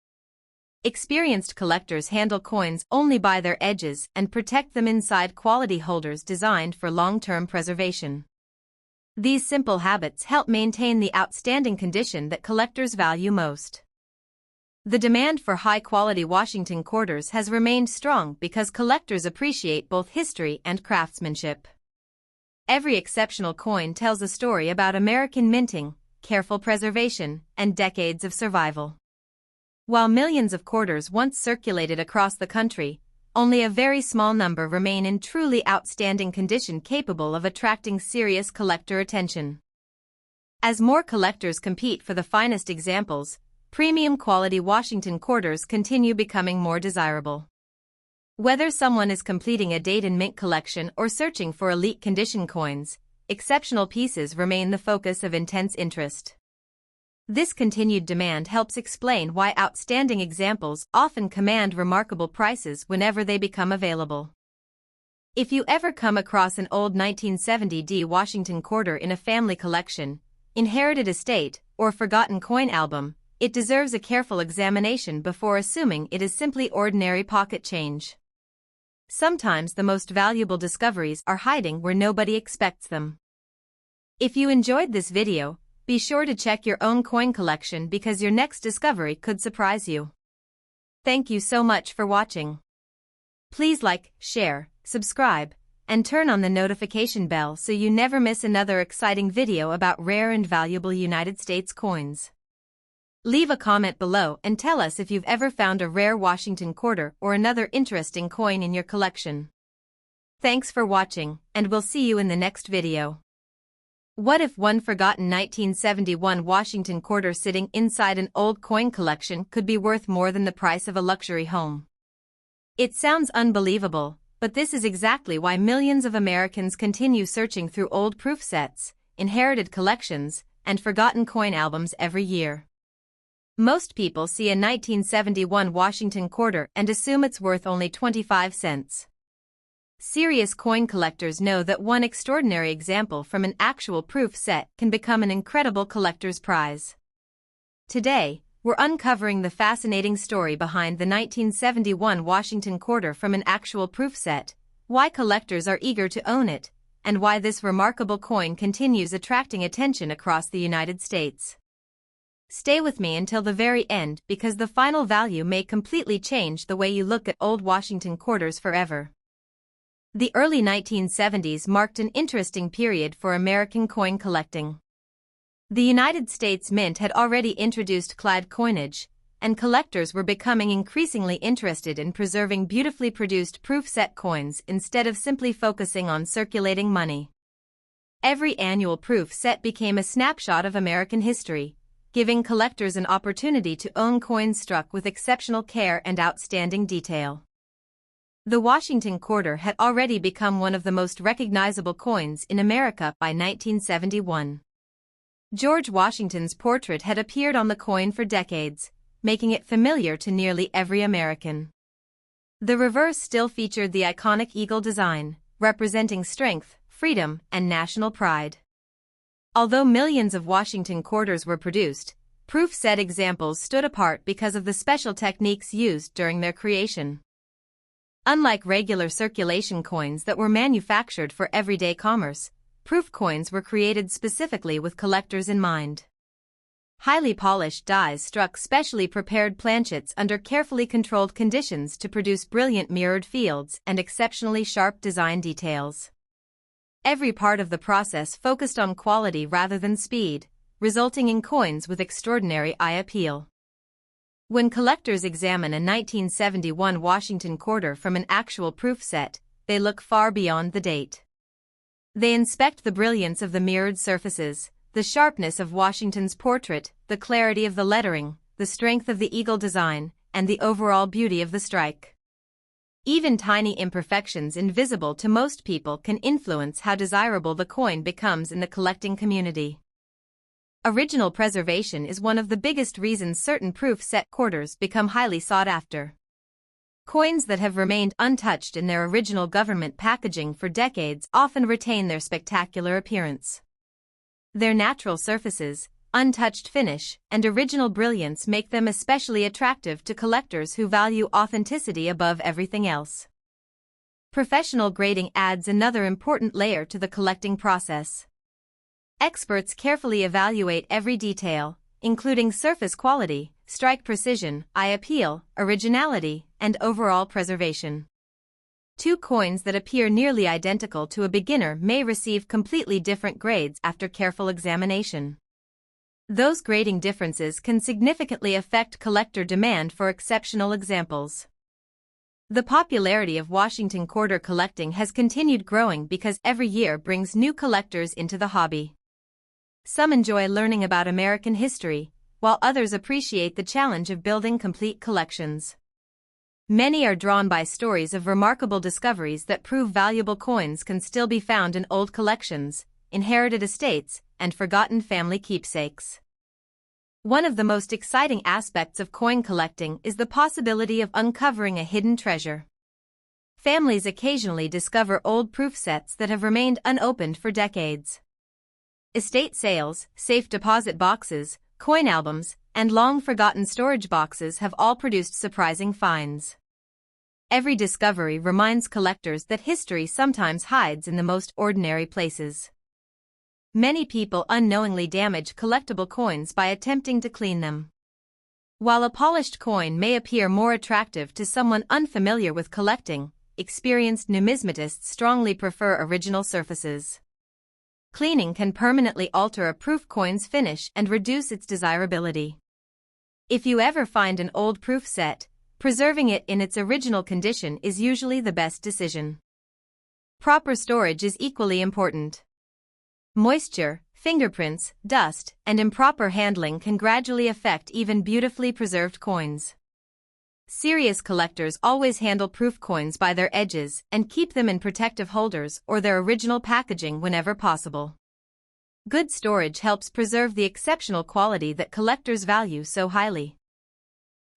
Experienced collectors handle coins only by their edges and protect them inside quality holders designed for long-term preservation. These simple habits help maintain the outstanding condition that collectors value most. The demand for high-quality Washington quarters has remained strong because collectors appreciate both history and craftsmanship. Every exceptional coin tells a story about American minting, careful preservation, and decades of survival. While millions of quarters once circulated across the country, only a very small number remain in truly outstanding condition capable of attracting serious collector attention. As more collectors compete for the finest examples, premium quality Washington quarters continue becoming more desirable. Whether someone is completing a date and mint collection or searching for elite condition coins, exceptional pieces remain the focus of intense interest. This continued demand helps explain why outstanding examples often command remarkable prices whenever they become available. If you ever come across an old 1970 Washington quarter in a family collection, inherited estate, or forgotten coin album, it deserves a careful examination before assuming it is simply ordinary pocket change. Sometimes the most valuable discoveries are hiding where nobody expects them. If you enjoyed this video, be sure to check your own coin collection because your next discovery could surprise you. Thank you so much for watching. Please like, share, subscribe, and turn on the notification bell so you never miss another exciting video about rare and valuable United States coins. Leave a comment below and tell us if you've ever found a rare Washington quarter or another interesting coin in your collection. Thanks for watching, and we'll see you in the next video. What if one forgotten 1971 Washington quarter sitting inside an old coin collection could be worth more than the price of a luxury home? It sounds unbelievable, but this is exactly why millions of Americans continue searching through old proof sets, inherited collections, and forgotten coin albums every year. Most people see a 1971 Washington quarter and assume it's worth only 25 cents. Serious coin collectors know that one extraordinary example from an actual proof set can become an incredible collector's prize. Today, we're uncovering the fascinating story behind the 1971 Washington quarter from an actual proof set, why collectors are eager to own it, and why this remarkable coin continues attracting attention across the United States. Stay with me until the very end because the final value may completely change the way you look at old Washington quarters forever. The early 1970s marked an interesting period for American coin collecting. The United States Mint had already introduced clad coinage, and collectors were becoming increasingly interested in preserving beautifully produced proof set coins instead of simply focusing on circulating money. Every annual proof set became a snapshot of American history, giving collectors an opportunity to own coins struck with exceptional care and outstanding detail. The Washington quarter had already become one of the most recognizable coins in America by 1971. George Washington's portrait had appeared on the coin for decades, making it familiar to nearly every American. The reverse still featured the iconic eagle design, representing strength, freedom, and national pride. Although millions of Washington quarters were produced, proof set examples stood apart because of the special techniques used during their creation. Unlike regular circulation coins that were manufactured for everyday commerce, proof coins were created specifically with collectors in mind. Highly polished dies struck specially prepared planchets under carefully controlled conditions to produce brilliant mirrored fields and exceptionally sharp design details. Every part of the process focused on quality rather than speed, resulting in coins with extraordinary eye appeal. When collectors examine a 1971 Washington quarter from an actual proof set, they look far beyond the date. They inspect the brilliance of the mirrored surfaces, the sharpness of Washington's portrait, the clarity of the lettering, the strength of the eagle design, and the overall beauty of the strike. Even tiny imperfections invisible to most people can influence how desirable the coin becomes in the collecting community. Original preservation is one of the biggest reasons certain proof set quarters become highly sought after. Coins that have remained untouched in their original government packaging for decades often retain their spectacular appearance. Their natural surfaces, untouched finish, and original brilliance make them especially attractive to collectors who value authenticity above everything else. Professional grading adds another important layer to the collecting process. Experts carefully evaluate every detail, including surface quality, strike precision, eye appeal, originality, and overall preservation. Two coins that appear nearly identical to a beginner may receive completely different grades after careful examination. Those grading differences can significantly affect collector demand for exceptional examples. The popularity of Washington quarter collecting has continued growing because every year brings new collectors into the hobby. Some enjoy learning about American history, while others appreciate the challenge of building complete collections. Many are drawn by stories of remarkable discoveries that prove valuable coins can still be found in old collections, inherited estates, and forgotten family keepsakes. One of the most exciting aspects of coin collecting is the possibility of uncovering a hidden treasure. Families occasionally discover old proof sets that have remained unopened for decades. Estate sales, safe deposit boxes, coin albums, and long-forgotten storage boxes have all produced surprising finds. Every discovery reminds collectors that history sometimes hides in the most ordinary places. Many people unknowingly damage collectible coins by attempting to clean them. While a polished coin may appear more attractive to someone unfamiliar with collecting, experienced numismatists strongly prefer original surfaces. Cleaning can permanently alter a proof coin's finish and reduce its desirability. If you ever find an old proof set, preserving it in its original condition is usually the best decision. Proper storage is equally important. Moisture, fingerprints, dust, and improper handling can gradually affect even beautifully preserved coins. Serious collectors always handle proof coins by their edges and keep them in protective holders or their original packaging whenever possible. Good storage helps preserve the exceptional quality that collectors value so highly.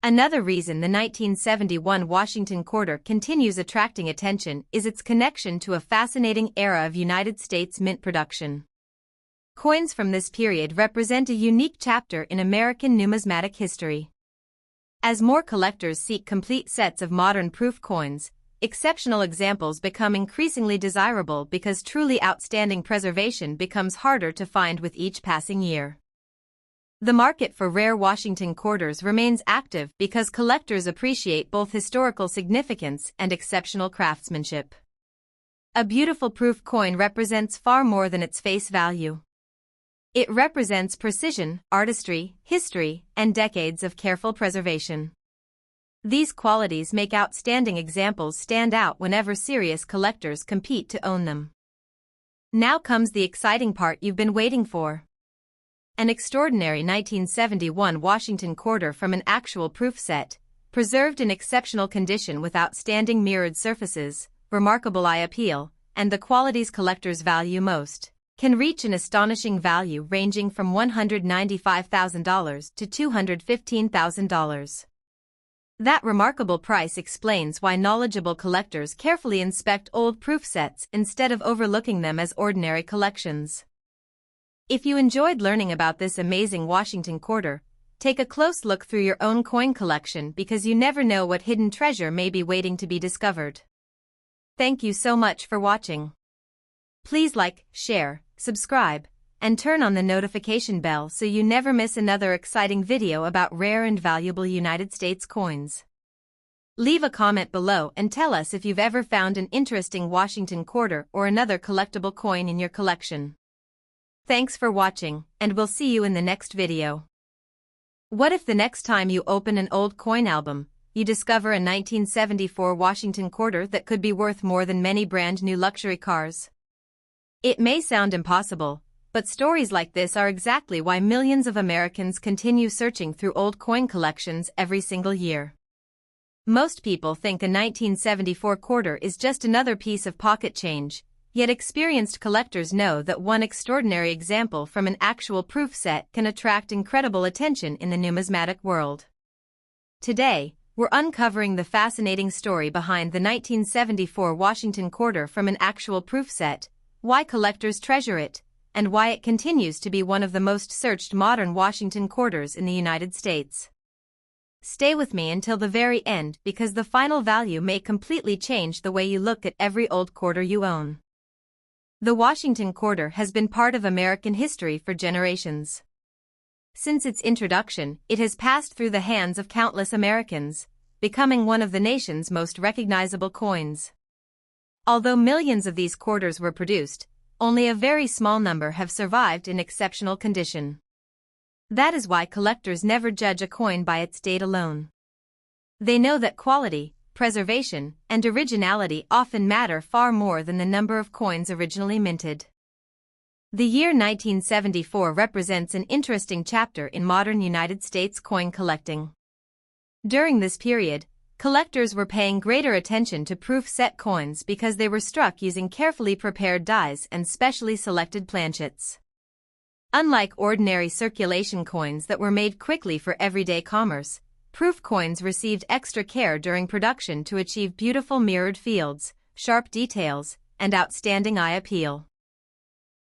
Another reason the 1971 Washington Quarter continues attracting attention is its connection to a fascinating era of United States mint production. Coins from this period represent a unique chapter in American numismatic history. As more collectors seek complete sets of modern proof coins, exceptional examples become increasingly desirable because truly outstanding preservation becomes harder to find with each passing year. The market for rare Washington quarters remains active because collectors appreciate both historical significance and exceptional craftsmanship. A beautiful proof coin represents far more than its face value. It represents precision, artistry, history, and decades of careful preservation. These qualities make outstanding examples stand out whenever serious collectors compete to own them. Now comes the exciting part you've been waiting for. An extraordinary 1971 Washington quarter from an actual proof set, preserved in exceptional condition with outstanding mirrored surfaces, remarkable eye appeal, and the qualities collectors value most, can reach an astonishing value ranging from $195,000 to $215,000. That remarkable price explains why knowledgeable collectors carefully inspect old proof sets instead of overlooking them as ordinary collections. If you enjoyed learning about this amazing Washington quarter, take a close look through your own coin collection because you never know what hidden treasure may be waiting to be discovered. Thank you so much for watching. Please like, share, subscribe, and turn on the notification bell so you never miss another exciting video about rare and valuable United States coins. Leave a comment below and tell us if you've ever found an interesting Washington quarter or another collectible coin in your collection. Thanks for watching, and we'll see you in the next video. What if the next time you open an old coin album, you discover a 1974 Washington quarter that could be worth more than many brand new luxury cars? It may sound impossible, but stories like this are exactly why millions of Americans continue searching through old coin collections every single year. Most people think a 1974 quarter is just another piece of pocket change, yet experienced collectors know that one extraordinary example from an actual proof set can attract incredible attention in the numismatic world. Today, we're uncovering the fascinating story behind the 1974 Washington quarter from an actual proof set, why collectors treasure it, and why it continues to be one of the most searched modern Washington quarters in the United States. Stay with me until the very end because the final value may completely change the way you look at every old quarter you own. The Washington quarter has been part of American history for generations. Since its introduction, it has passed through the hands of countless Americans, becoming one of the nation's most recognizable coins. Although millions of these quarters were produced, only a very small number have survived in exceptional condition. That is why collectors never judge a coin by its date alone. They know that quality, preservation, and originality often matter far more than the number of coins originally minted. The year 1974 represents an interesting chapter in modern United States coin collecting. During this period, Collectors were paying greater attention to proof set coins because they were struck using carefully prepared dies and specially selected planchets. Unlike ordinary circulation coins that were made quickly for everyday commerce, proof coins received extra care during production to achieve beautiful mirrored fields, sharp details, and outstanding eye appeal.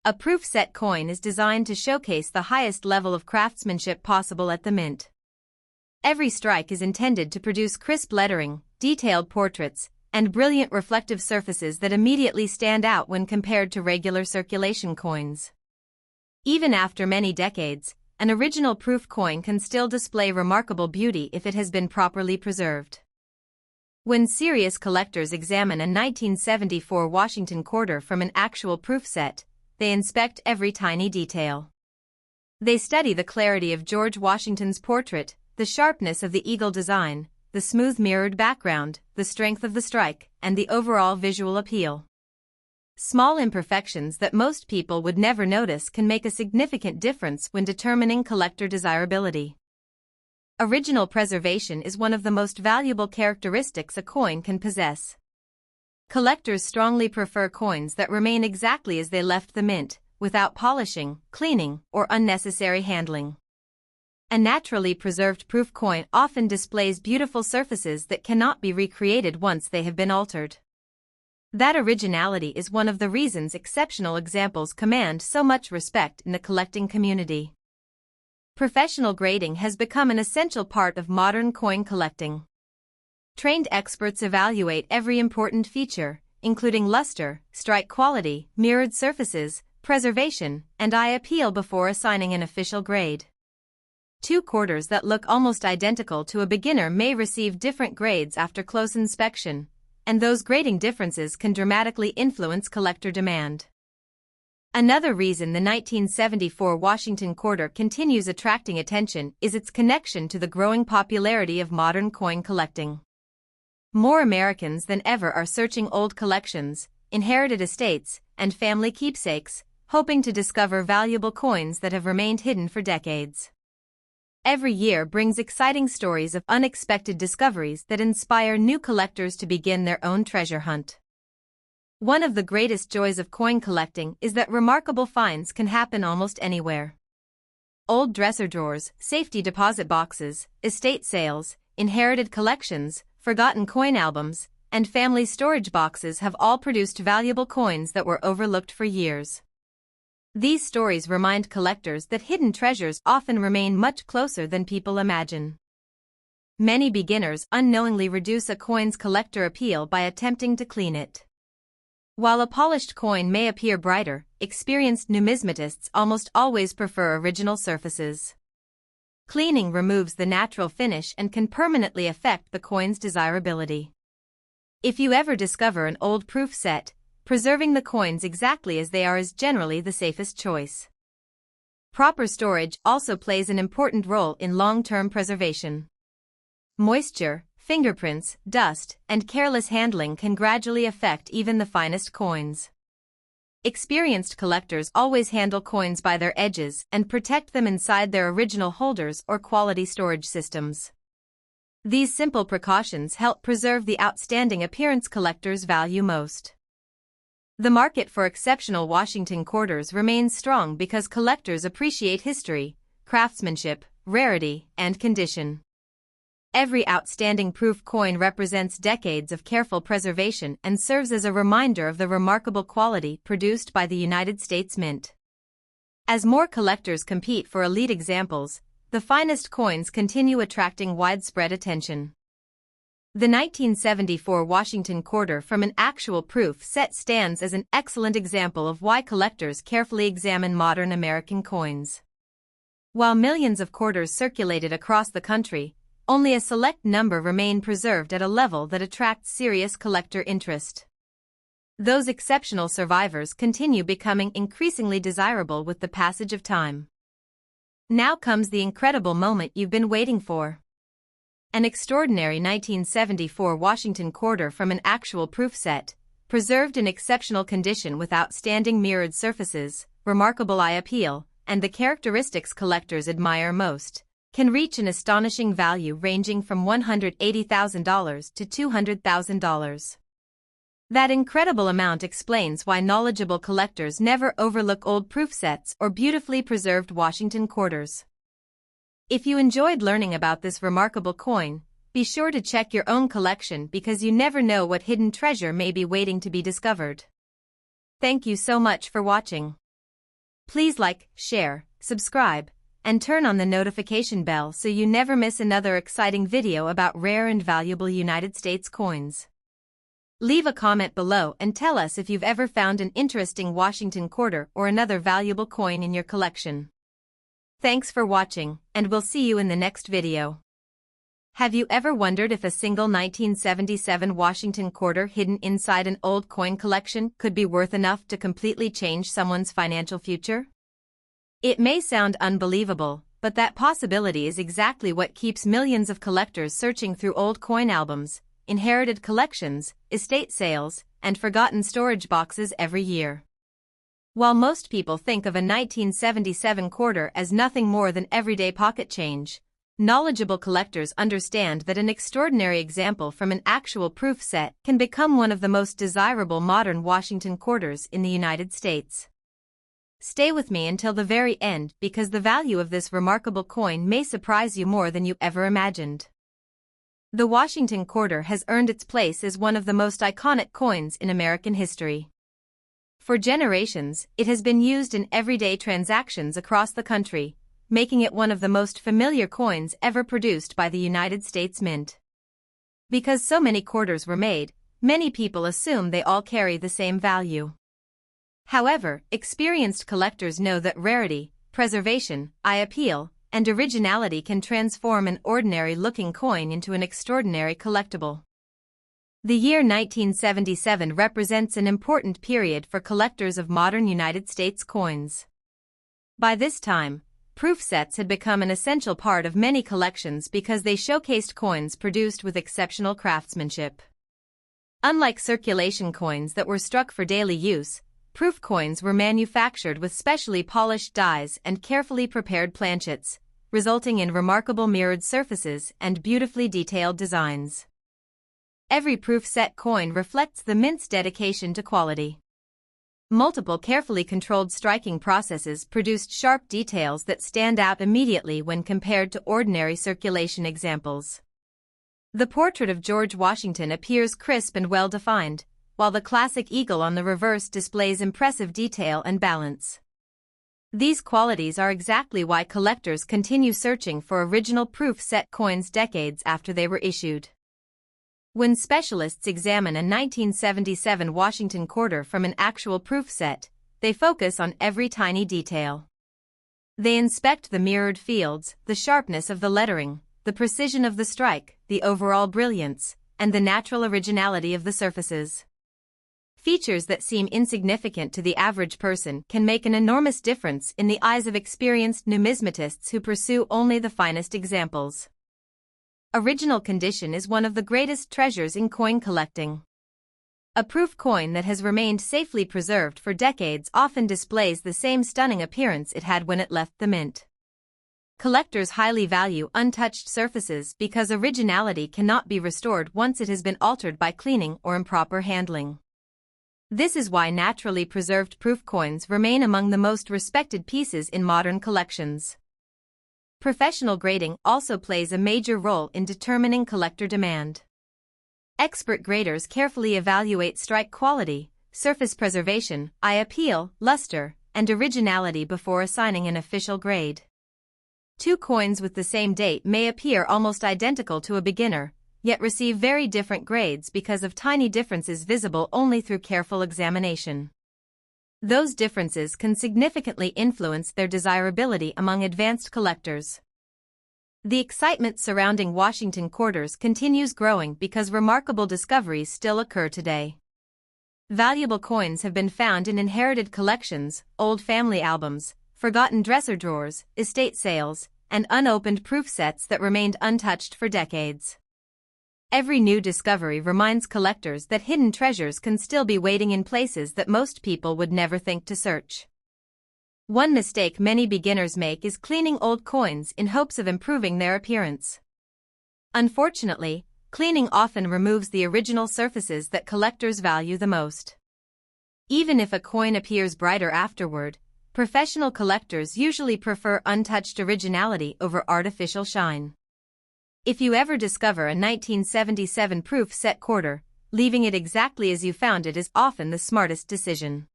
A proof set coin is designed to showcase the highest level of craftsmanship possible at the mint. Every strike is intended to produce crisp lettering, detailed portraits, and brilliant reflective surfaces that immediately stand out when compared to regular circulation coins. Even after many decades, an original proof coin can still display remarkable beauty if it has been properly preserved. When serious collectors examine a 1974 Washington quarter from an actual proof set, they inspect every tiny detail. They study the clarity of George Washington's portrait, the sharpness of the eagle design, the smooth mirrored background, the strength of the strike, and the overall visual appeal. Small imperfections that most people would never notice can make a significant difference when determining collector desirability. Original preservation is one of the most valuable characteristics a coin can possess. Collectors strongly prefer coins that remain exactly as they left the mint, without polishing, cleaning, or unnecessary handling. A naturally preserved proof coin often displays beautiful surfaces that cannot be recreated once they have been altered. That originality is one of the reasons exceptional examples command so much respect in the collecting community. Professional grading has become an essential part of modern coin collecting. Trained experts evaluate every important feature, including luster, strike quality, mirrored surfaces, preservation, and eye appeal before assigning an official grade. Two quarters that look almost identical to a beginner may receive different grades after close inspection, and those grading differences can dramatically influence collector demand. Another reason the 1974 Washington quarter continues attracting attention is its connection to the growing popularity of modern coin collecting. More Americans than ever are searching old collections, inherited estates, and family keepsakes, hoping to discover valuable coins that have remained hidden for decades. Every year brings exciting stories of unexpected discoveries that inspire new collectors to begin their own treasure hunt. One of the greatest joys of coin collecting is that remarkable finds can happen almost anywhere. Old dresser drawers, safety deposit boxes, estate sales, inherited collections, forgotten coin albums, and family storage boxes have all produced valuable coins that were overlooked for years. These stories remind collectors that hidden treasures often remain much closer than people imagine. Many beginners unknowingly reduce a coin's collector appeal by attempting to clean it. While a polished coin may appear brighter, experienced numismatists almost always prefer original surfaces. Cleaning removes the natural finish and can permanently affect the coin's desirability. If you ever discover an old proof set, preserving the coins exactly as they are is generally the safest choice. Proper storage also plays an important role in long-term preservation. Moisture, fingerprints, dust, and careless handling can gradually affect even the finest coins. Experienced collectors always handle coins by their edges and protect them inside their original holders or quality storage systems. These simple precautions help preserve the outstanding appearance collectors value most. The market for exceptional Washington quarters remains strong because collectors appreciate history, craftsmanship, rarity, and condition. Every outstanding proof coin represents decades of careful preservation and serves as a reminder of the remarkable quality produced by the United States Mint. As more collectors compete for elite examples, the finest coins continue attracting widespread attention. The 1974 Washington quarter from an actual proof set stands as an excellent example of why collectors carefully examine modern American coins. While millions of quarters circulated across the country, only a select number remain preserved at a level that attracts serious collector interest. Those exceptional survivors continue becoming increasingly desirable with the passage of time. Now comes the incredible moment you've been waiting for. An extraordinary 1974 Washington quarter from an actual proof set, preserved in exceptional condition with outstanding mirrored surfaces, remarkable eye appeal, and the characteristics collectors admire most. can reach an astonishing value ranging from $180,000 to $200,000. That incredible amount explains why knowledgeable collectors never overlook old proof sets or beautifully preserved Washington quarters. If you enjoyed learning about this remarkable coin, be sure to check your own collection because you never know what hidden treasure may be waiting to be discovered. Thank you so much for watching. Please like, share, subscribe, and turn on the notification bell so you never miss another exciting video about rare and valuable United States coins. Leave a comment below and tell us if you've ever found an interesting Washington quarter or another valuable coin in your collection. Thanks for watching, and we'll see you in the next video. Have you ever wondered if a single 1977 Washington quarter hidden inside an old coin collection could be worth enough to completely change someone's financial future? It may sound unbelievable, but that possibility is exactly what keeps millions of collectors searching through old coin albums, inherited collections, estate sales, and forgotten storage boxes every year. While most people think of a 1977 quarter as nothing more than everyday pocket change, knowledgeable collectors understand that an extraordinary example from an actual proof set can become one of the most desirable modern Washington quarters in the United States. Stay with me until the very end because the value of this remarkable coin may surprise you more than you ever imagined. The Washington quarter has earned its place as one of the most iconic coins in American history. For generations, it has been used in everyday transactions across the country, making it one of the most familiar coins ever produced by the United States Mint. Because so many quarters were made, many people assume they all carry the same value. However, experienced collectors know that rarity, preservation, eye appeal, and originality can transform an ordinary-looking coin into an extraordinary collectible. The year 1977 represents an important period for collectors of modern United States coins. By this time, proof sets had become an essential part of many collections because they showcased coins produced with exceptional craftsmanship. Unlike circulation coins that were struck for daily use, proof coins were manufactured with specially polished dies and carefully prepared planchets, resulting in remarkable mirrored surfaces and beautifully detailed designs. Every proof set coin reflects the Mint's dedication to quality. Multiple carefully controlled striking processes produced sharp details that stand out immediately when compared to ordinary circulation examples. The portrait of George Washington appears crisp and well-defined, while the classic eagle on the reverse displays impressive detail and balance. These qualities are exactly why collectors continue searching for original proof set coins decades after they were issued. When specialists examine a 1977 Washington quarter from an actual proof set, they focus on every tiny detail. They inspect the mirrored fields, the sharpness of the lettering, the precision of the strike, the overall brilliance, and the natural originality of the surfaces. Features that seem insignificant to the average person can make an enormous difference in the eyes of experienced numismatists who pursue only the finest examples. Original condition is one of the greatest treasures in coin collecting. A proof coin that has remained safely preserved for decades often displays the same stunning appearance it had when it left the mint. Collectors highly value untouched surfaces because originality cannot be restored once it has been altered by cleaning or improper handling. This is why naturally preserved proof coins remain among the most respected pieces in modern collections. Professional grading also plays a major role in determining collector demand. Expert graders carefully evaluate strike quality, surface preservation, eye appeal, luster, and originality before assigning an official grade. Two coins with the same date may appear almost identical to a beginner, yet receive very different grades because of tiny differences visible only through careful examination. Those differences can significantly influence their desirability among advanced collectors. The excitement surrounding Washington quarters continues growing because remarkable discoveries still occur today. Valuable coins have been found in inherited collections, old family albums, forgotten dresser drawers, estate sales, and unopened proof sets that remained untouched for decades. Every new discovery reminds collectors that hidden treasures can still be waiting in places that most people would never think to search. One mistake many beginners make is cleaning old coins in hopes of improving their appearance. Unfortunately, cleaning often removes the original surfaces that collectors value the most. Even if a coin appears brighter afterward, professional collectors usually prefer untouched originality over artificial shine. If you ever discover a 1977 proof set quarter, leaving it exactly as you found it is often the smartest decision.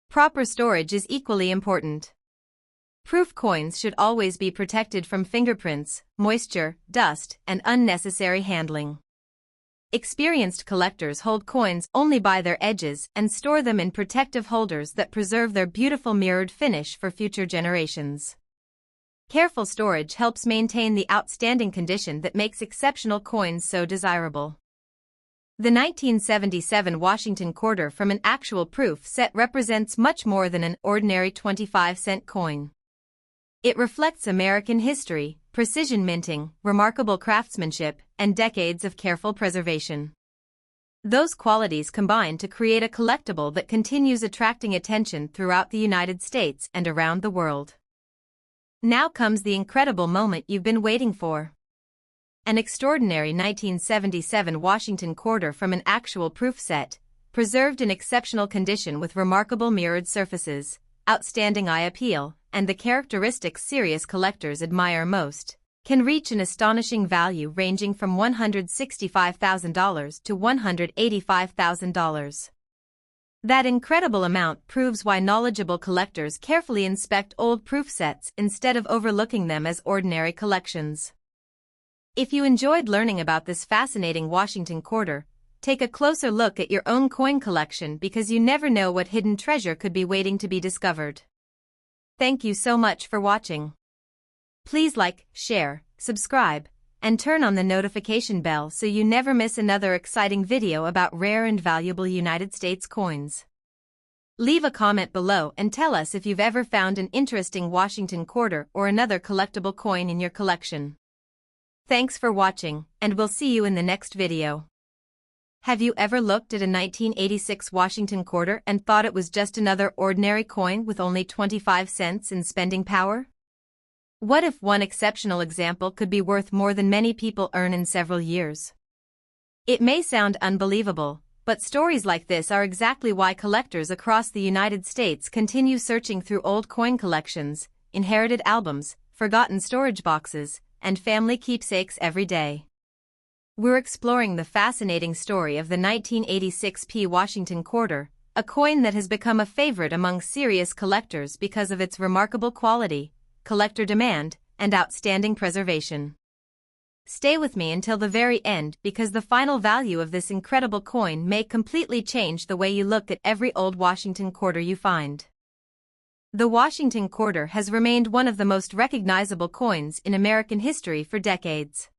Proper storage is equally important. Proof coins should always be protected from fingerprints, moisture, dust, and unnecessary handling. Experienced collectors hold coins only by their edges and store them in protective holders that preserve their beautiful mirrored finish for future generations. Careful storage helps maintain the outstanding condition that makes exceptional coins so desirable. The 1977 Washington quarter from an actual proof set represents much more than an ordinary 25-cent coin. It reflects American history, precision minting, remarkable craftsmanship, and decades of careful preservation. Those qualities combine to create a collectible that continues attracting attention throughout the United States and around the world. Now comes the incredible moment you've been waiting for. An extraordinary 1977 Washington quarter from an actual proof set, preserved in exceptional condition with remarkable mirrored surfaces, outstanding eye appeal, and the characteristics serious collectors admire most, can reach an astonishing value ranging from $165,000 to $185,000. That incredible amount proves why knowledgeable collectors carefully inspect old proof sets instead of overlooking them as ordinary collections. If you enjoyed learning about this fascinating Washington quarter, take a closer look at your own coin collection because you never know what hidden treasure could be waiting to be discovered. Thank you so much for watching. Please like, share, subscribe, and turn on the notification bell so you never miss another exciting video about rare and valuable United States coins. Leave a comment below and tell us if you've ever found an interesting Washington quarter or another collectible coin in your collection. Thanks for watching, and we'll see you in the next video. Have you ever looked at a 1986 Washington quarter and thought it was just another ordinary coin with only 25 cents in spending power? What if one exceptional example could be worth more than many people earn in several years? It may sound unbelievable, but stories like this are exactly why collectors across the United States continue searching through old coin collections, inherited albums, forgotten storage boxes, and family keepsakes every day. We're exploring the fascinating story of the 1986 Washington quarter, a coin that has become a favorite among serious collectors because of its remarkable quality, collector demand, and outstanding preservation. Stay with me until the very end because the final value of this incredible coin may completely change the way you look at every old Washington quarter you find. The Washington quarter has remained one of the most recognizable coins in American history for decades.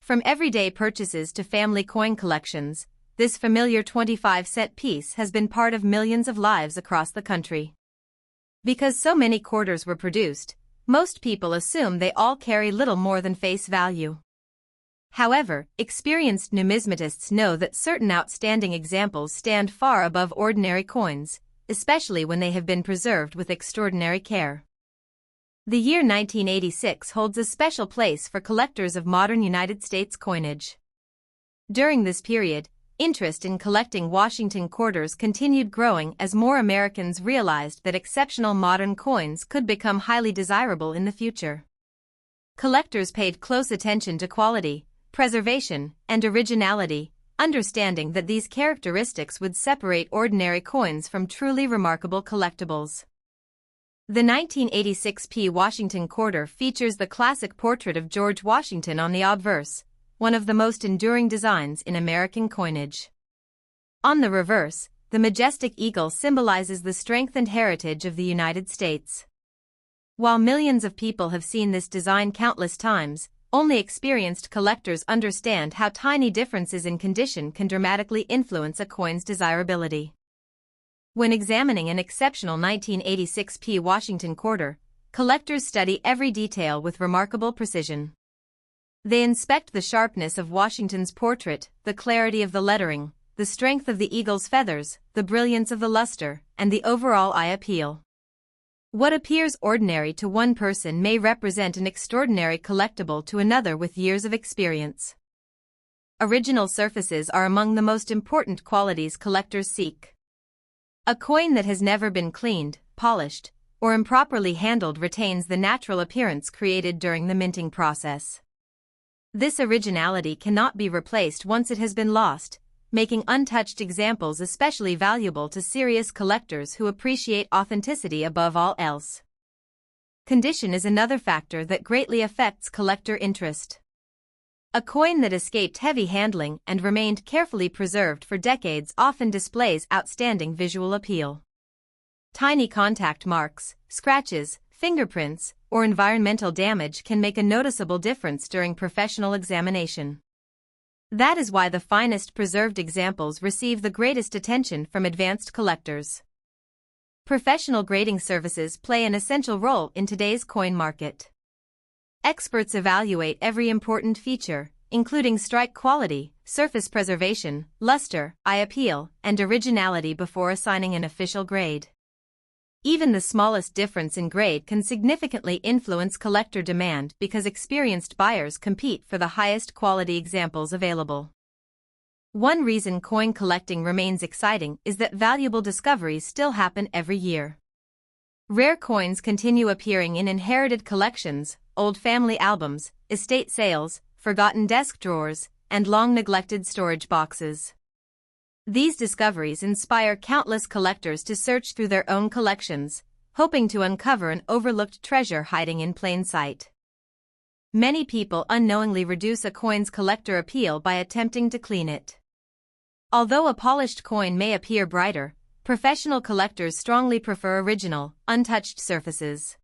From everyday purchases to family coin collections, this familiar 25-cent piece has been part of millions of lives across the country. Because so many quarters were produced, most people assume they all carry little more than face value. However, experienced numismatists know that certain outstanding examples stand far above ordinary coins, especially when they have been preserved with extraordinary care. The year 1986 holds a special place for collectors of modern United States coinage. During this period, interest in collecting Washington quarters continued growing as more Americans realized that exceptional modern coins could become highly desirable in the future. Collectors paid close attention to quality, preservation, and originality, understanding that these characteristics would separate ordinary coins from truly remarkable collectibles. The 1986 Washington quarter features the classic portrait of George Washington on the obverse, one of the most enduring designs in American coinage. On the reverse, the majestic eagle symbolizes the strength and heritage of the United States. While millions of people have seen this design countless times, only experienced collectors understand how tiny differences in condition can dramatically influence a coin's desirability. When examining an exceptional 1986 Washington quarter, collectors study every detail with remarkable precision. They inspect the sharpness of Washington's portrait, the clarity of the lettering, the strength of the eagle's feathers, the brilliance of the luster, and the overall eye appeal. What appears ordinary to one person may represent an extraordinary collectible to another with years of experience. Original surfaces are among the most important qualities collectors seek. A coin that has never been cleaned, polished, or improperly handled retains the natural appearance created during the minting process. This originality cannot be replaced once it has been lost, making untouched examples especially valuable to serious collectors who appreciate authenticity above all else. Condition is another factor that greatly affects collector interest. A coin that escaped heavy handling and remained carefully preserved for decades often displays outstanding visual appeal. Tiny contact marks, scratches, fingerprints, or environmental damage can make a noticeable difference during professional examination. That is why the finest preserved examples receive the greatest attention from advanced collectors. Professional grading services play an essential role in today's coin market. Experts evaluate every important feature, including strike quality, surface preservation, luster, eye appeal, and originality before assigning an official grade. Even the smallest difference in grade can significantly influence collector demand because experienced buyers compete for the highest quality examples available. One reason coin collecting remains exciting is that valuable discoveries still happen every year. Rare coins continue appearing in inherited collections, old family albums, estate sales, forgotten desk drawers, and long-neglected storage boxes. These discoveries inspire countless collectors to search through their own collections, hoping to uncover an overlooked treasure hiding in plain sight. Many people unknowingly reduce a coin's collector appeal by attempting to clean it. Although a polished coin may appear brighter, professional collectors strongly prefer original, untouched surfaces.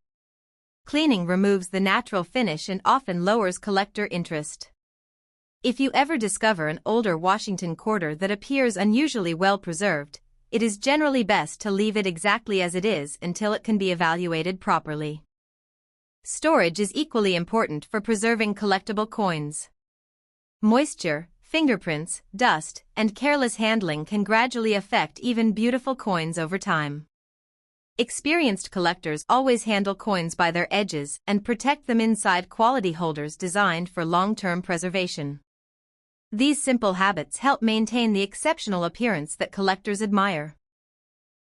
Cleaning removes the natural finish and often lowers collector interest. If you ever discover an older Washington quarter that appears unusually well preserved, it is generally best to leave it exactly as it is until it can be evaluated properly. Storage is equally important for preserving collectible coins. Moisture, fingerprints, dust, and careless handling can gradually affect even beautiful coins over time. Experienced collectors always handle coins by their edges and protect them inside quality holders designed for long-term preservation. These simple habits help maintain the exceptional appearance that collectors admire.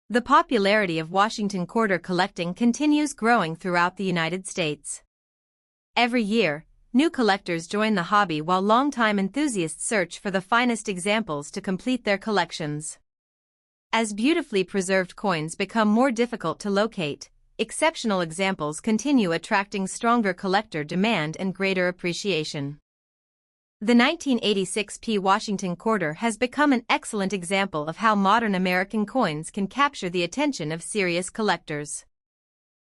The popularity of Washington quarter collecting continues growing throughout the United States. Every year, new collectors join the hobby while longtime enthusiasts search for the finest examples to complete their collections. As beautifully preserved coins become more difficult to locate, exceptional examples continue attracting stronger collector demand and greater appreciation. The 1986 Washington quarter has become an excellent example of how modern American coins can capture the attention of serious collectors.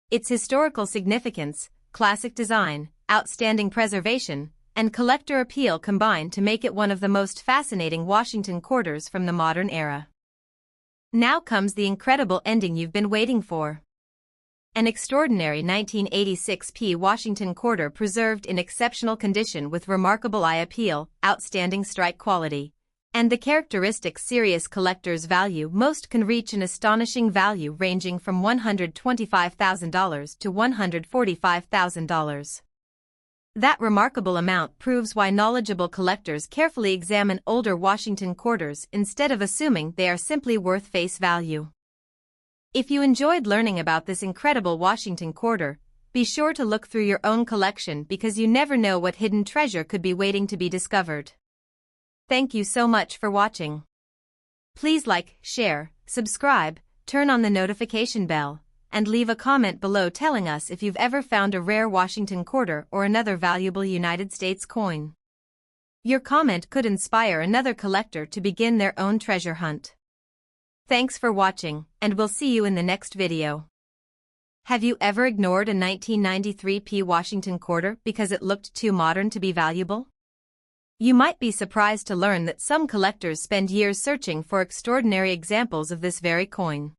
Its historical significance, classic design, outstanding preservation, and collector appeal combine to make it one of the most fascinating Washington quarters from the modern era. Now comes the incredible ending you've been waiting for. An extraordinary 1986 Washington quarter preserved in exceptional condition with remarkable eye appeal, outstanding strike quality, and the characteristics serious collectors value most can reach an astonishing value ranging from $125,000 to $145,000. That remarkable amount proves why knowledgeable collectors carefully examine older Washington quarters instead of assuming they are simply worth face value. If you enjoyed learning about this incredible Washington quarter, be sure to look through your own collection because you never know what hidden treasure could be waiting to be discovered. Thank you so much for watching. Please like, share, subscribe, turn on the notification bell, and leave a comment below telling us if you've ever found a rare Washington quarter or another valuable United States coin. Your comment could inspire another collector to begin their own treasure hunt. Thanks for watching, and we'll see you in the next video. Have you ever ignored a 1993 Washington quarter because it looked too modern to be valuable? You might be surprised to learn that some collectors spend years searching for extraordinary examples of this very coin.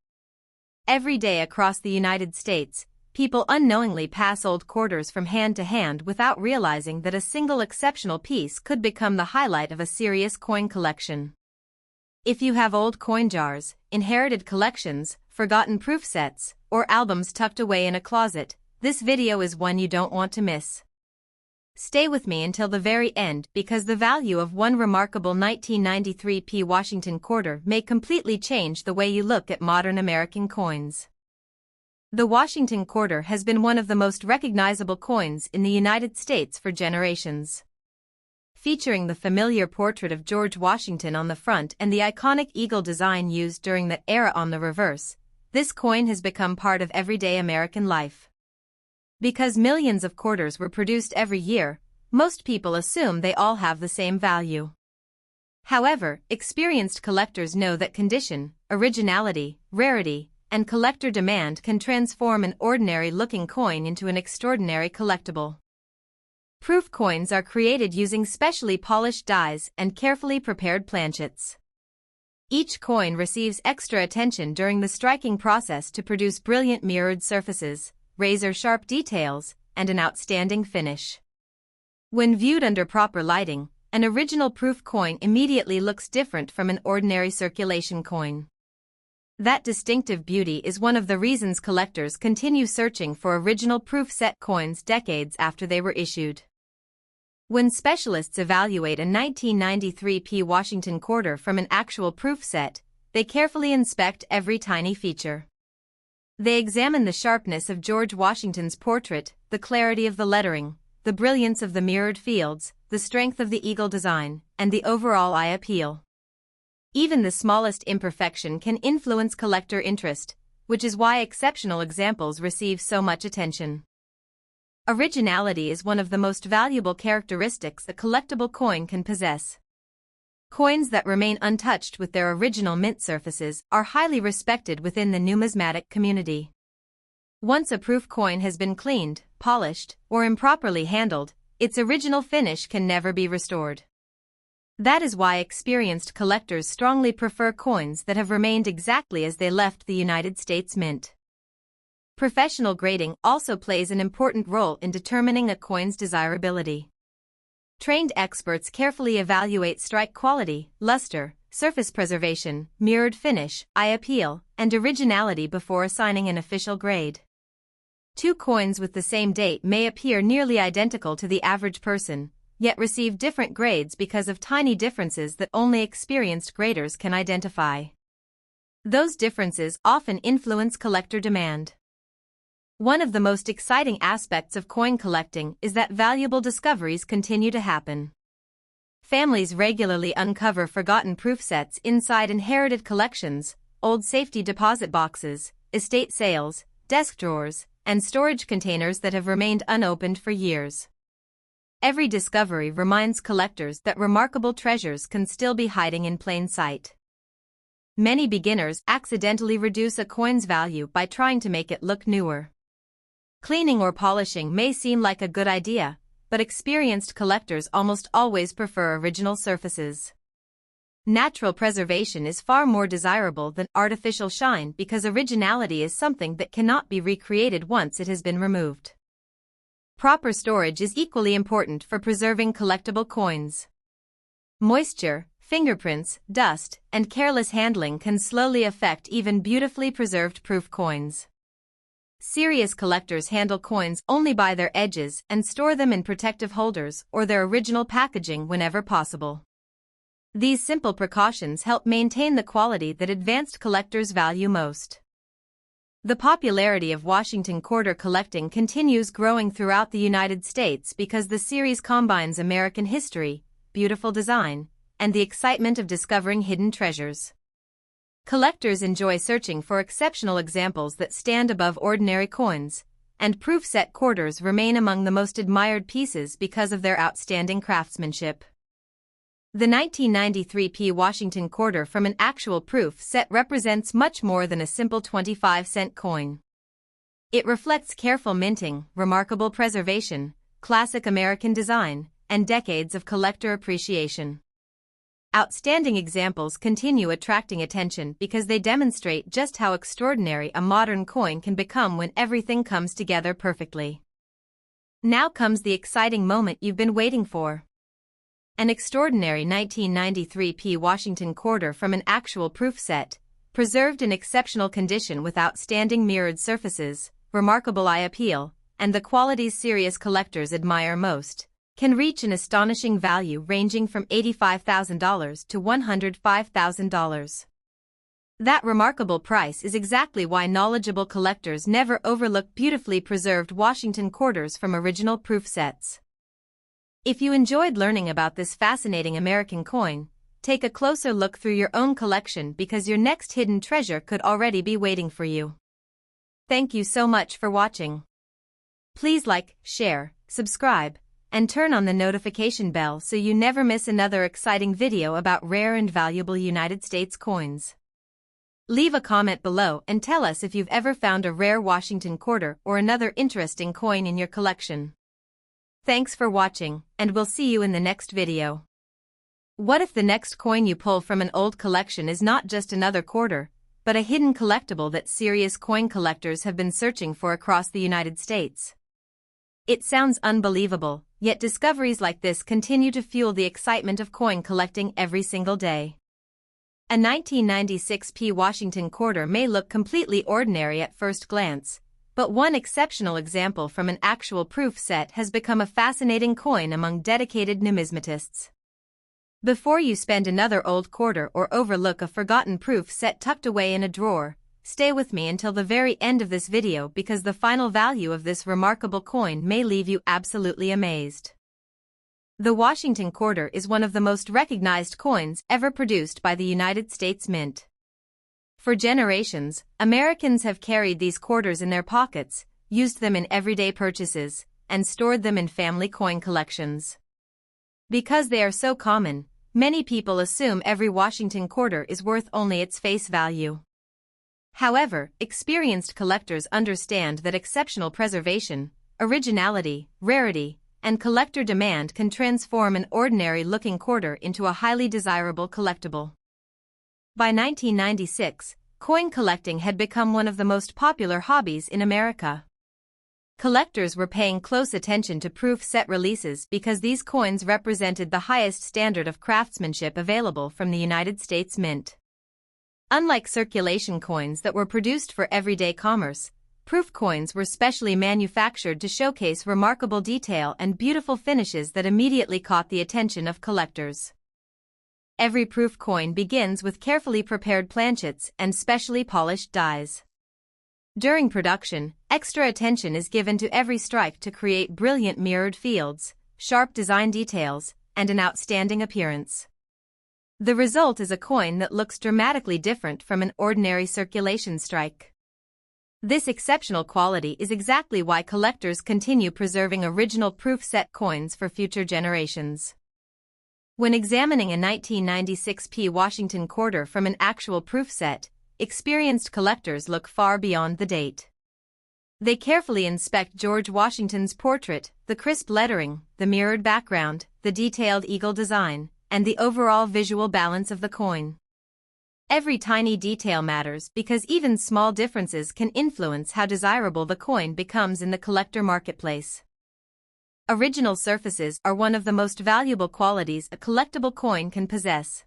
Every day across the United States, people unknowingly pass old quarters from hand to hand without realizing that a single exceptional piece could become the highlight of a serious coin collection. If you have old coin jars, inherited collections, forgotten proof sets, or albums tucked away in a closet, this video is one you don't want to miss. Stay with me until the very end because the value of one remarkable 1993 P. Washington quarter may completely change the way you look at modern American coins. The Washington quarter has been one of the most recognizable coins in the United States for generations. Featuring the familiar portrait of George Washington on the front and the iconic eagle design used during that era on the reverse, this coin has become part of everyday American life. Because millions of quarters were produced every year, most people assume they all have the same value. However, experienced collectors know that condition, originality, rarity, and collector demand can transform an ordinary-looking coin into an extraordinary collectible. Proof coins are created using specially polished dies and carefully prepared planchets. Each coin receives extra attention during the striking process to produce brilliant mirrored surfaces, razor-sharp details, and an outstanding finish. When viewed under proper lighting, an original proof coin immediately looks different from an ordinary circulation coin. That distinctive beauty is one of the reasons collectors continue searching for original proof set coins decades after they were issued. When specialists evaluate a 1993 P. Washington quarter from an actual proof set, they carefully inspect every tiny feature. They examine the sharpness of George Washington's portrait, the clarity of the lettering, the brilliance of the mirrored fields, the strength of the eagle design, and the overall eye appeal. Even the smallest imperfection can influence collector interest, which is why exceptional examples receive so much attention. Originality is one of the most valuable characteristics a collectible coin can possess. Coins that remain untouched with their original mint surfaces are highly respected within the numismatic community. Once a proof coin has been cleaned, polished, or improperly handled, its original finish can never be restored. That is why experienced collectors strongly prefer coins that have remained exactly as they left the United States Mint. Professional grading also plays an important role in determining a coin's desirability. Trained experts carefully evaluate strike quality, luster, surface preservation, mirrored finish, eye appeal, and originality before assigning an official grade. Two coins with the same date may appear nearly identical to the average person, yet receive different grades because of tiny differences that only experienced graders can identify. Those differences often influence collector demand. One of the most exciting aspects of coin collecting is that valuable discoveries continue to happen. Families regularly uncover forgotten proof sets inside inherited collections, old safety deposit boxes, estate sales, desk drawers, and storage containers that have remained unopened for years. Every discovery reminds collectors that remarkable treasures can still be hiding in plain sight. Many beginners accidentally reduce a coin's value by trying to make it look newer. Cleaning or polishing may seem like a good idea, but experienced collectors almost always prefer original surfaces. Natural preservation is far more desirable than artificial shine because originality is something that cannot be recreated once it has been removed. Proper storage is equally important for preserving collectible coins. Moisture, fingerprints, dust, and careless handling can slowly affect even beautifully preserved proof coins. Serious collectors handle coins only by their edges and store them in protective holders or their original packaging whenever possible. These simple precautions help maintain the quality that advanced collectors value most. The popularity of Washington quarter collecting continues growing throughout the United States because the series combines American history, beautiful design, and the excitement of discovering hidden treasures. Collectors enjoy searching for exceptional examples that stand above ordinary coins, and proof set quarters remain among the most admired pieces because of their outstanding craftsmanship. The 1993 P. Washington quarter from an actual proof set represents much more than a simple 25-cent coin. It reflects careful minting, remarkable preservation, classic American design, and decades of collector appreciation. Outstanding examples continue attracting attention because they demonstrate just how extraordinary a modern coin can become when everything comes together perfectly. Now comes the exciting moment you've been waiting for. An extraordinary 1993 P. Washington quarter from an actual proof set, preserved in exceptional condition with outstanding mirrored surfaces, remarkable eye appeal, and the qualities serious collectors admire most, can reach an astonishing value ranging from $85,000 to $105,000. That remarkable price is exactly why knowledgeable collectors never overlook beautifully preserved Washington quarters from original proof sets. If you enjoyed learning about this fascinating American coin, take a closer look through your own collection because your next hidden treasure could already be waiting for you. Thank you so much for watching. Please like, share, subscribe, and turn on the notification bell so you never miss another exciting video about rare and valuable United States coins. Leave a comment below and tell us if you've ever found a rare Washington quarter or another interesting coin in your collection. Thanks for watching, and we'll see you in the next video. What if the next coin you pull from an old collection is not just another quarter, but a hidden collectible that serious coin collectors have been searching for across the United States? It sounds unbelievable, yet discoveries like this continue to fuel the excitement of coin collecting every single day. A 1996 Washington quarter may look completely ordinary at first glance, but one exceptional example from an actual proof set has become a fascinating coin among dedicated numismatists. Before you spend another old quarter or overlook a forgotten proof set tucked away in a drawer, stay with me until the very end of this video because the final value of this remarkable coin may leave you absolutely amazed. The Washington quarter is one of the most recognized coins ever produced by the United States Mint. For generations, Americans have carried these quarters in their pockets, used them in everyday purchases, and stored them in family coin collections. Because they are so common, many people assume every Washington quarter is worth only its face value. However, experienced collectors understand that exceptional preservation, originality, rarity, and collector demand can transform an ordinary-looking quarter into a highly desirable collectible. By 1996, coin collecting had become one of the most popular hobbies in America. Collectors were paying close attention to proof set releases because these coins represented the highest standard of craftsmanship available from the United States Mint. Unlike circulation coins that were produced for everyday commerce, proof coins were specially manufactured to showcase remarkable detail and beautiful finishes that immediately caught the attention of collectors. Every proof coin begins with carefully prepared planchets and specially polished dies. During production, extra attention is given to every strike to create brilliant mirrored fields, sharp design details, and an outstanding appearance. The result is a coin that looks dramatically different from an ordinary circulation strike. This exceptional quality is exactly why collectors continue preserving original proof set coins for future generations. When examining a 1996 Washington quarter from an actual proof set, experienced collectors look far beyond the date. They carefully inspect George Washington's portrait, the crisp lettering, the mirrored background, the detailed eagle design, and the overall visual balance of the coin. Every tiny detail matters because even small differences can influence how desirable the coin becomes in the collector marketplace. Original surfaces are one of the most valuable qualities a collectible coin can possess.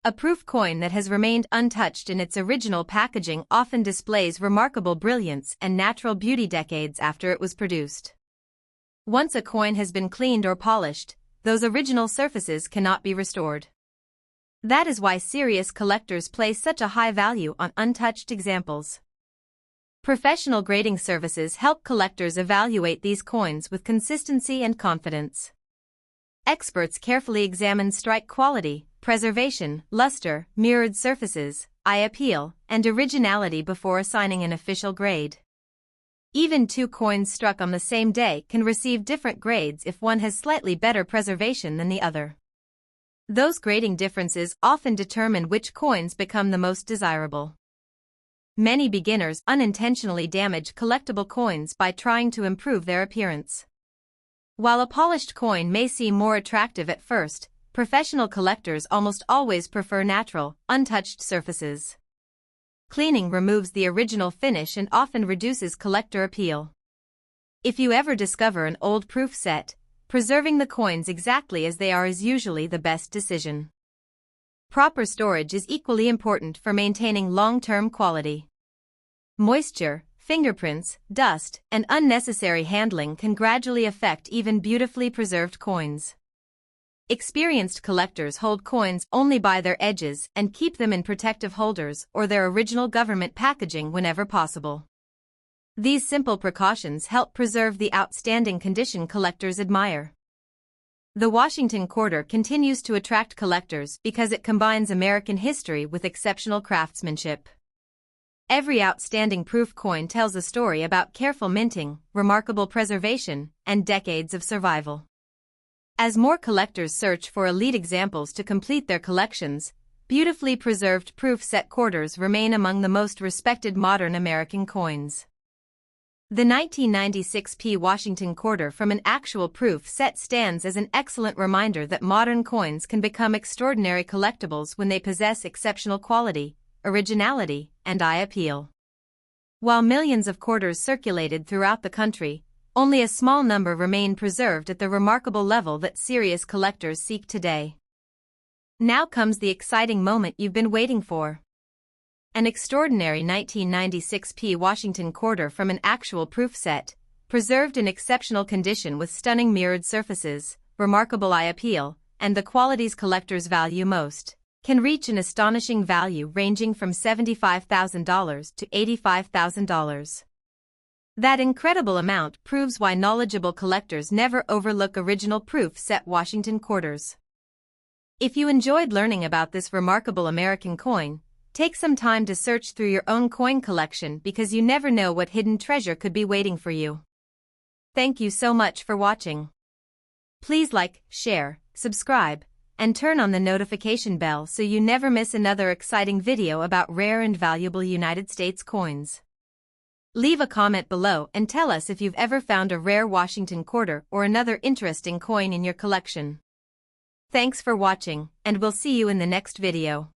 A proof coin that has remained untouched in its original packaging often displays remarkable brilliance and natural beauty decades after it was produced. Once a coin has been cleaned or polished, those original surfaces cannot be restored. That is why serious collectors place such a high value on untouched examples. Professional grading services help collectors evaluate these coins with consistency and confidence. Experts carefully examine strike quality, preservation, luster, mirrored surfaces, eye appeal, and originality before assigning an official grade. Even two coins struck on the same day can receive different grades if one has slightly better preservation than the other. Those grading differences often determine which coins become the most desirable. Many beginners unintentionally damage collectible coins by trying to improve their appearance. While a polished coin may seem more attractive at first, professional collectors almost always prefer natural, untouched surfaces. Cleaning removes the original finish and often reduces collector appeal. If you ever discover an old proof set, preserving the coins exactly as they are is usually the best decision. Proper storage is equally important for maintaining long-term quality. Moisture, fingerprints, dust, and unnecessary handling can gradually affect even beautifully preserved coins. Experienced collectors hold coins only by their edges and keep them in protective holders or their original government packaging whenever possible. These simple precautions help preserve the outstanding condition collectors admire. The Washington Quarter continues to attract collectors because it combines American history with exceptional craftsmanship. Every outstanding proof coin tells a story about careful minting, remarkable preservation, and decades of survival. As more collectors search for elite examples to complete their collections, beautifully preserved proof set quarters remain among the most respected modern American coins. The 1996 Washington Quarter from an actual proof set stands as an excellent reminder that modern coins can become extraordinary collectibles when they possess exceptional quality, originality, and eye appeal. While millions of quarters circulated throughout the country, only a small number remain preserved at the remarkable level that serious collectors seek today. Now comes the exciting moment you've been waiting for. An extraordinary 1996 Washington Quarter from an actual proof set, preserved in exceptional condition with stunning mirrored surfaces, remarkable eye appeal, and the qualities collectors value most, can reach an astonishing value ranging from $75,000 to $85,000. That incredible amount proves why knowledgeable collectors never overlook original proof set Washington quarters. If you enjoyed learning about this remarkable American coin, take some time to search through your own coin collection because you never know what hidden treasure could be waiting for you. Thank you so much for watching. Please like, share, subscribe, and turn on the notification bell so you never miss another exciting video about rare and valuable United States coins. Leave a comment below and tell us if you've ever found a rare Washington Quarter or another interesting coin in your collection. Thanks for watching, and we'll see you in the next video.